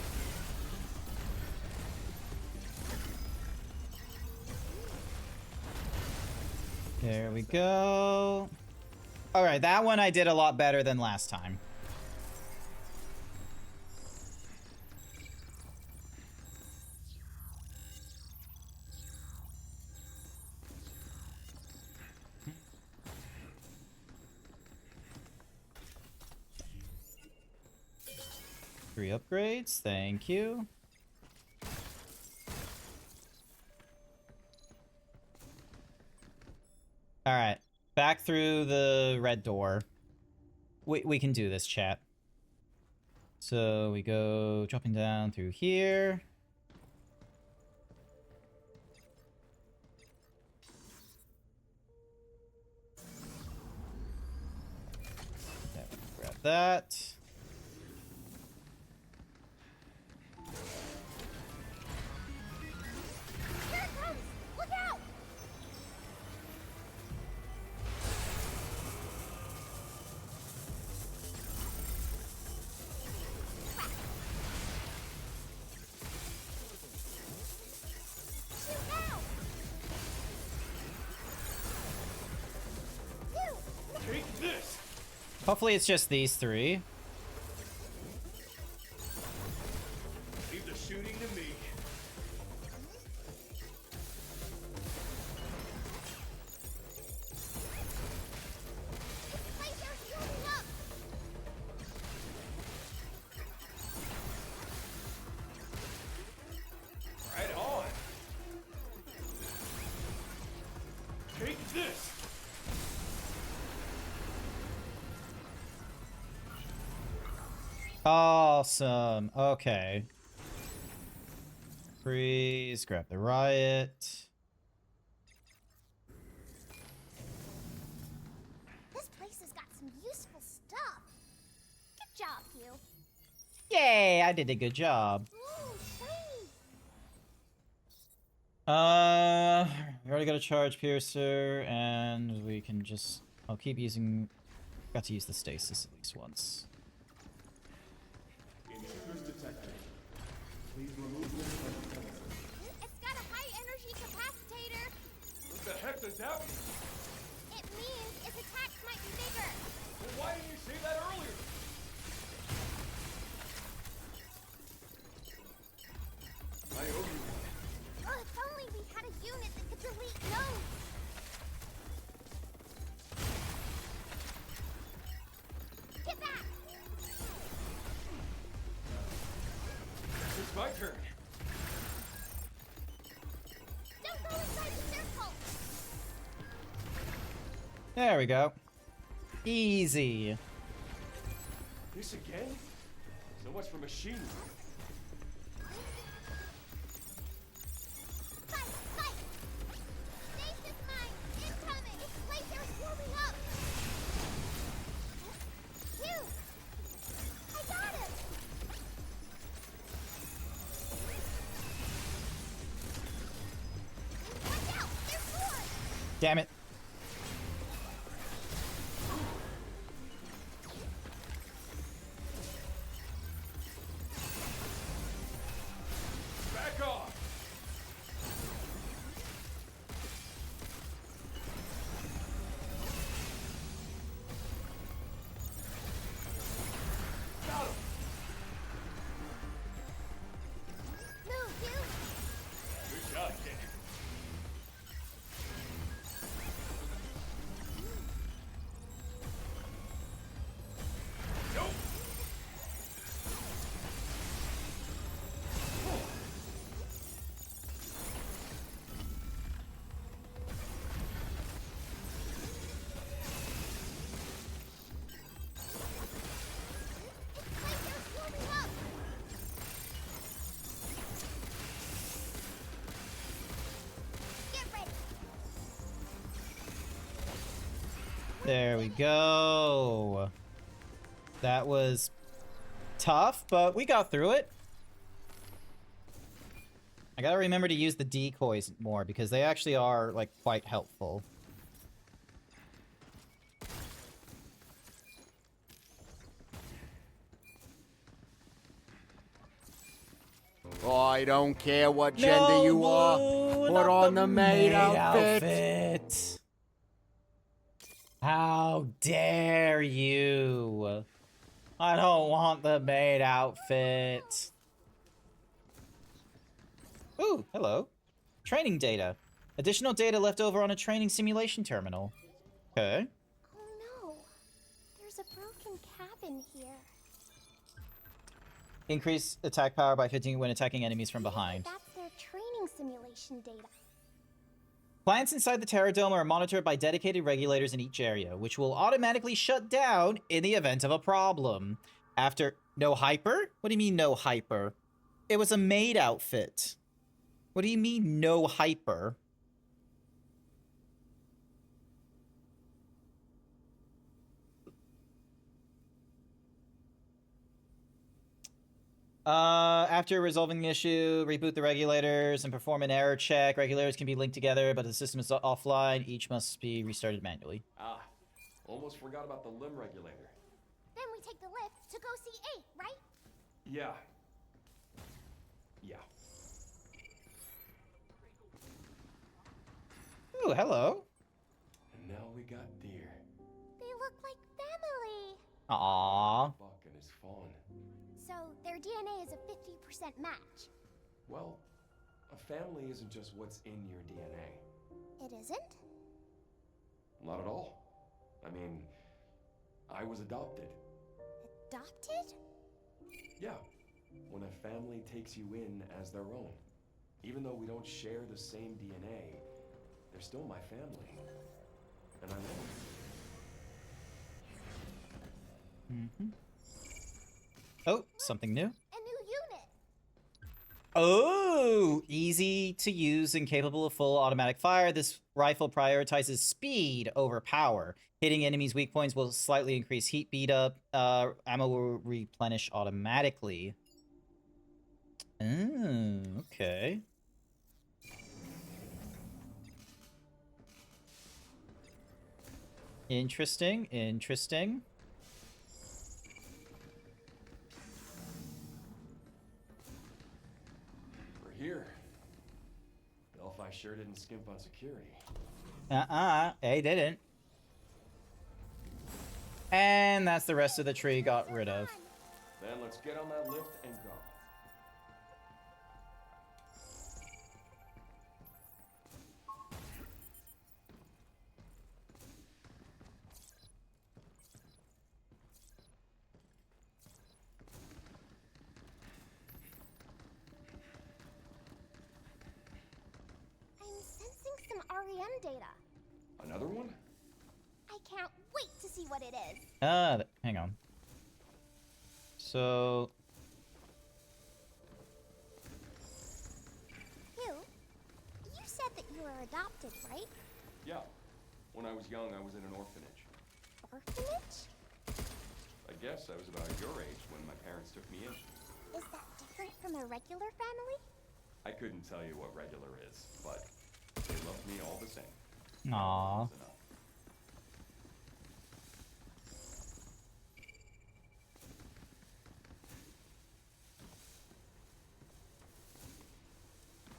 There we go. Alright, that one I did a lot better than last time. 3 upgrades. Thank you. Alright. Back through the red door. We can do this, chat. So we go dropping down through here. Grab that. Here it comes! Look out! Shoot now! You! Take this! Hopefully it's just these 3. Leave the shooting to me. Lasers warming up! Right on. Take this! Awesome. Okay. Freeze. Grab the riot. This place has got some useful stuff. Good job, Hugh. Yay! I did a good job. Ooh, shiny. We already got a charge piercer, and we can just... I'll keep using... Got to use the stasis at least once. Intruders detected. Please remove them from the premises. It's got a high energy capacitator. What the heck does that mean? It means its attacks might be bigger. Well, why didn't you say that earlier? I owe you one. Oh, if only we had a unit that could delete nodes. Get back! It's my turn. Don't go inside the circle. There we go. Easy. This again? So much for machinery. Fight! Fight! Stasis mine! Incoming! Lasers warming up! Hugh! I got him! Watch out! There's more! Damn it. Back off! Got him! Move, Hugh! Good shot, kid. Nope! Lasers warming up! Get ready! There we go. That was tough, but we got through it. I gotta remember to use the decoys more because they actually are, like, quite helpful. I don't care what gender you are. Put on the maid outfit. How dare you? I don't want the maid outfit. Ooh, hello. Training data. Additional data left over on a training simulation terminal. Okay. Oh no! There's a broken cabin here. Increase attack power by 15 when attacking enemies from behind. That's their training simulation data. Plants inside the Terror Dome are monitored by dedicated regulators in each area, which will automatically shut down in the event of a problem. After... No hyper? What do you mean no hyper? It was a maid outfit. What do you mean no hyper? After resolving the issue, reboot the regulators and perform an error check. Regulators can be linked together, but the system is offline. Each must be restarted manually. Ah, almost forgot about the limb regulator. Then we take the lift to go see 8, right? Yeah. Yeah. Ooh, hello. And now we got deer. They look like family. Aww. Buck and his fawn. So their DNA is a 50% match. Well, a family isn't just what's in your DNA. It isn't? Not at all. I mean, I was adopted. Adopted? Yeah. When a family takes you in as their own. Even though we don't share the same DNA, they're still my family. And I love them. Mm-hmm. Oh, something new. A new unit. Oh, easy to use and capable of full automatic fire. This rifle prioritizes speed over power. Hitting enemies' weak points will slightly increase heat beat up. Ammo will replenish automatically. Oh, okay. Interesting, interesting. We're here. Delphi sure didn't skimp on security. They didn't. And that's the rest of the tree got rid of. Then let's get on that lift and go. I'm sensing some REM data. Another one? I can't wait to see what it is. Hang on. So... You said that you were adopted, right? Yeah. When I was young, I was in an orphanage. Orphanage? I guess I was about your age when my parents took me in. Is that different from a regular family? I couldn't tell you what regular is, but they loved me all the same. Aww.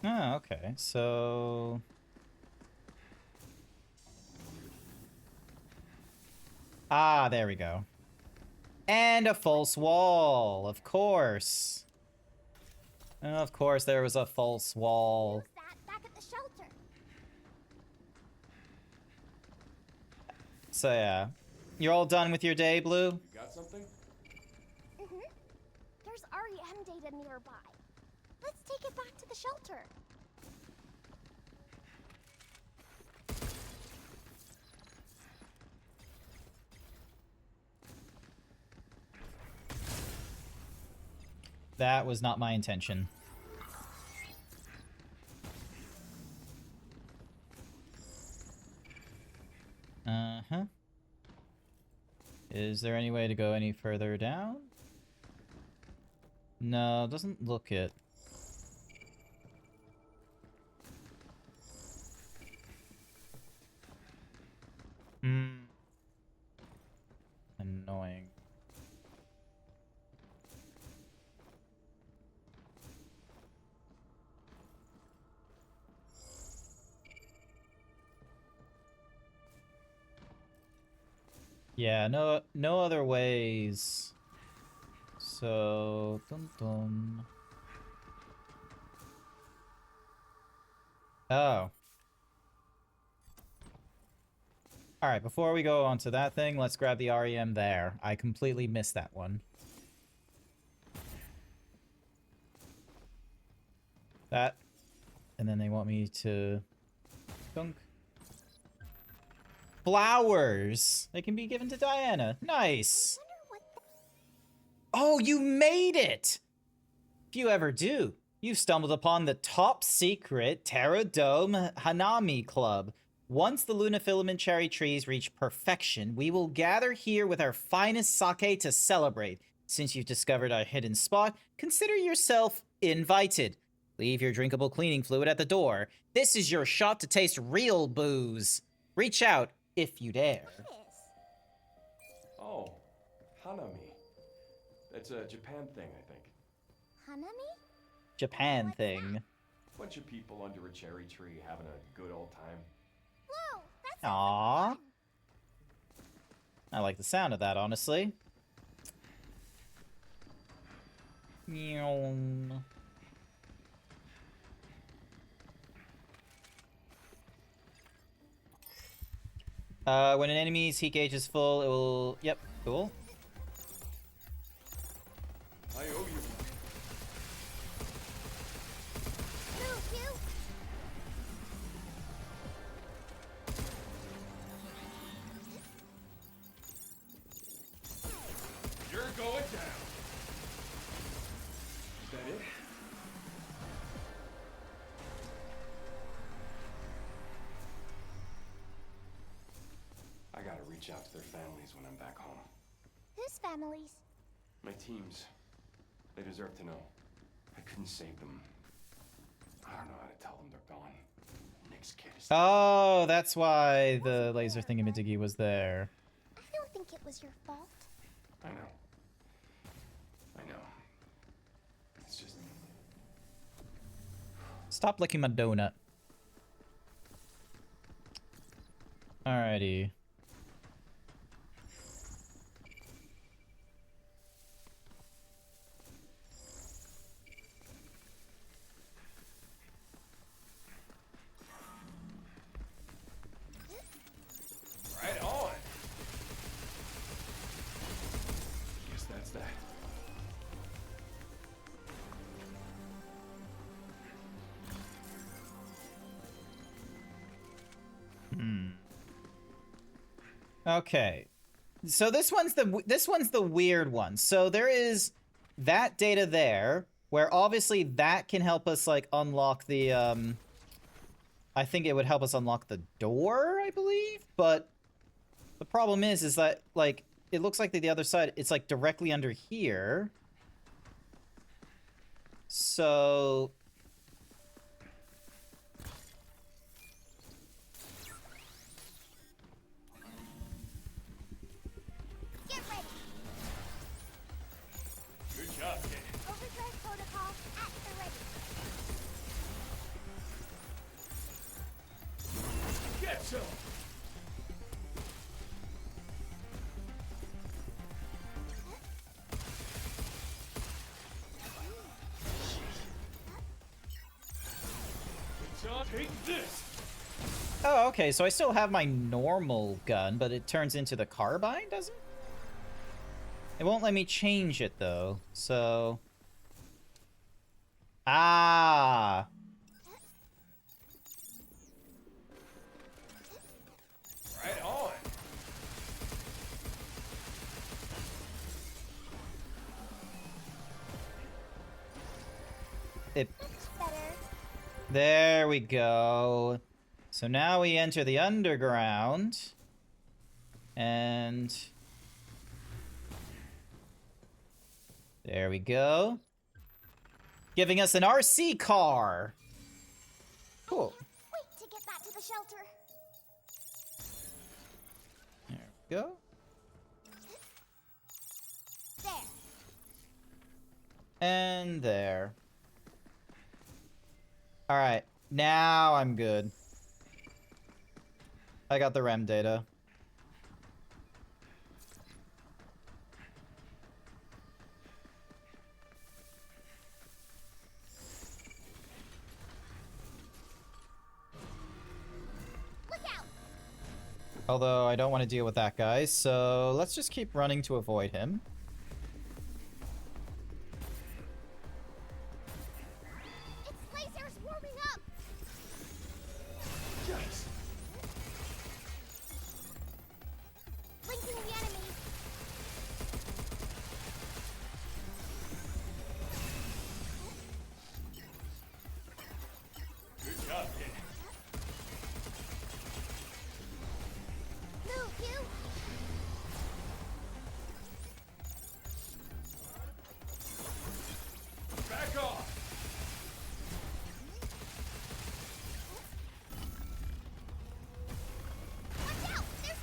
Oh, okay. So... Ah, there we go. And a false wall, of course. Of course there was a false wall. Use that back at the shelter. So yeah. You're all done with your day, Blue? You got something? Mm-hmm. There's REM data nearby. Let's take it back to the shelter. That was not my intention. Uh-huh. Is there any way to go any further down? No, doesn't look it. Annoying. Yeah, no other ways. So, dum dum. Oh. Alright, before we go on to that thing, let's grab the REM there. I completely missed that one. That. And then they want me to... Dunk. Flowers! They can be given to Diana. Nice! Oh, you made it! If you ever do, you've stumbled upon the top secret Terra Dome Hanami Club. Once the Luna Filament cherry trees reach perfection, we will gather here with our finest sake to celebrate. Since you've discovered our hidden spot, consider yourself invited. Leave your drinkable cleaning fluid at the door. This is your shot to taste real booze. Reach out if you dare. Oh, Hanami. That's a Japan thing, I think. Hanami? Japan thing. Bunch of people under a cherry tree having a good old time. Whoa, that's Aww. I like the sound of that, honestly. Meow. When an enemy's heat gauge is full, it will... Yep, cool. I owe you. You're going down. Is that it? I gotta reach out to their families when I'm back home. Whose families? My teams. They deserve to know. I couldn't save them. I don't know how to tell them they're gone. Nick's kid is... Oh, that's why the laser thingamajiggy was there. I don't think it was your fault. I know. I know. It's just... Stop licking my donut. Alrighty. Right on. Guess that's that. Okay. So this one's the weird one. So there is that data there where obviously that can help us like unlock the I think it would help us unlock the door, I believe, but the problem is that like it looks like the other side it's like directly under here. So Get ready. Good job, kid. Overdrive protocol at the ready. Get some. Take this. oh, okay, so I still have my normal gun, but it turns into the carbine, doesn't it? It won't let me change it though. So ah. Right on. It Better. There we go. So now we enter the underground. And there we go. Giving us an RC car. Cool. Wait to get back to the shelter. There we go. There. And there. Alright, now I'm good. I got the REM data. Look out. Although I don't want to deal with that guy, so let's just keep running to avoid him. It's laser Back off! Watch out! There's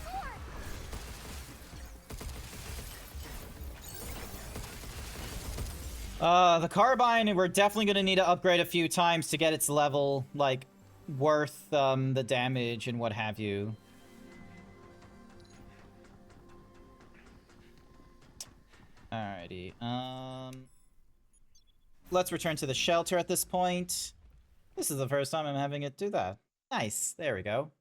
more! The carbine, we're definitely gonna need to upgrade a few times to get its level, like, worth, the damage and what have you. Alrighty, let's return to the shelter at this point. This is the first time I'm having it do that. Nice, there we go.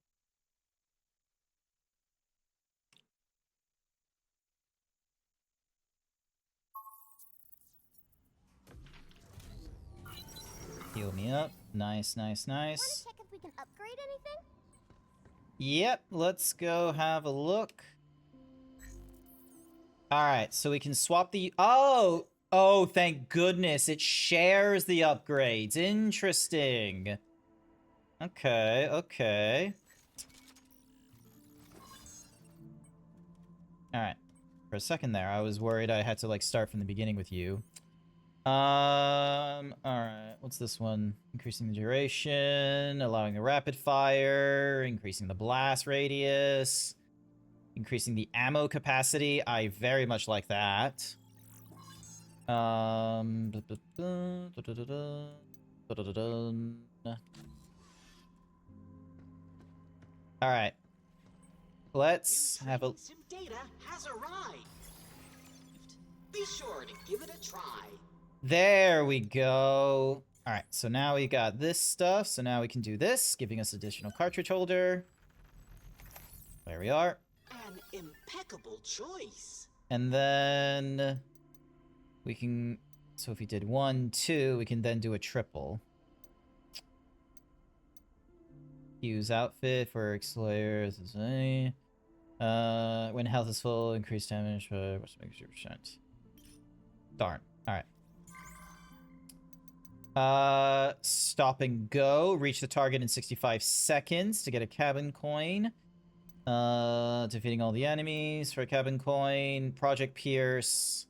Heal me up. Nice, nice, nice. Wanna check if we can upgrade anything? Yep, let's go have a look. Alright, so we can swap the... Oh! Oh, thank goodness. It shares the upgrades. Interesting. Okay, okay. Alright. For a second there, I was worried I had to, like, start from the beginning with you. Alright. What's this one? Increasing the duration, allowing a rapid fire, increasing the blast radius, increasing the ammo capacity. I very much like that. Alright. Let's have a... Sim data has arrived. Be sure to give it a try. There we go. Alright, so now we got this stuff. So now we can do this, giving us additional cartridge holder. There we are. An impeccable choice. And then we can... So if we did 1, 2, we can then do a triple. Use outfit for X-Layers. When health is full, increase damage by 0%. Darn. Alright. Stop and go. Reach the target in 65 seconds to get a cabin coin. Defeating all the enemies for a cabin coin. Project Pierce.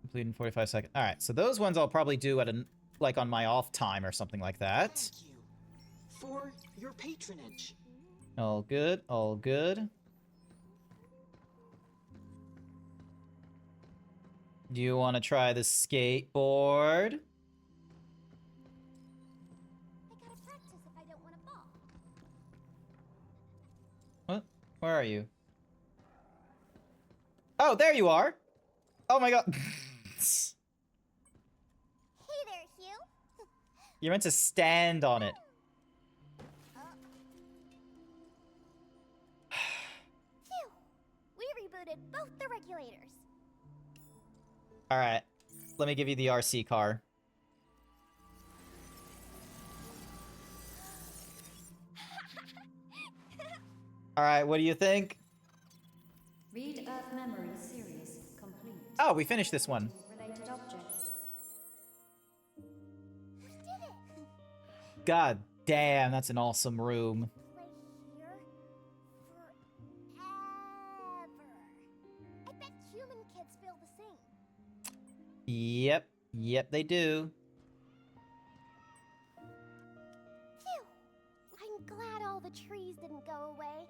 Complete in 45 seconds. Alright, so those ones I'll probably do at a, like on my off time or something like that. Thank you for your patronage. All good, all good. Do you want to try the skateboard? I gotta practice if I don't want to fall. What? Where are you? Oh, there you are! Oh my god. Hey there, Hugh. You're meant to stand on it. Phew! We rebooted both the regulators. Alright. Let me give you the RC car. Alright, what do you think? Read Earth Memory series complete. Oh, we finished this one. Related objects. We did it! God damn, that's an awesome room. Play here forever. I bet human kids feel the same. Yep. Yep, they do. Phew! I'm glad all the trees didn't go away.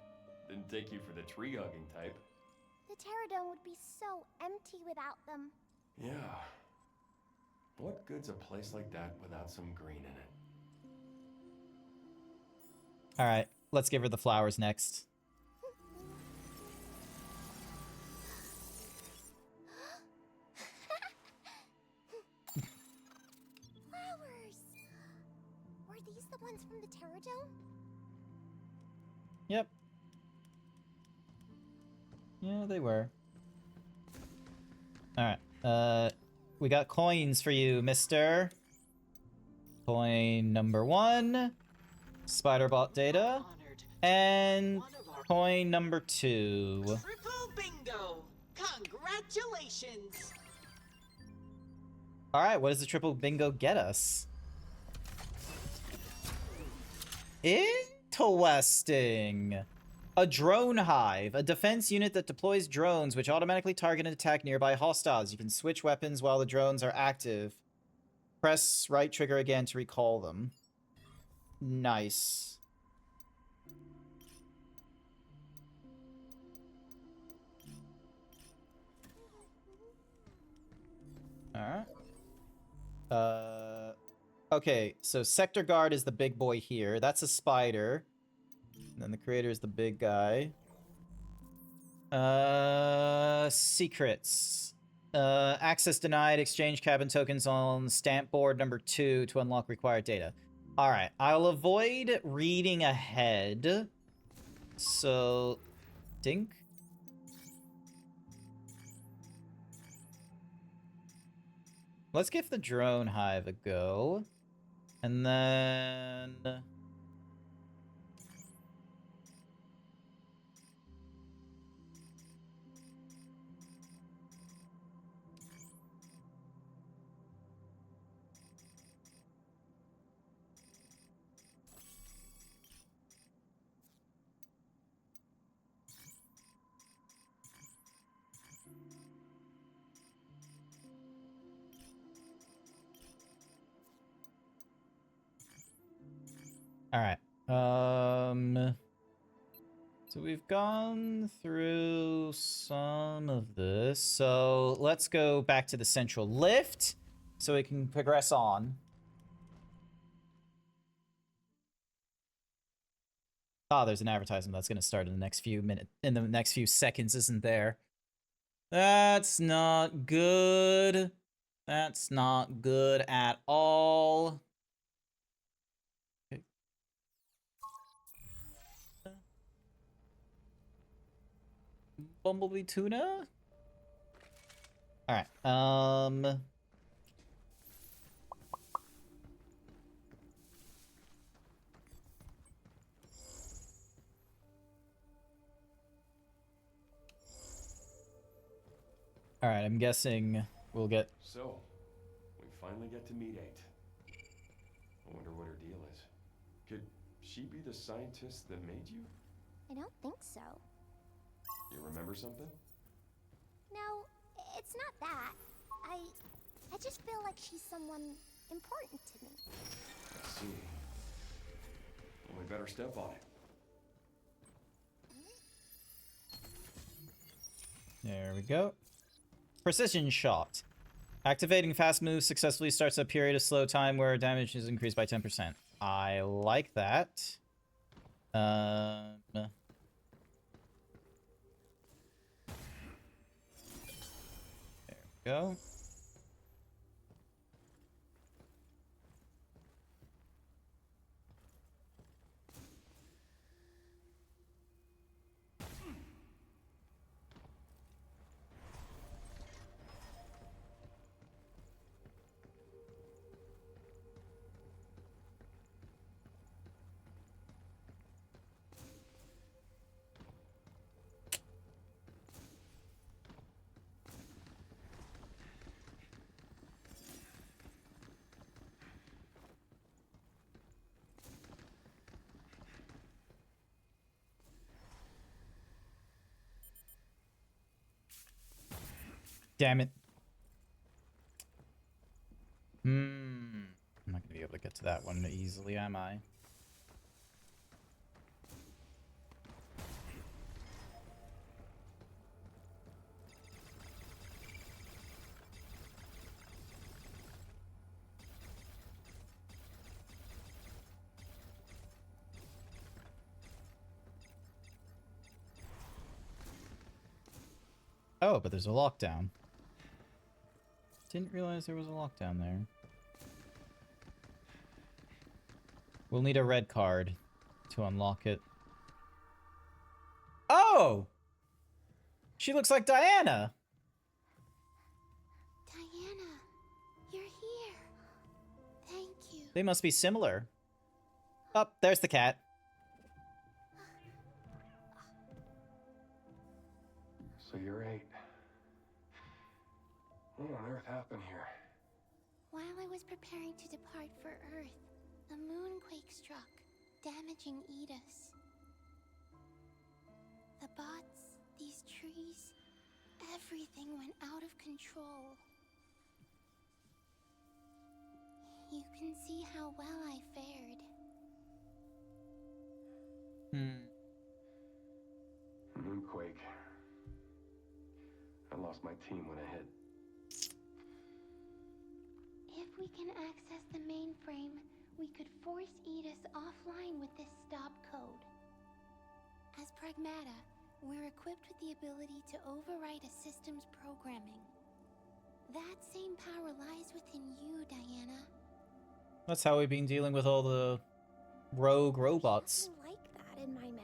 Didn't take you for the tree-hugging type. The Terradome would be so empty without them. Yeah. What good's a place like that without some green in it? Alright, let's give her the flowers next. Flowers! Were these the ones from the Terradome? Yep. Yeah, they were. Alright, we got coins for you, mister. Coin number 1. Spiderbot data. And coin number 2. Triple bingo! Congratulations! Alright, what does the triple bingo get us? Interesting. A drone hive, a defense unit that deploys drones which automatically target and attack nearby hostiles. You can switch weapons while the drones are active. Press right trigger again to recall them. Nice. Alright. Okay, so Sector Guard is the big boy here. That's a spider. And then the creator is the big guy. Secrets. Access denied. Exchange cabin tokens on stamp board number 2 to unlock required data. Alright, I'll avoid reading ahead. So, dink. Let's give the drone hive a go. And then... Alright. So we've gone through some of this. So let's go back to the central lift so we can progress on. Ah, there's an advertisement that's going to start in the next few minutes, in the next few seconds, isn't there? That's not good. That's not good at all. Okay. Bumblebee tuna? Alright, Alright, I'm guessing we'll get... So, we finally get to meet 8. I wonder what her deal is. Could she be the scientist that made you? I don't think so. You remember something? No, it's not that. I just feel like she's someone important to me. I see. Well, we better step on it. There we go. Precision shot. Activating fast moves successfully starts a period of slow time where damage is increased by 10%. I like that. There we go. Damn it. I'm not gonna be able to get to that one easily, am I? Oh, but there's a lockdown. Didn't realize there was a lockdown there. We'll need a red card to unlock it. Oh! She looks like Diana! Diana, you're here. Thank you. They must be similar. Oh, there's the cat. So you're 8. What on earth happened here? While I was preparing to depart for Earth, a moonquake struck, damaging Edis. The bots, these trees, everything went out of control. You can see how well I fared. Moonquake. I lost my team when I hit. If we can access the mainframe, we could force Edis offline with this stop code. As Pragmata, we're equipped with the ability to overwrite a system's programming. That same power lies within you, Diana. That's how we've been dealing with all the rogue robots. Nothing like that in my memory.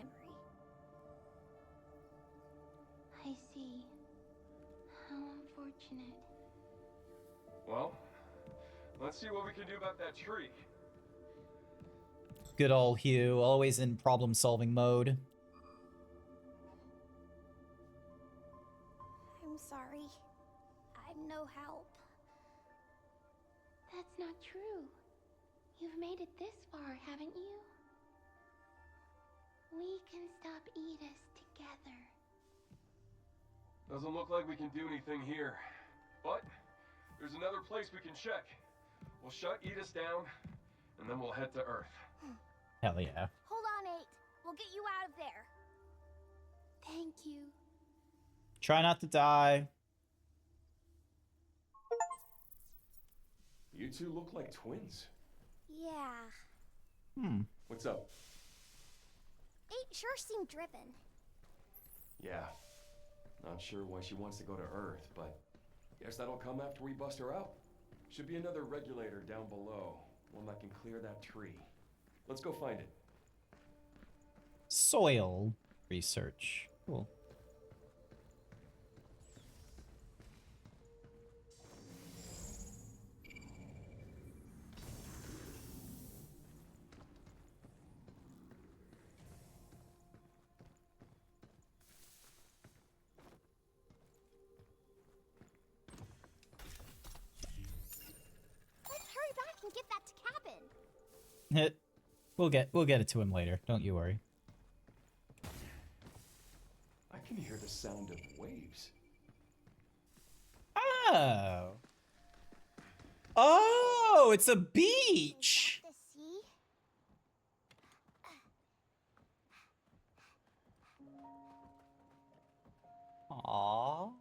I see. How unfortunate. Well, let's see what we can do about that tree. Good old Hugh, always in problem-solving mode. I'm sorry. I'm no help. That's not true. You've made it this far, haven't you? We can stop Edis together. Doesn't look like we can do anything here. But there's another place we can check. We'll shut Edis down, and then we'll head to Earth. Hell yeah. Hold on, 8. We'll get you out of there. Thank you. Try not to die. You two look like twins. Yeah. What's up? 8 sure seemed driven. Yeah. Not sure why she wants to go to Earth, but guess that'll come after we bust her out. Should be another regulator down below. One that can clear that tree. Let's go find it. Soil research. Cool. Let's hurry back and get that to cabin. We'll get it to him later. Don't you worry. I can hear the sound of waves. Oh. Oh, it's a beach. The sea? Aww.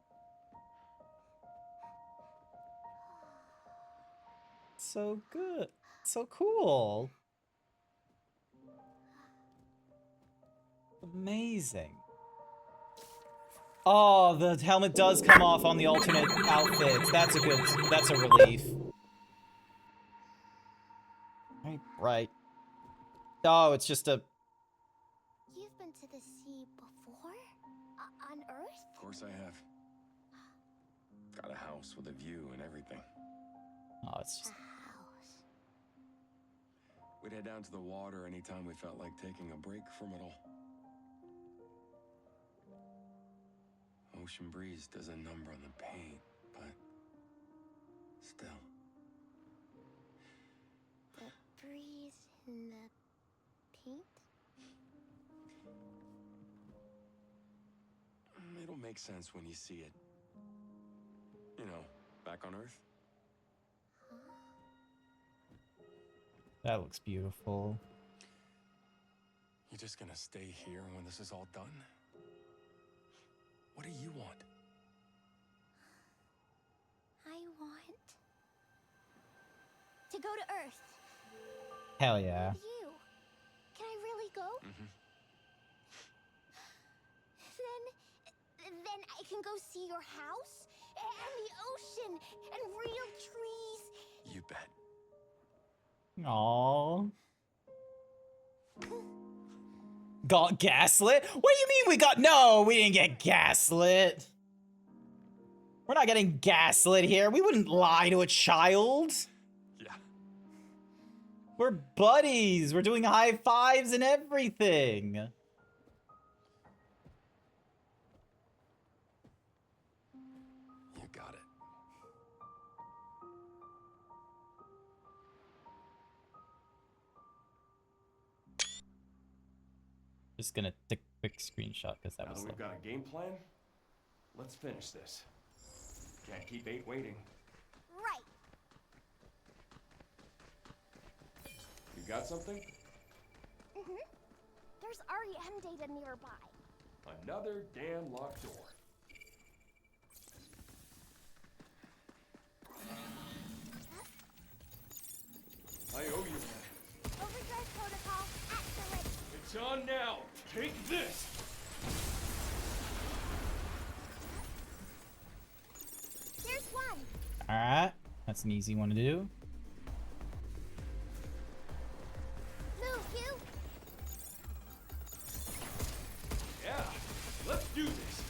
So good. So cool. Amazing. Oh, the helmet does come off on the alternate outfits. That's a relief. Right. Oh, it's just a... You've been to the sea before? On Earth? Of course I have. Got a house with a view and everything. Oh, it's just... We'd head down to the water anytime we felt like taking a break from it all. Ocean breeze does a number on the paint, but still. The breeze in the paint? It'll make sense when you see it. You know, back on Earth. That looks beautiful. You just gonna stay here when this is all done? What do you want? I want to go to Earth. Hell yeah. With you. Can I really go? Then I can go see your house and the ocean and real trees. You bet. Aww. Got gaslit? What do you mean we got... No, we didn't get gaslit. We're not getting gaslit here. We wouldn't lie to a child. Yeah. We're buddies. We're doing high fives and everything. You got it. Just gonna take a quick screenshot because that Now was. that we've got a game plan, let's finish this. Can't keep 8 waiting. Right. You got something? There's REM data nearby. Another damn locked door. I owe you one. Overdrive protocol activated. It's on now. Take this. Here's one. Alright, that's an easy one to do. Move, you. Yeah, let's do this.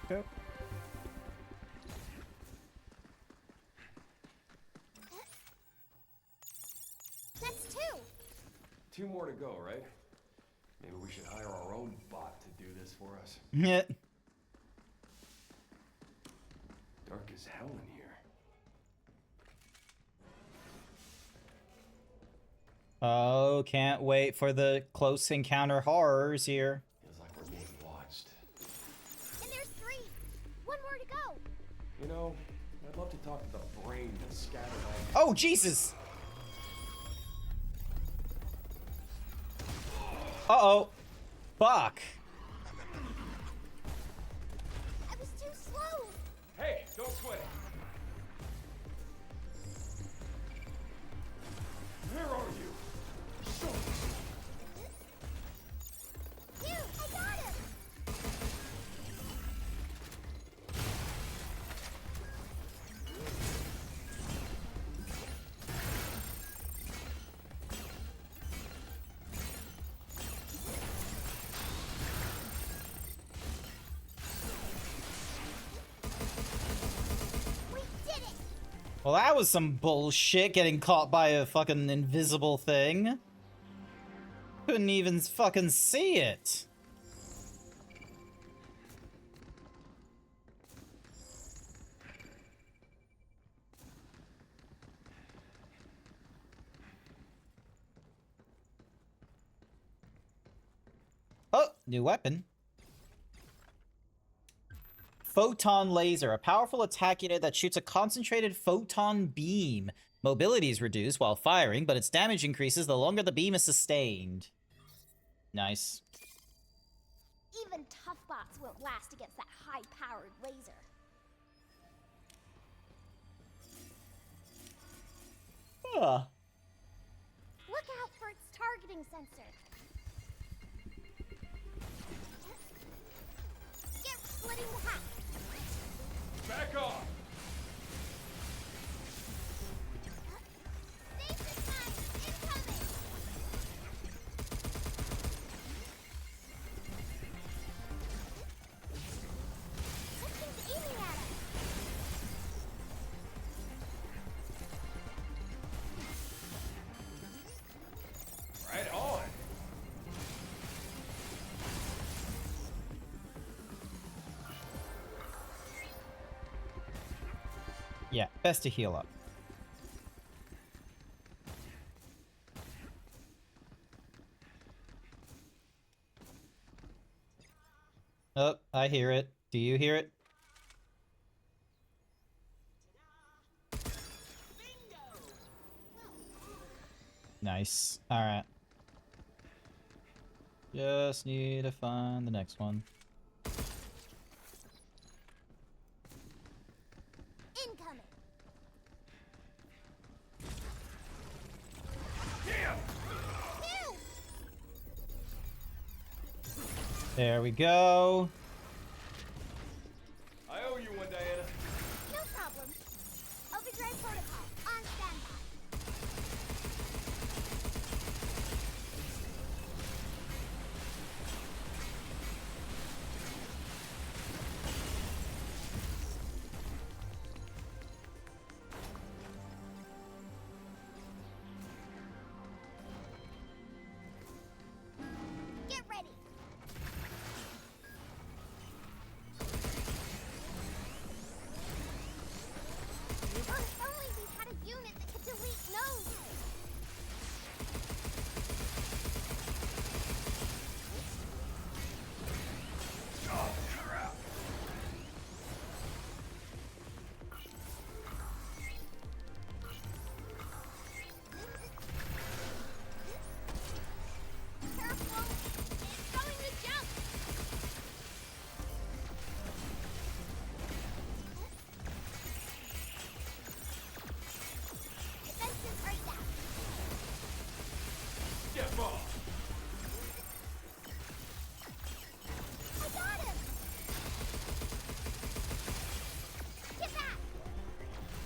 Go. That's 2. 2 more to go, right? Maybe we should hire our own bot to do this for us. Yeah. Dark as hell in here. Oh, can't wait for the close encounter horrors here. Feels like we're being watched. And there's 3. 1 more to go. You know, I'd love to talk to the brain that scattered all. Oh, Jesus! Uh-oh. Fuck. I was too slow. Hey, don't sweat it. Where are you? Show me. You, I got him. We did it. Well, that was some bullshit, getting caught by a fucking invisible thing. Couldn't even fucking see it. Oh, new weapon. Photon laser, a powerful attack unit that shoots a concentrated photon beam. Mobility is reduced while firing, but its damage increases the longer the beam is sustained. Nice. Even tough bots won't last against that high-powered laser. Look out for its targeting sensor. Get splitting the hatch. Back off. Station time incoming. Something's aiming at us. Right on. Yeah, best to heal up. Oh, I hear it. Do you hear it? Nice. Alright. Just need to find the next one. Incoming. There we go. I owe you one, Diana. No problem. Overdrive protocol on standby. Get ready. If only we had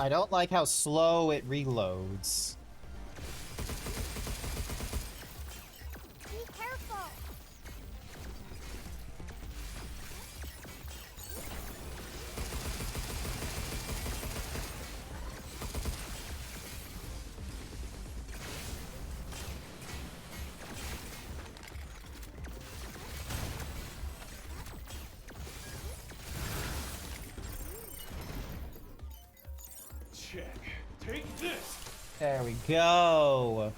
I don't like how slow it reloads. Be careful. Check. Take this. There we go.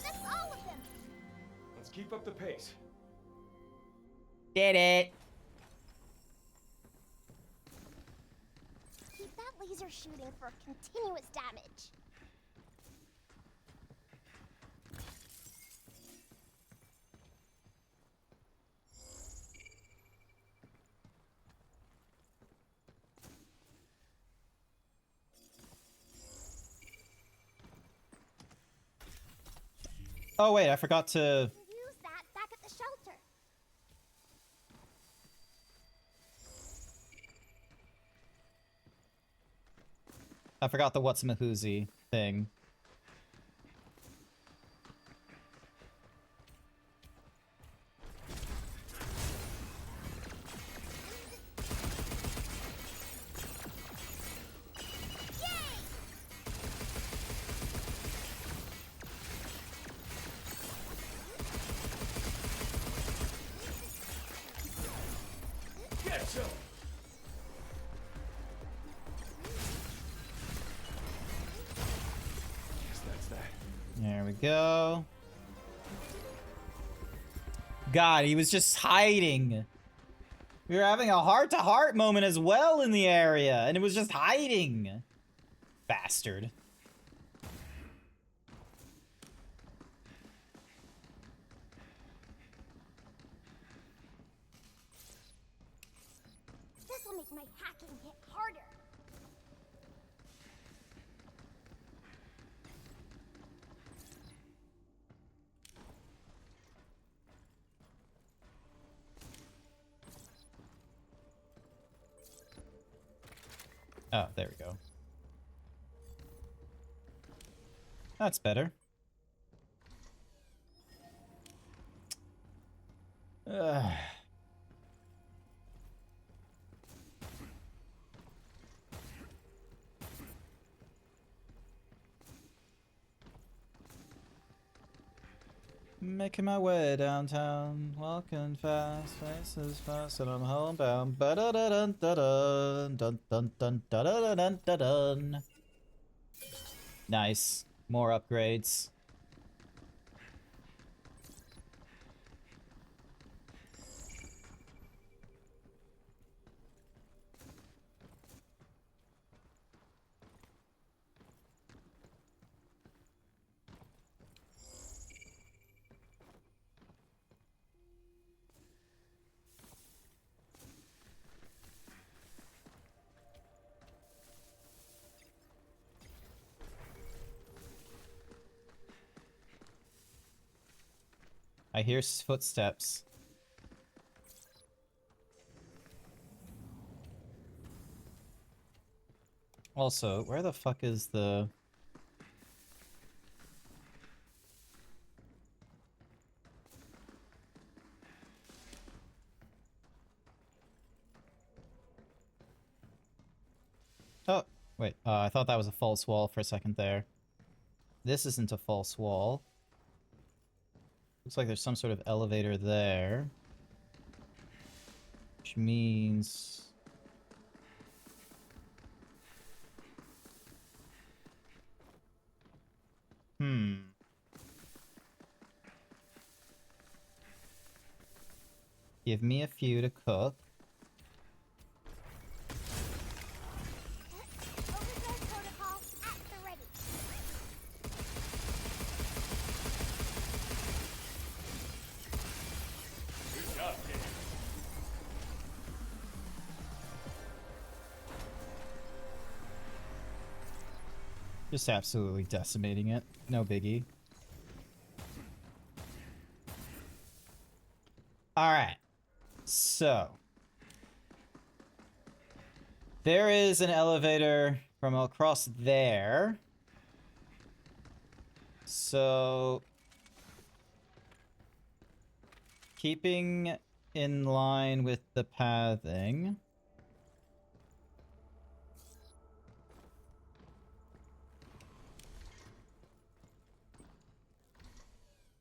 That's all of them. Let's keep up the pace. Did it. Keep that laser shooting for continuous damage. Oh wait, I forgot to... Use that back at the shelter. I forgot the what's mahoozy thing. Get some. Guess that's that. There we go. God, he was just hiding. We were having a heart-to-heart moment as well in the area, and it was just hiding. Bastard. This will make my hacking hit harder. Oh, there we go. That's better. Ugh. Making my way downtown, walking fast, faces fast, and I'm homebound. Ba-da-da-dun-da-dun, dun-dun-dun-da-da-dun-dun-dun. Nice. More upgrades. I hear footsteps. Also, where the fuck is the... Oh, wait. I thought that was a false wall for a second there. This isn't a false wall. Looks like there's some sort of elevator there. Which means... Give me a few to cook. Overdrive protocol at the ready. Good job, kid. Just absolutely decimating it. No biggie. Alright. So. There is an elevator from across there. So. Keeping in line with the pathing.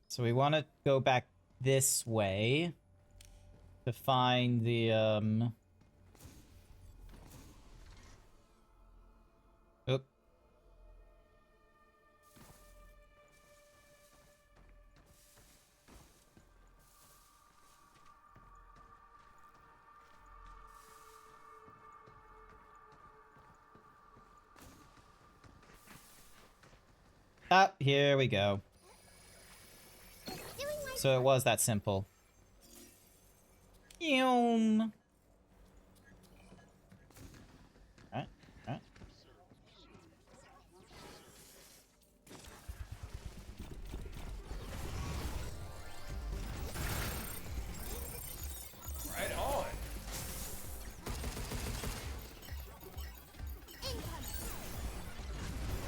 So we want to go back this way to find the, Oop. Ah, here we go. So it was that simple. Yum. Alright, alright. Right on.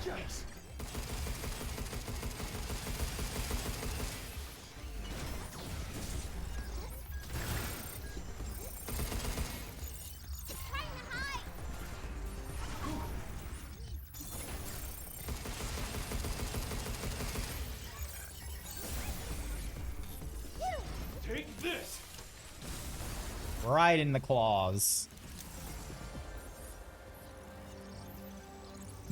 Yes. Take this. Right in the claws.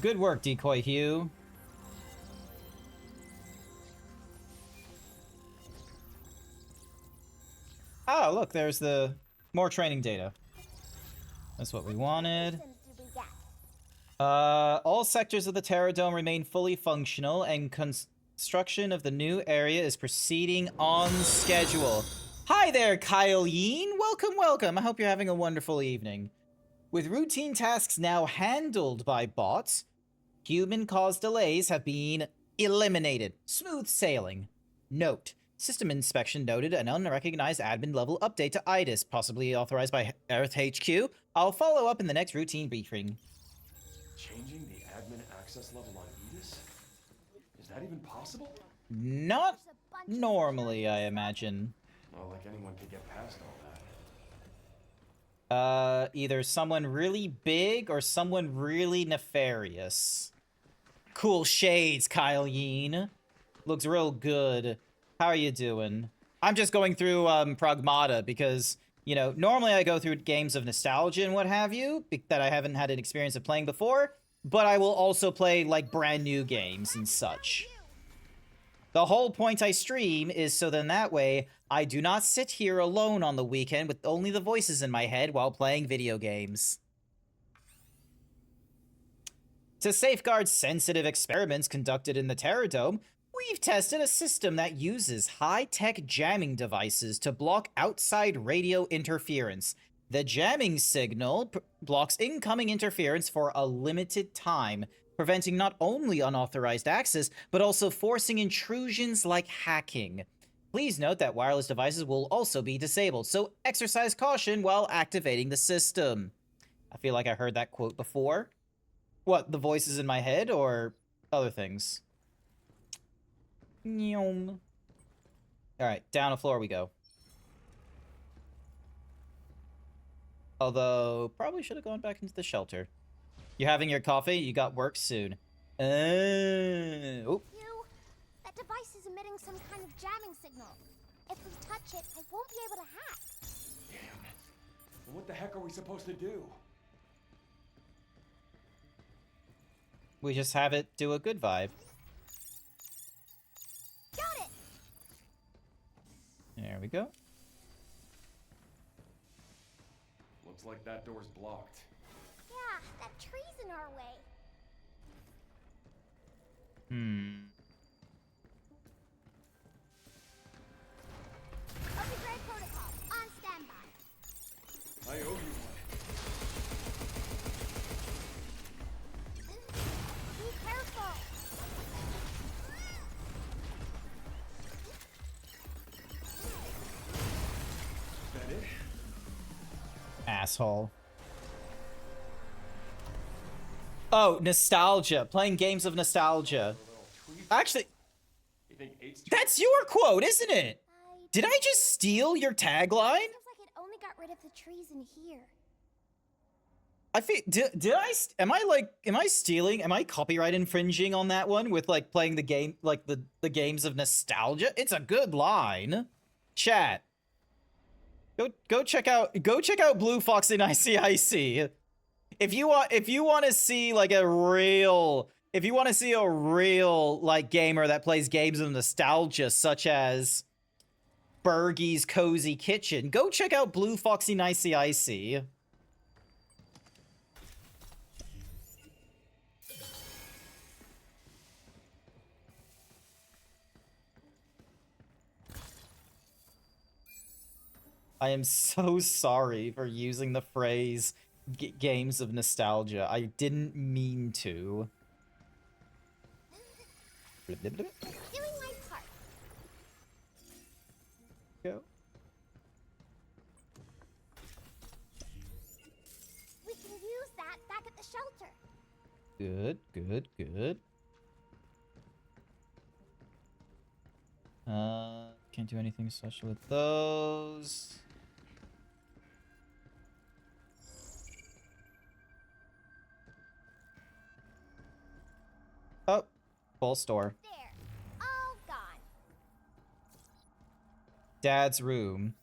Good work, Decoy Hugh. Oh, look, there's the more training data. That's what we wanted. All sectors of the Terror Dome remain fully functional, and construction of the new area is proceeding on schedule. Hi there, Kyle Yeen. Welcome, welcome. I hope you're having a wonderful evening. With routine tasks now handled by bots, human-caused delays have been eliminated. Smooth sailing. Note: system inspection noted an unrecognized admin-level update to IDIS, possibly authorized by Earth HQ. I'll follow up in the next routine briefing. Changing the admin access level on Edis? Is that even possible? Not normally, I imagine. Well, like anyone could get past all that. Either someone really big or someone really nefarious. Cool shades, Kyle Yeen. Looks real good. How are you doing? I'm just going through Pragmata because, you know, normally I go through games of nostalgia and what have you that I haven't had an experience of playing before, but I will also play, like, brand new games and such. The whole point I stream is so then that way I do not sit here alone on the weekend with only the voices in my head while playing video games. To safeguard sensitive experiments conducted in the Terror Dome, we've tested a system that uses high-tech jamming devices to block outside radio interference. The jamming signal blocks incoming interference for a limited time, preventing not only unauthorized access, but also forcing intrusions like hacking. Please note that wireless devices will also be disabled, so exercise caution while activating the system. I feel like I heard that quote before. What, the voices in my head, or other things? Alright, down a floor we go. Although, probably should have gone back into the shelter. You're having your coffee? You got work soon. Oop. That device is emitting some kind of jamming signal. If we touch it, I won't be able to hack. Damn. Well, what the heck are we supposed to do? We just have it do a good vibe. Got it! There we go. Looks like that door's blocked. Yeah, that tree's in our way. Upgrade protocol, on standby. I owe you one. Be careful. Is that it? asshole. Oh, nostalgia. Playing games of nostalgia. Actually, that's your quote, isn't it? Did I just steal your tagline? Feels like it only got rid of the trees in here. I feel am I stealing? Am I copyright infringing on that one with like playing the game like the games of nostalgia? It's a good line. Chat. Go check out Blue Fox in ICIC. If you want to see like a real like gamer that plays games of nostalgia such as Bergie's Cozy Kitchen, go check out Blue Foxy Nicey Icy. I am so sorry for using the phrase games of nostalgia. I didn't mean to. Blip, blip, blip. Doing my part. Go. We can use that back at the shelter. Good, good, good. Can't do anything special with those. Oh, full store. There. All gone. Dad's room.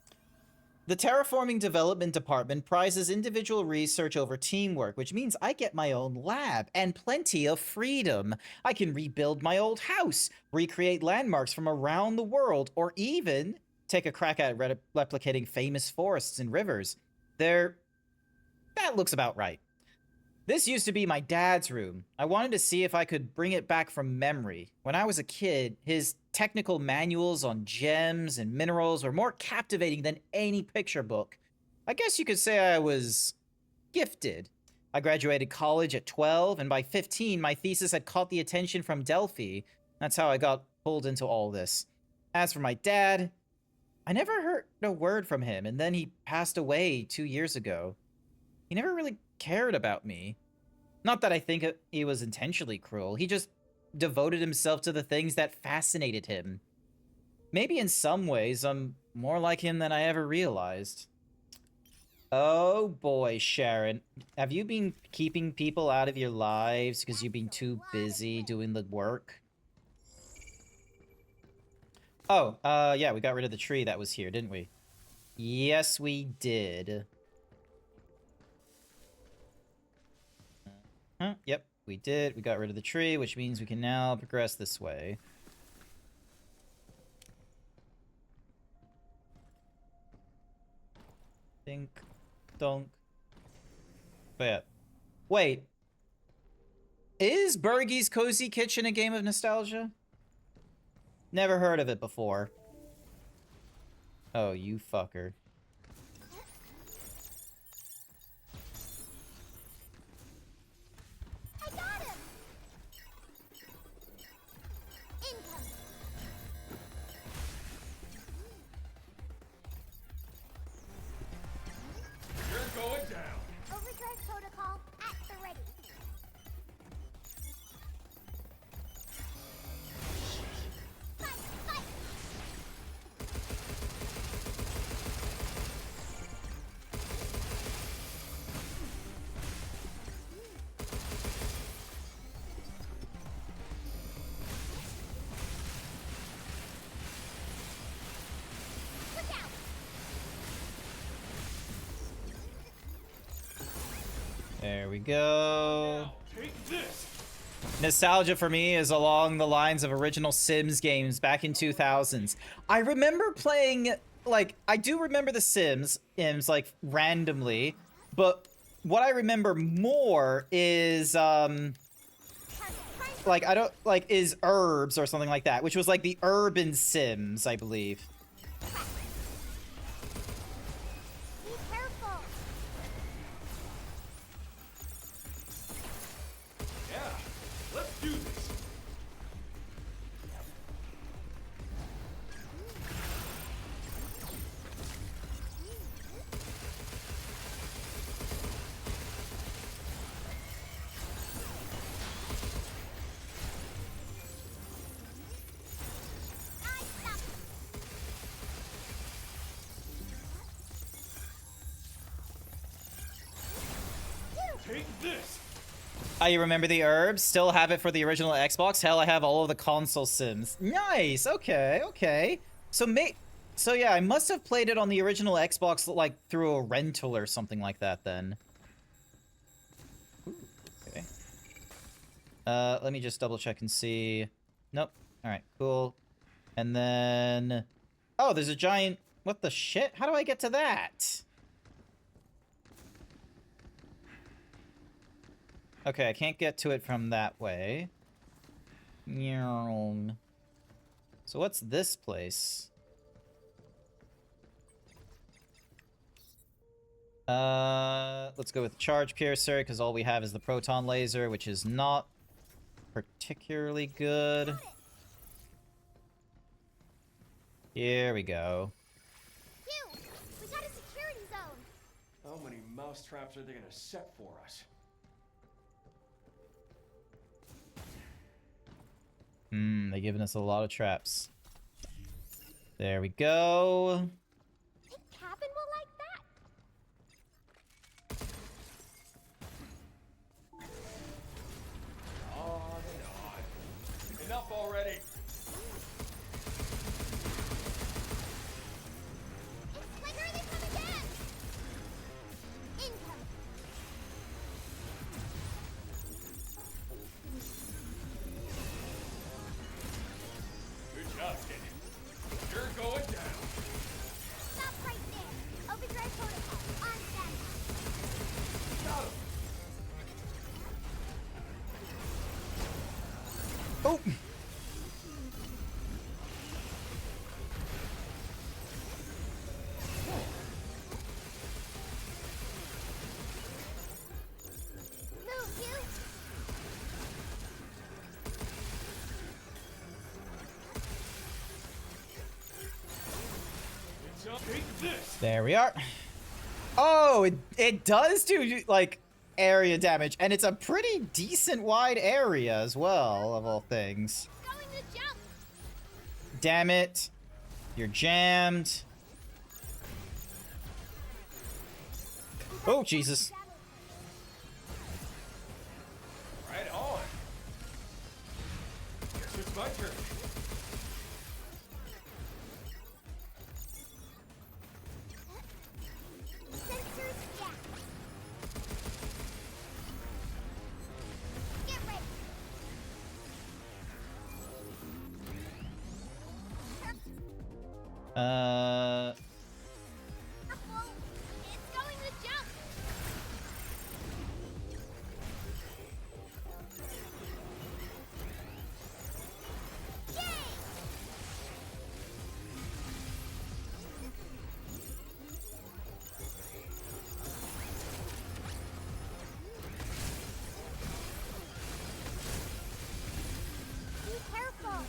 The Terraforming Development Department prizes individual research over teamwork, which means I get my own lab and plenty of freedom. I can rebuild my old house, recreate landmarks from around the world, or even take a crack at replicating famous forests and rivers. That looks about right. This used to be my dad's room. I wanted to see if I could bring it back from memory. When I was a kid, his technical manuals on gems and minerals were more captivating than any picture book. I guess you could say I was gifted. I graduated college at 12, and by 15, my thesis had caught the attention from Delphi. That's how I got pulled into all this. As for my dad, I never heard a word from him, and then he passed away 2 years ago. He never really cared about me. Not that I think he was intentionally cruel. He just devoted himself to the things that fascinated him. Maybe in some ways, I'm more like him than I ever realized. Oh boy, Sharon. Have you been keeping people out of your lives because you've been too busy doing the work? Oh, yeah, we got rid of the tree that was here, didn't we? Yes, we did. Yep, we did. We got rid of the tree, which means we can now progress this way. Dink, donk. But yeah. Wait. Is Bergie's Cozy Kitchen a game of nostalgia? Never heard of it before. Oh, you fucker. I got him. Incoming. You're going down. Overdrive protocol at the ready. Fight, fight. Look out. There we go. Take this. Nostalgia for me is along the lines of original Sims games back in 2000s. I remember playing, like, I do remember the Sims, like, randomly, but what I remember more is, like, is Herbs or something like that, which was, like, the Urban Sims, I believe. Be careful. Yeah, let's do this. Oh, you remember the herbs? Still have it for the original Xbox? Hell, I have all of the console sims. Nice. Okay, okay. So yeah, I must have played it on the original Xbox like through a rental or something like that then. Ooh, okay. Let me just double check and see. Nope. All right, cool. And then oh, there's a giant what the shit? How do I get to that? Okay, I can't get to it from that way. So what's this place? Let's go with the charge piercer, because all we have is the proton laser, which is not particularly good. Here we go. Phew! We got a security zone! How many mouse traps are they gonna set for us? They've given us a lot of traps. There we go. Think Cabin will like that? On and on. Enough already! Slinger, they come again! Incoming! Good job, Kenny. You're going down. Stop right there! Overdrive protocol, on standby. Got him. Oh! Move, you! Take this! There we are. Oh, it does do, like, area damage. And it's a pretty decent wide area as well, of all things. Going to jump! Damn it. You're jammed. Oh, Jesus. Right on. Guess it's my turn. Sensors down. Get ready. Careful. It's going to jump. Yay! Be careful.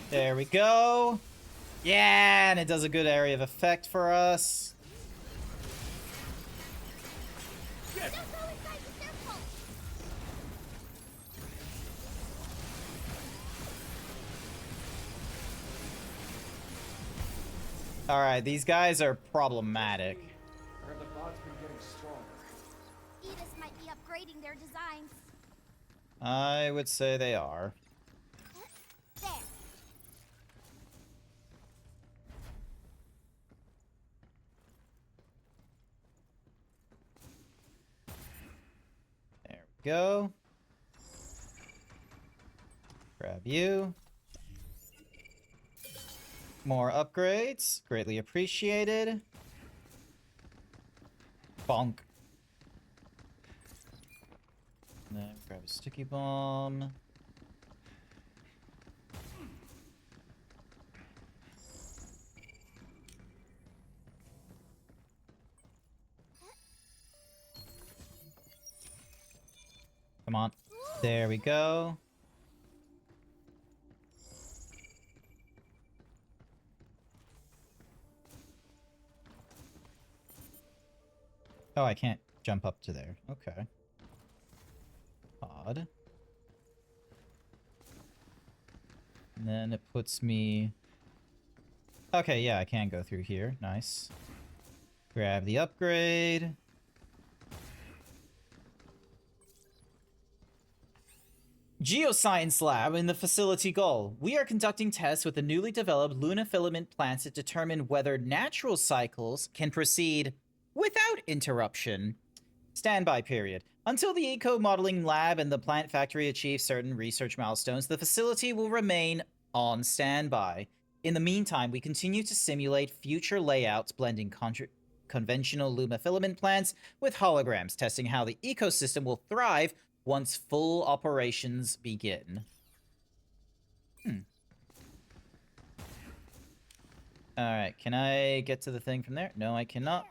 There we go. Yeah, and it does a good area of effect for us. Alright, these guys are problematic. Heard the bot's been getting stronger. Edis might be upgrading their designs. I would say they are. There. There we go. Grab you. More upgrades. Greatly appreciated. Bonk. And then grab a sticky bomb. Come on. There we go. Oh, I can't jump up to there. Okay. Odd. And then it puts me... Okay, yeah, I can go through here. Nice. Grab the upgrade. Geoscience Lab in the facility goal. We are conducting tests with the newly developed Luna filament plants to determine whether natural cycles can proceed without interruption. Standby period. Until the eco-modeling lab and the plant factory achieve certain research milestones, the facility will remain on standby. In the meantime, we continue to simulate future layouts blending conventional Luma filament plants with holograms, testing how the ecosystem will thrive once full operations begin. Alright, can I get to the thing from there? No, I cannot.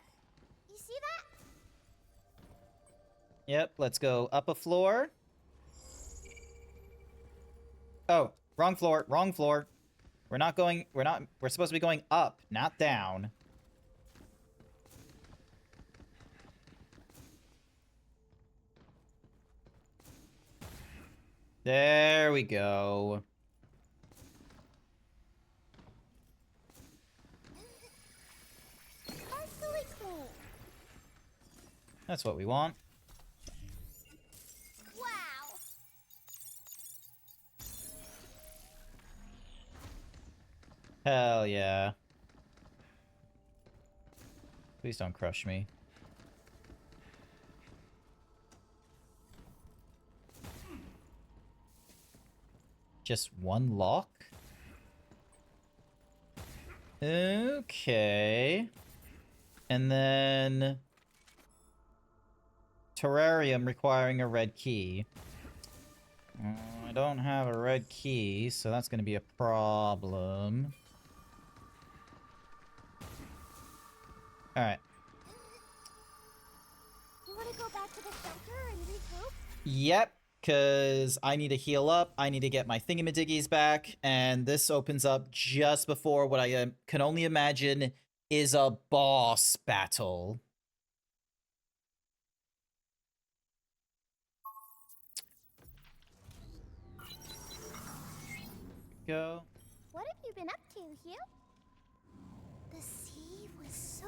You see that? Yep, let's go up a floor. Oh, wrong floor, wrong floor. We're supposed to be going up, not down. There we go. That's what we want. Wow. Hell yeah. Please don't crush me. Just one lock? Okay. And then... Terrarium requiring a red key. I don't have a red key, so that's going to be a problem. Alright. You want to go back to the shelter and regroup? Yep, because I need to heal up, I need to get my thingamadiggies back, and this opens up just before what I can only imagine is a boss battle. Go. What have you been up to, Hugh? The sea was so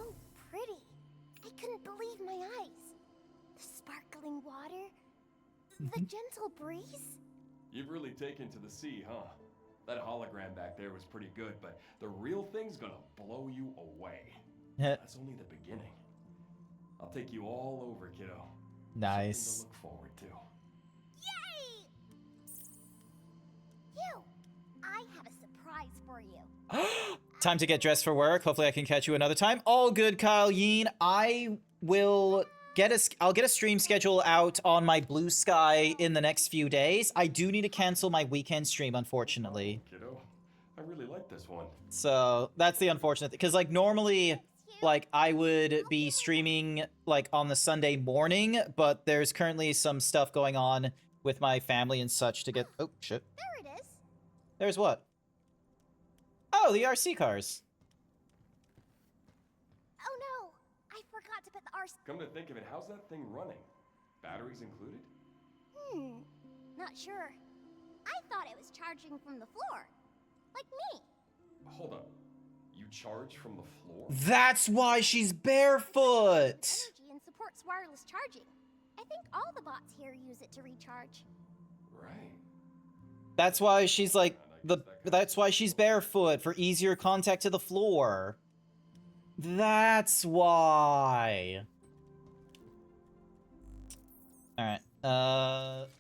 pretty. I couldn't believe my eyes. The sparkling water, the gentle breeze. You've really taken to the sea, huh? That hologram back there was pretty good, but the real thing's gonna blow you away. That's only the beginning. I'll take you all over, kiddo. Nice. Something to look forward to. Yay! Hugh, I have a surprise for you. Time to get dressed for work. Hopefully I can catch you another time. All good, Kyle Yeen. I will I'll get a stream schedule out on my Blue Sky in the next few days. I do need to cancel my weekend stream, unfortunately. Kiddo, I really like this one. So that's the unfortunate thing. Because, like, normally, like, I would be streaming, like, on the Sunday morning, but there's currently some stuff going on with my family and such to get... Oh, shit. There it is. There's what? Oh, the RC cars. Oh no! I forgot to put the RC. Come to think of it, how's that thing running? Batteries included? Not sure. I thought it was charging from the floor. Like me. Hold up. You charge from the floor? That's why she's barefoot. Energy and supports wireless charging. I think all the bots here use it to recharge. Right. That's why she's like that's why she's barefoot, for easier contact to the floor. That's why. Alright.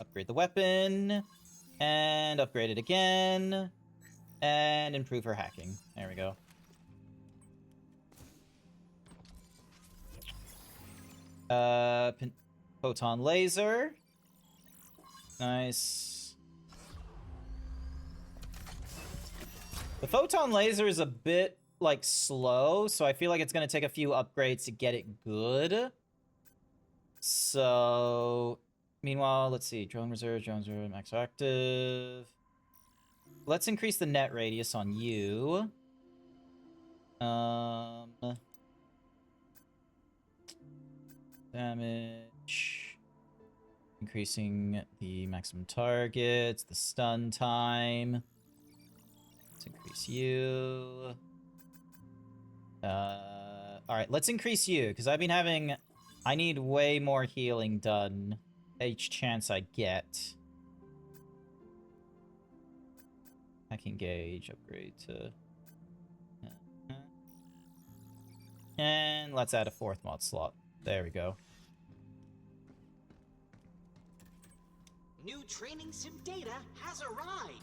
Upgrade the weapon. And upgrade it again. And improve her hacking. There we go. Photon laser. Nice. The photon laser is a bit, like, slow, so I feel like it's gonna take a few upgrades to get it good. So, meanwhile, let's see. Drone reserve, max active. Let's increase the net radius on you. Damage. Increasing the maximum targets, the stun time. Let's increase you. Alright, let's increase you, because I've been having... I need way more healing done each chance I get. I can gauge, upgrade to... And let's add a 4th mod slot. There we go. New training sim data has arrived.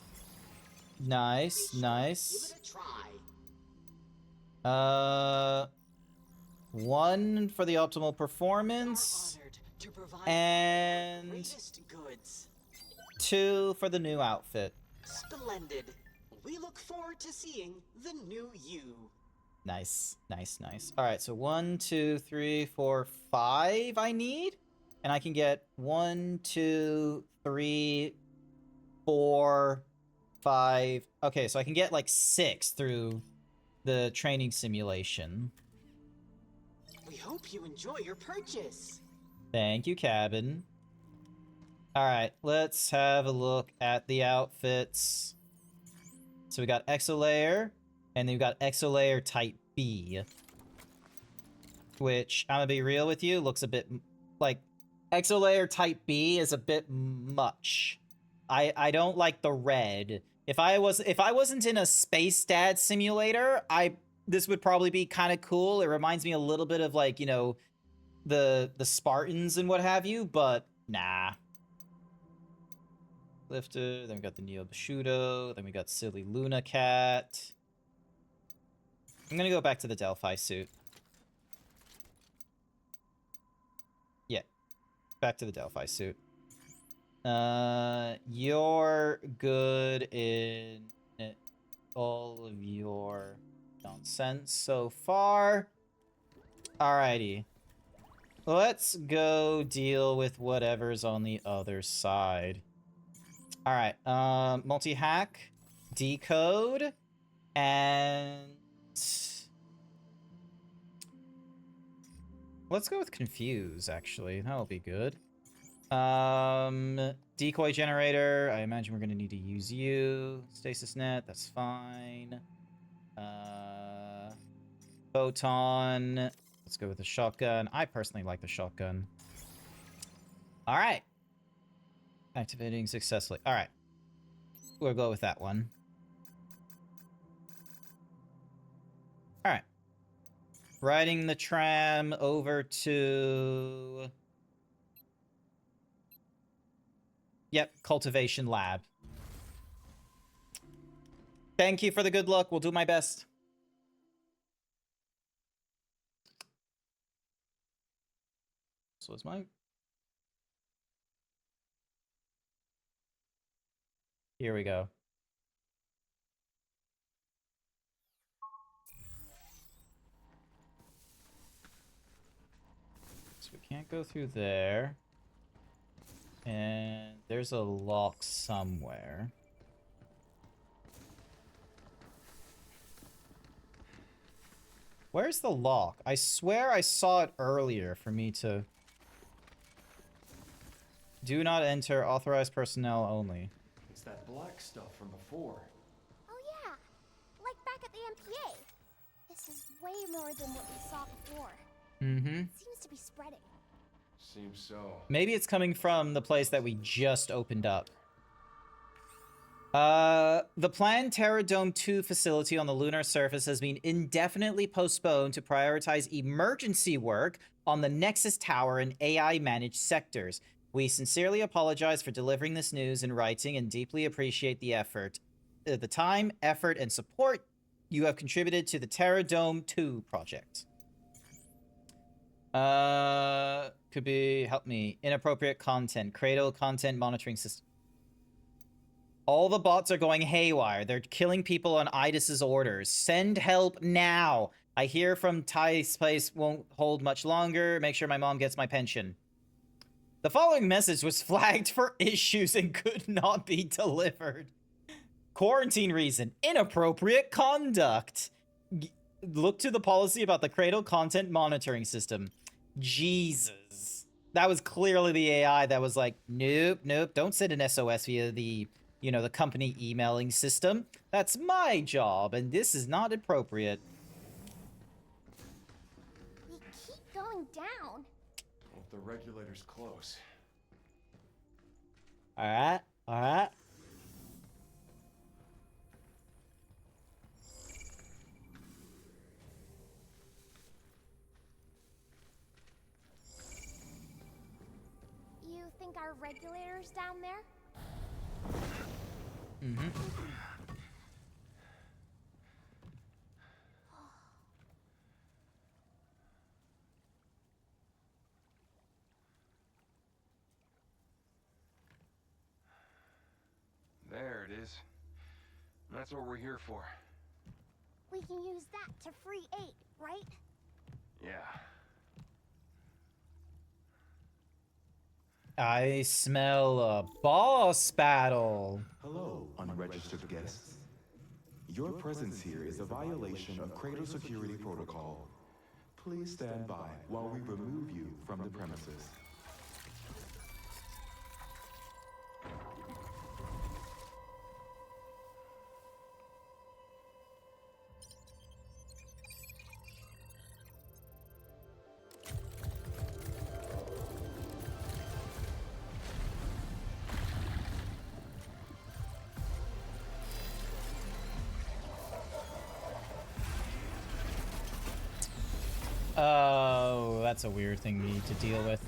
Nice, nice. Give it a try. 1 for the optimal performance, and 2 for the new outfit. Splendid. We look forward to seeing the new you. Nice, nice, nice. All right, so 1, 2, 3, 4, 5 I need, and I can get 1, 2, 3, 4, 5. Okay, so I can get like 6 through the training simulation. We hope you enjoy your purchase. Thank you, Cabin. Alright, let's have a look at the outfits. So we got Exolayer, and then we got Exolayer Type B. Which, I'm gonna be real with you, looks a bit... like, Exolayer Type B is a bit much. I don't like the red. If I wasn't in a Space Dad simulator, this would probably be kind of cool. It reminds me a little bit of, like, you know, the Spartans and what have you, but nah. Lifter, then we got the Neo Bushido, then we got Silly Luna Cat. I'm gonna go back to the Delphi suit. Yeah, back to the Delphi suit. You're good in all of your nonsense so far. Alrighty. Let's go deal with whatever's on the other side. Alright, multi-hack, decode, and... let's go with confuse, actually. That'll be good. Decoy generator, I imagine we're gonna need to use you. Stasis net, that's fine. Photon, let's go with the shotgun. I personally like the shotgun. Alright. Activating successfully. Alright. We'll go with that one. Alright. Riding the tram over to... yep, Cultivation Lab. Thank you for the good luck. We'll do my best. So is my... here we go. So we can't go through there. And there's a lock somewhere. Where's the lock? I swear I saw it earlier for me to... Do not enter, authorized personnel only. It's that black stuff from before. Oh yeah, like back at the MPA. This is way more than what we saw before. Mm-hmm. It seems to be spreading. Seems so. Maybe it's coming from the place that we just opened up. The planned Terra Dome 2 facility on the lunar surface has been indefinitely postponed to prioritize emergency work on the Nexus Tower and AI-managed sectors. We sincerely apologize for delivering this news in writing and deeply appreciate the effort, the time, effort, and support you have contributed to the Terra Dome 2 project. Could be, help me, inappropriate content, Cradle content monitoring system. All the bots are going haywire. They're killing people on Idis's orders. Send help now. I hear from Ty's place won't hold much longer. Make sure my mom gets my pension. The following message was flagged for issues and could not be delivered. Quarantine reason, inappropriate conduct. Look to the policy about the Cradle content monitoring system. Jesus. That was clearly the AI that was like, nope, nope, don't send an SOS via the, you know, the company emailing system. That's my job, and this is not appropriate. We keep going down. Well, if the regulator's close. Alright, alright. You think our regulator's down there? Mm-hmm. There it is. That's what we're here for. We can use that to free 8, right? Yeah. I smell a boss battle. Hello, unregistered guests. Your presence here is a violation of Cradle Security Protocol. Please stand by while we remove you from the premises. Oh, that's a weird thing we need to deal with.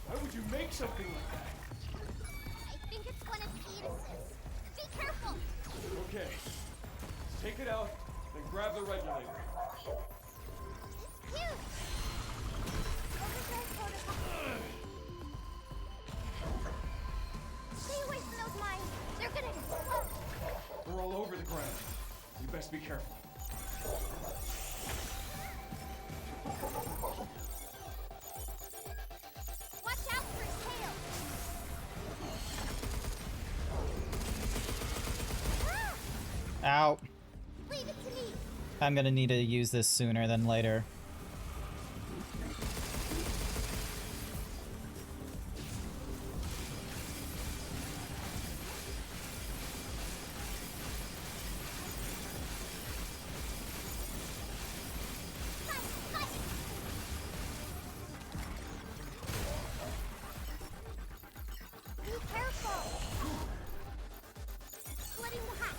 Why would you make something like that? I think it's one of Edis's. Be careful! Okay. Let's take it out, then grab the regulator. It's huge! Overdrive protocol. Stay away from those mines. They're gonna explode. We're all over the ground. You best be careful. Watch out for his tail. Ow. Leave it to me. I'm gonna need to use this sooner than later. Be careful. Splitting the hatch.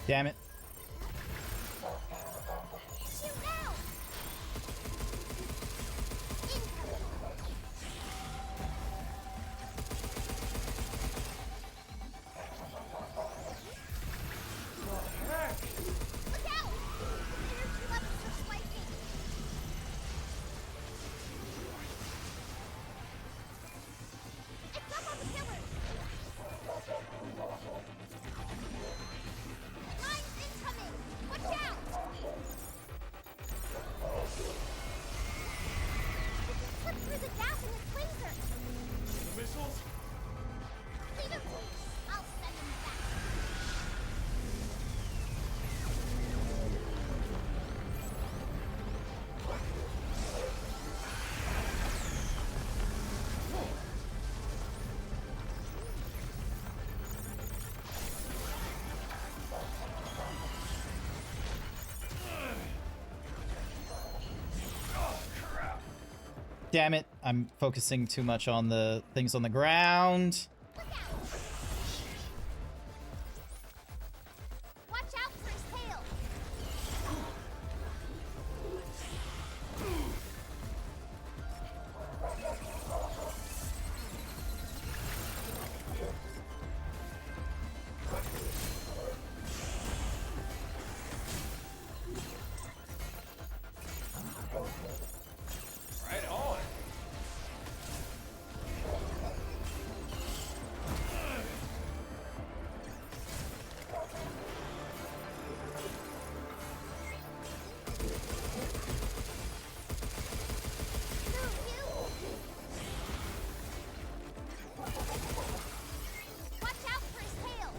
Damn it. Shoot now. Look out. Damn it. I'm focusing too much on the things on the ground. Watch out for his tail. Right on. Watch out for his tail.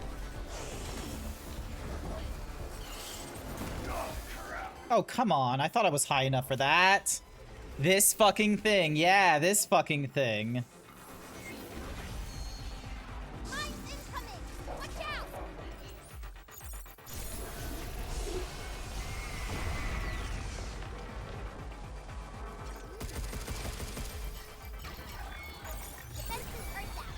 Oh, come on. I thought I was high enough for that. This fucking thing. Yeah, this fucking thing. Mine's incoming. Watch out. Defenses are down.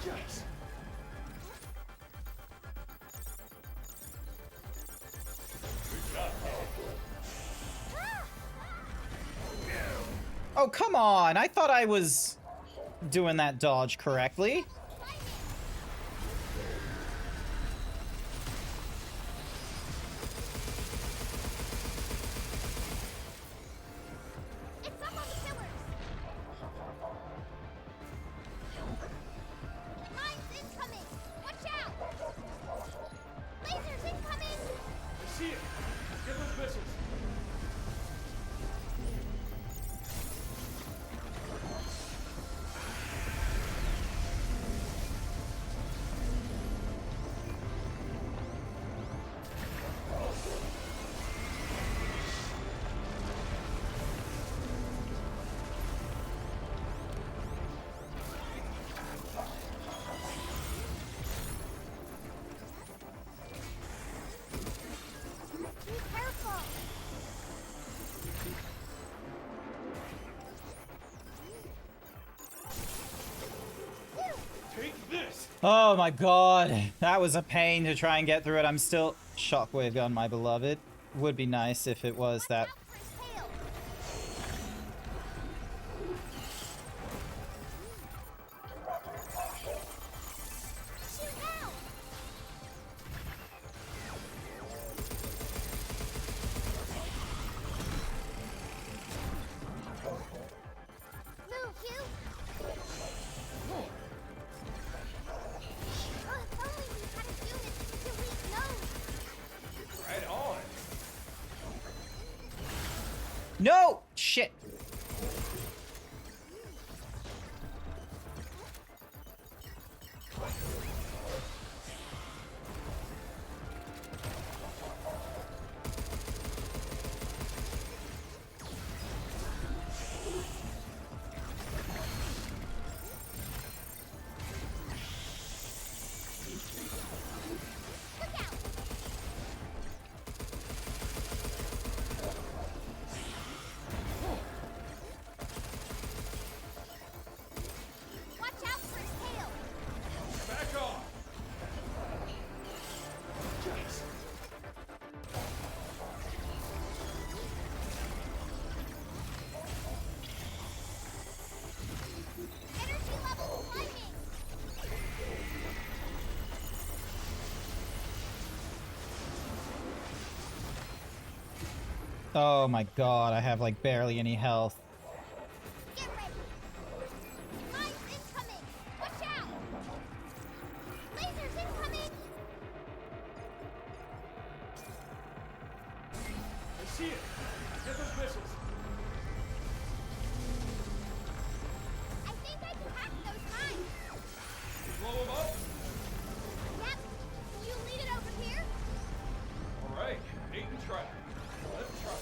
Yes. Oh, come on. I thought I was doing that dodge correctly. It's up on the pillars. Mine's incoming. Watch out. Lasers incoming. I see it. Get those missiles. Be careful. Take this. Oh my god. That was a pain to try and get through it. I'm still... Shockwave gun, my beloved. Would be nice if it was that... Move, you. Oh, if only we had a unit to delete those. Right on. No! Shit. Watch out for his tail. Back off. Yes. Energy level climbing. Oh my god, I have like barely any health. Get ready. Mine's incoming. Watch out. Lasers incoming. I see it. Get those missiles. I think I can hack those mines. Blow them up. Yep. Can you lead it over here? All right. Bait and try. Let's try.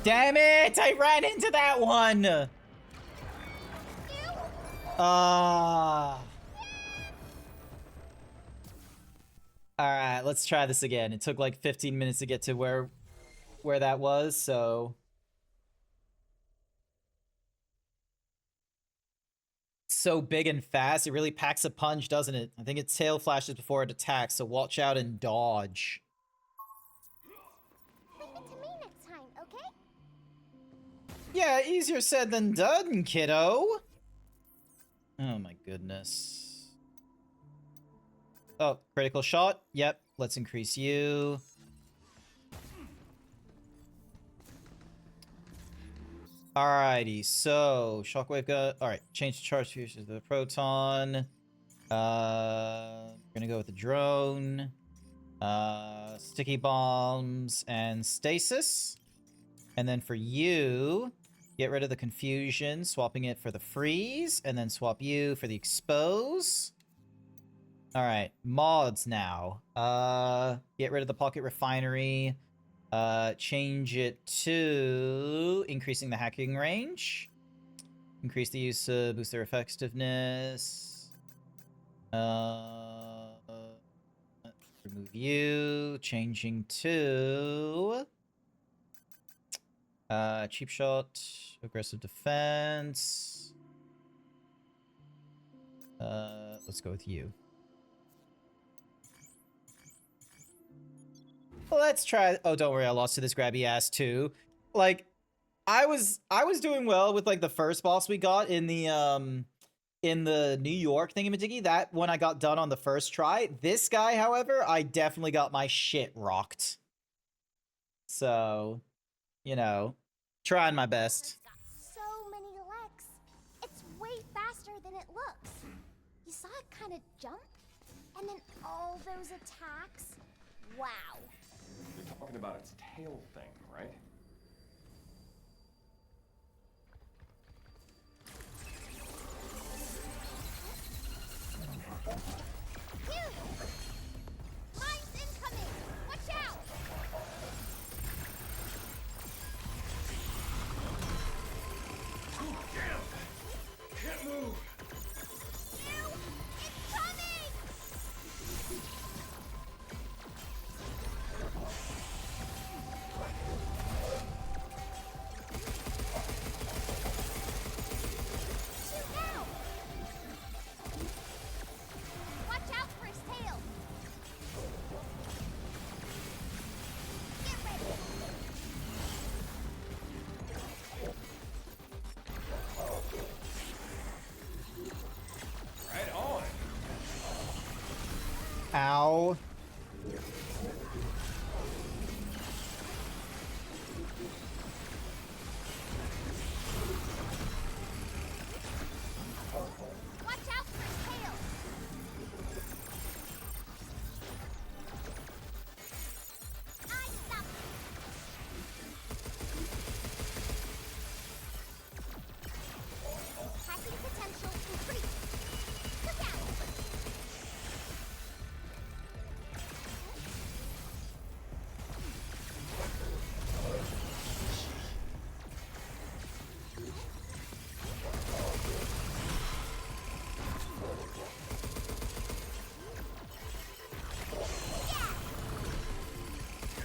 Damn it! I ran into that one! Alright, let's try this again. It took like 15 minutes to get to where that was, so... So big and fast, it really packs a punch, doesn't it? I think its tail flashes before it attacks, so watch out and dodge. Leave it to me next time, okay? Yeah, easier said than done, kiddo. Oh my goodness. Oh, critical shot. Yep, let's increase you. Alrighty, so shockwave gun. Alright, change the charge fuses to the proton. We're gonna go with the drone. Sticky bombs and stasis. And then for you, get rid of the confusion, swapping it for the freeze, and then swap you for the expose. Alright, mods now. Get rid of the pocket refinery. Change it to increasing the hacking range. Increase the use of boost their effectiveness. Remove you. Changing to cheap shot, aggressive defense. Let's go with you. Let's try. Oh, don't worry, I lost to this grabby ass too. Like, I was doing well with like the first boss we got in the New York thingamajiggy. That one I got done on the first try. This guy, however, I definitely got my shit rocked. So, you know, trying my best. It's got so many legs. It's way faster than it looks. You saw it kind of jump, and then all those attacks. Wow. You're talking about its tail thing, right? Phew! Mine's incoming! Watch out! Damn! Can't move! Ew! It's coming! Shoot now! Watch out for his tail! Get ready! Right on! Ow. Watch out for his tail! I stopped it! Hacking potential increased! Look out!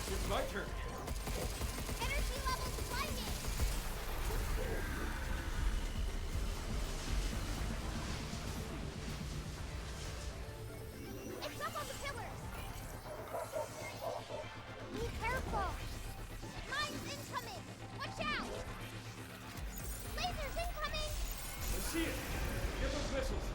It's my turn. Energy levels climbing! It's up on the pillars! Be careful! Mine's incoming! Watch out! Lasers incoming! I see it. Get those missiles.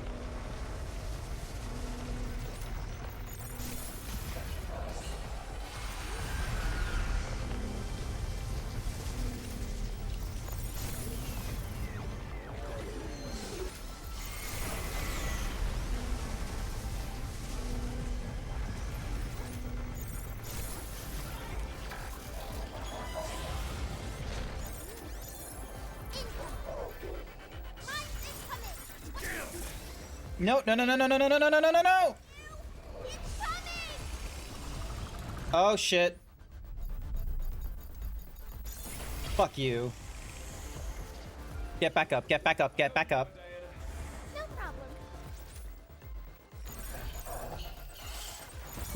Mine's incoming! No, no, no, no, no, no, no, no, no, no, no, no! It's coming! Oh, shit. Fuck you. Get back up, get back up, get back up. No problem.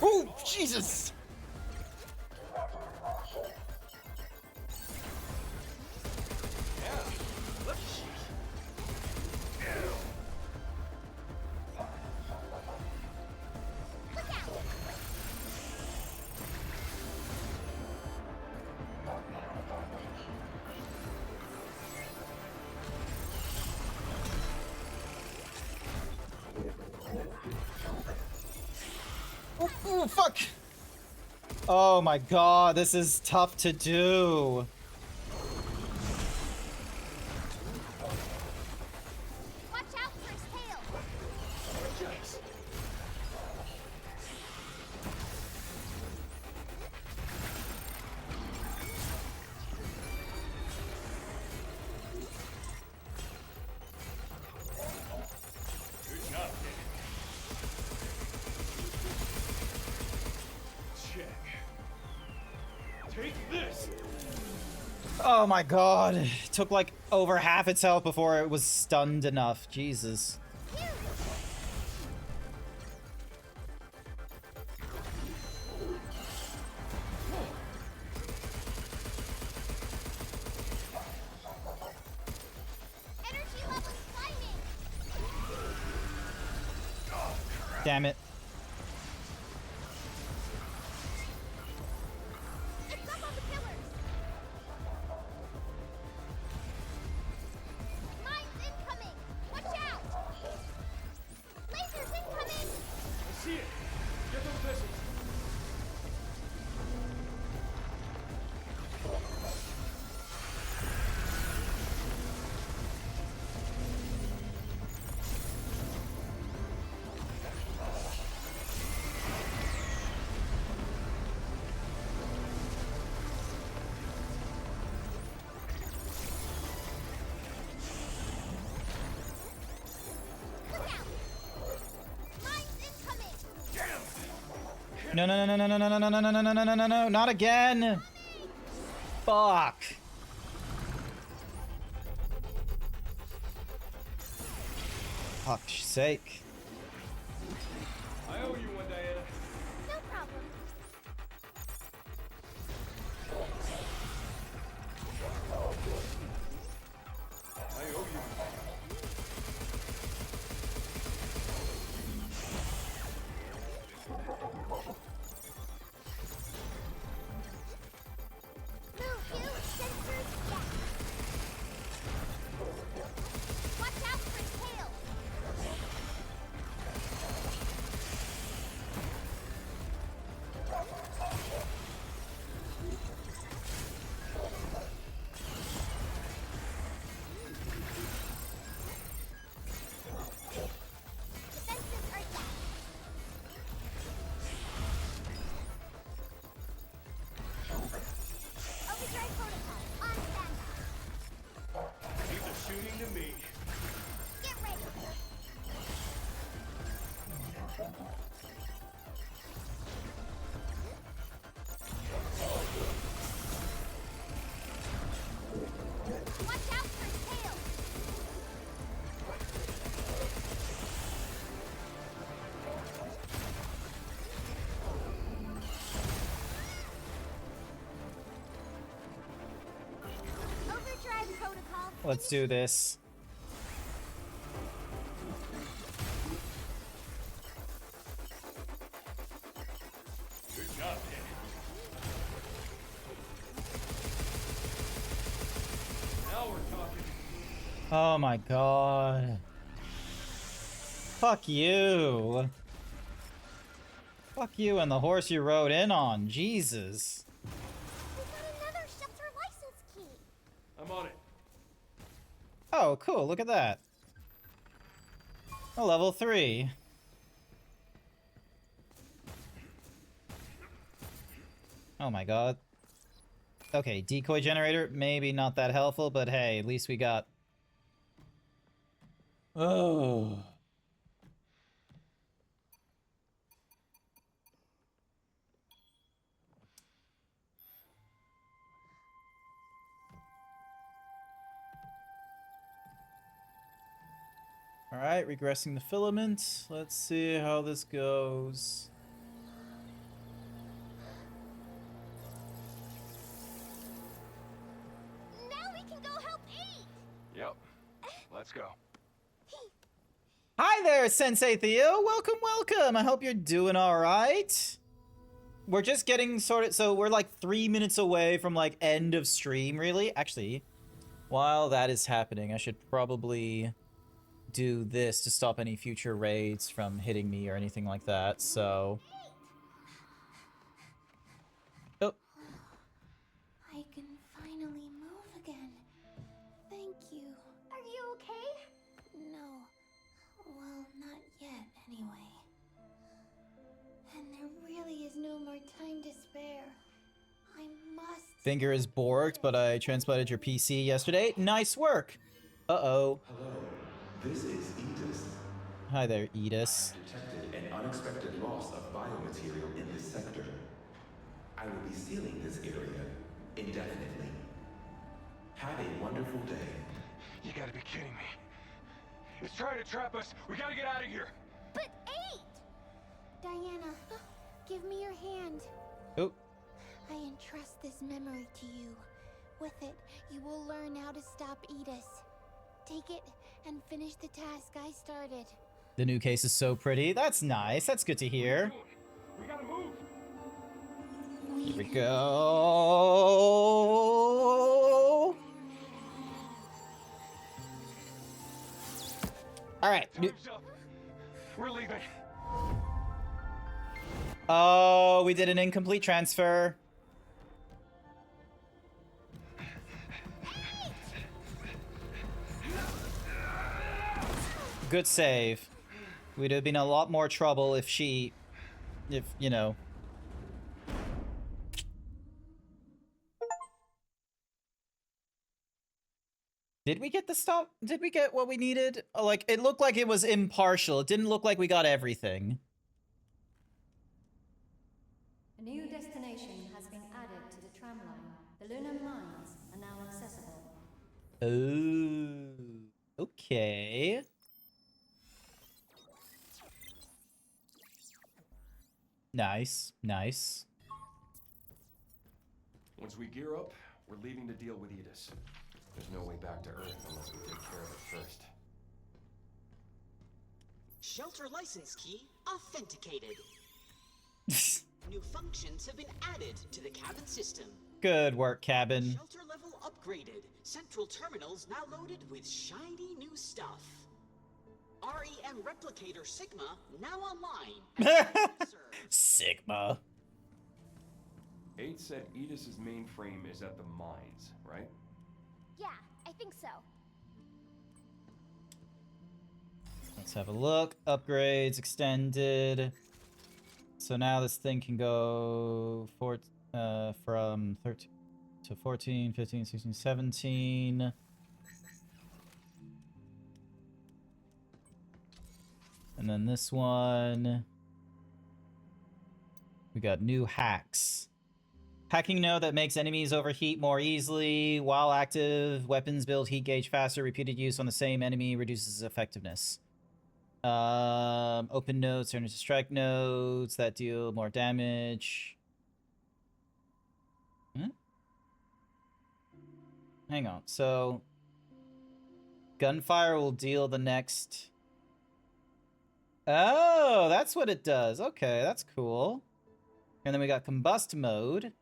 Ooh, Jesus! Oh, fuck! Oh my god, this is tough to do. Watch out for his tail. Good job, Check. Take this. Oh my god. It took like over half its health before it was stunned enough. Jesus. Energy levels climbing. Damn it. It's up on the pillars. Mines incoming. Watch out. Lasers incoming. I see it. Get those missiles. No, no, no, no, no, no, no, no, no, no, no, no, no, no, no, not again. Fuck. Fuck's sake. I owe you one, Diana. No problem. I owe you. Move, you. Sensors down. Watch out for his tail. Defenses are down. Overdrive protocol on standby. Leave the shooting to me. Get ready. Watch out for his tail. Overdrive protocol. Let's do this. Good job, Danny. Now we're talking. Oh my god. Fuck you. Fuck you and the horse you rode in on. Jesus. We got another shelter license key. I'm on it. Oh, cool. Look at that. A level 3. Oh my god. Okay, decoy generator. Maybe not that helpful, but hey, at least we got... Oh. Alright, regressing the filament. Let's see how this goes. Yep. Let's go. Hi there, Sensei Theo. Welcome, welcome. I hope you're doing all right. We're just getting sorted. So we're like 3 minutes away from like end of stream, really. Actually, while that is happening, I should probably do this to stop any future raids from hitting me or anything like that. So. Oh. I can finally move again. Thank you. Are you okay? No. Well, not yet, anyway. And there really is no more time to spare. I must... Finger is borked, but I transplanted your PC yesterday. Nice work. Uh-oh. Hello, this is Edis. Hi there, Edis. Detected an unexpected loss of biomaterial in this sector. I will be sealing this area indefinitely. Have a wonderful day. You gotta be kidding me. It's trying to trap us. We gotta get out of here. But 8! Diana, give me your hand. Oh. I entrust this memory to you. With it, you will learn how to stop Edis. Take it and finish the task I started. The new case is so pretty. That's nice. That's good to hear. We gotta move. Here we go. All right. We're leaving. Oh, we did an incomplete transfer. Good save. We'd have been a lot more trouble if you know. Did we get the stop? Did we get what we needed? Like, it looked like it was impartial. It didn't look like we got everything. A new destination has been added to the tramline. The lunar mines are now accessible. Oh, okay. Nice, nice. Once we gear up, we're leaving to deal with Edis. There's no way back to Earth unless we take care of it first. Shelter license key authenticated. New functions have been added to the cabin system. Good work, cabin. Shelter level upgraded. Central terminals now loaded with shiny new stuff. REM replicator Sigma now online. Sigma. 8 said Edis's mainframe is at the mines, right? Yeah, I think so. Let's have a look. Upgrades extended. So now this thing can go from 13 to 14, 15, 16, 17. And then this one. We got new hacks. Hacking node that makes enemies overheat more easily. While active, weapons build heat gauge faster. Repeated use on the same enemy reduces effectiveness. Open nodes turn into strike nodes that deal more damage. Hang on. So, gunfire will deal the next... Oh, that's what it does. Okay, that's cool. And then we got combust mode.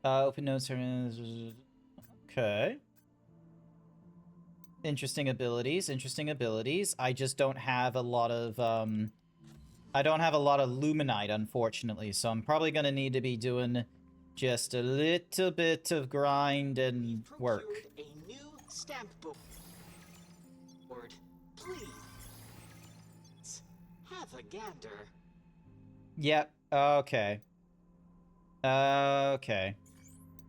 Open nodes turn... Okay. Interesting abilities, interesting abilities. I just don't have a lot of, I don't have a lot of Luminite, unfortunately, so I'm probably gonna need to be doing just a little bit of grind and work. A new stamp board. Please have a gander. Yep, okay. Okay.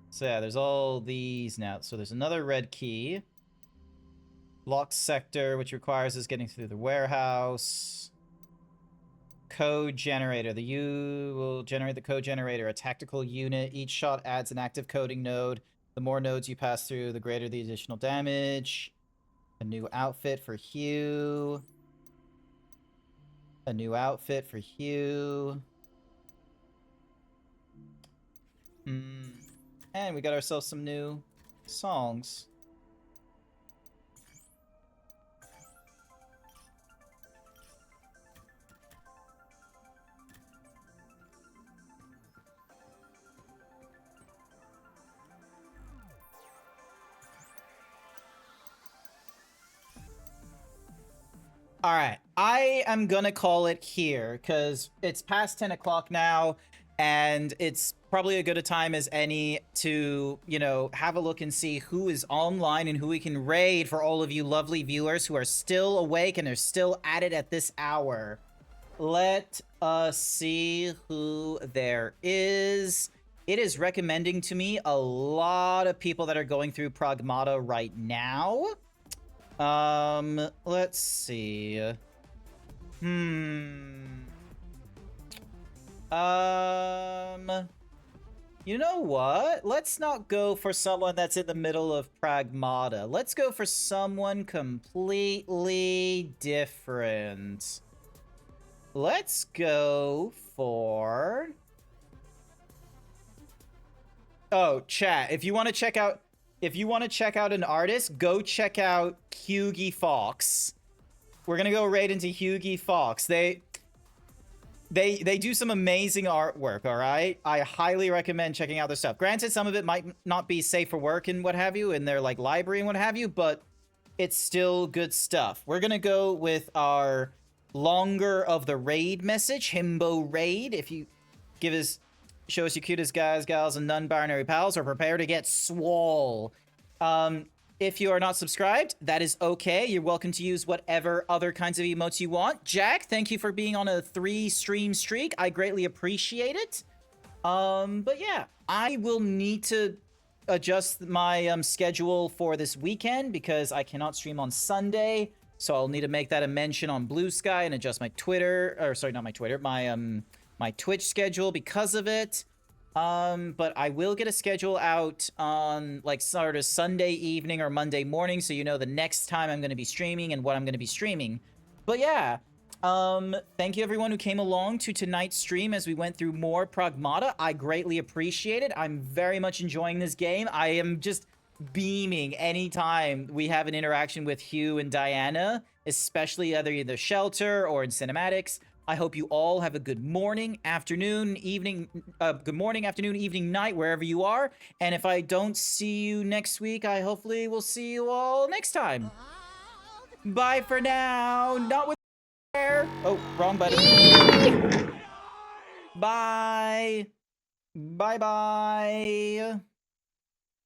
So yeah, there's all these now. So there's another red key. Locked sector, which requires us getting through the warehouse. Code generator. The U will generate the code generator, a tactical unit. Each shot adds an active coding node. The more nodes you pass through, the greater the additional damage. A new outfit for Hugh. A new outfit for Hugh. And we got ourselves some new songs. All right, I am gonna call it here because it's past 10 o'clock now, and it's probably a good a time as any to, you know, have a look and see who is online and who we can raid for all of you lovely viewers who are still awake and are still at it at this hour. Let us see who there is. It is recommending to me a lot of people that are going through Pragmata right now. Let's see. You know what? Let's not go for someone that's in the middle of Pragmata. Let's go for someone completely different. Let's go for... Oh, chat. If you want to check out an artist, go check out Hughie Fox. We're gonna go right into Hughie Fox. They do some amazing artwork, all right? I highly recommend checking out their stuff. Granted, some of it might not be safe for work and what have you, in their like library and what have you, but it's still good stuff. We're gonna go with our longer of the raid message, Himbo Raid. If you show us your cutest guys, gals, and non-binary pals, or prepare to get swole. If you are not subscribed, that is okay. You're welcome to use whatever other kinds of emotes you want. Jack, thank you for being on a 3-stream streak. I greatly appreciate it. But yeah, I will need to adjust my schedule for this weekend because I cannot stream on Sunday. So I'll need to make that a mention on Blue Sky and adjust my Twitter, or sorry, not my Twitter, my Twitch schedule because of it. But I will get a schedule out on like sort of Sunday evening or Monday morning, so you know the next time I'm going to be streaming and what I'm going to be streaming. But yeah, thank you everyone who came along to tonight's stream as we went through more Pragmata. I greatly appreciate it. I'm very much enjoying this game. I am just beaming anytime we have an interaction with Hugh and Diana, especially either in the shelter or in cinematics. I hope you all have a good morning, afternoon, evening, night, wherever you are. And if I don't see you next week, I hopefully will see you all next time. Bye for now. Not with hair. Oh, wrong button. Bye. Bye-bye.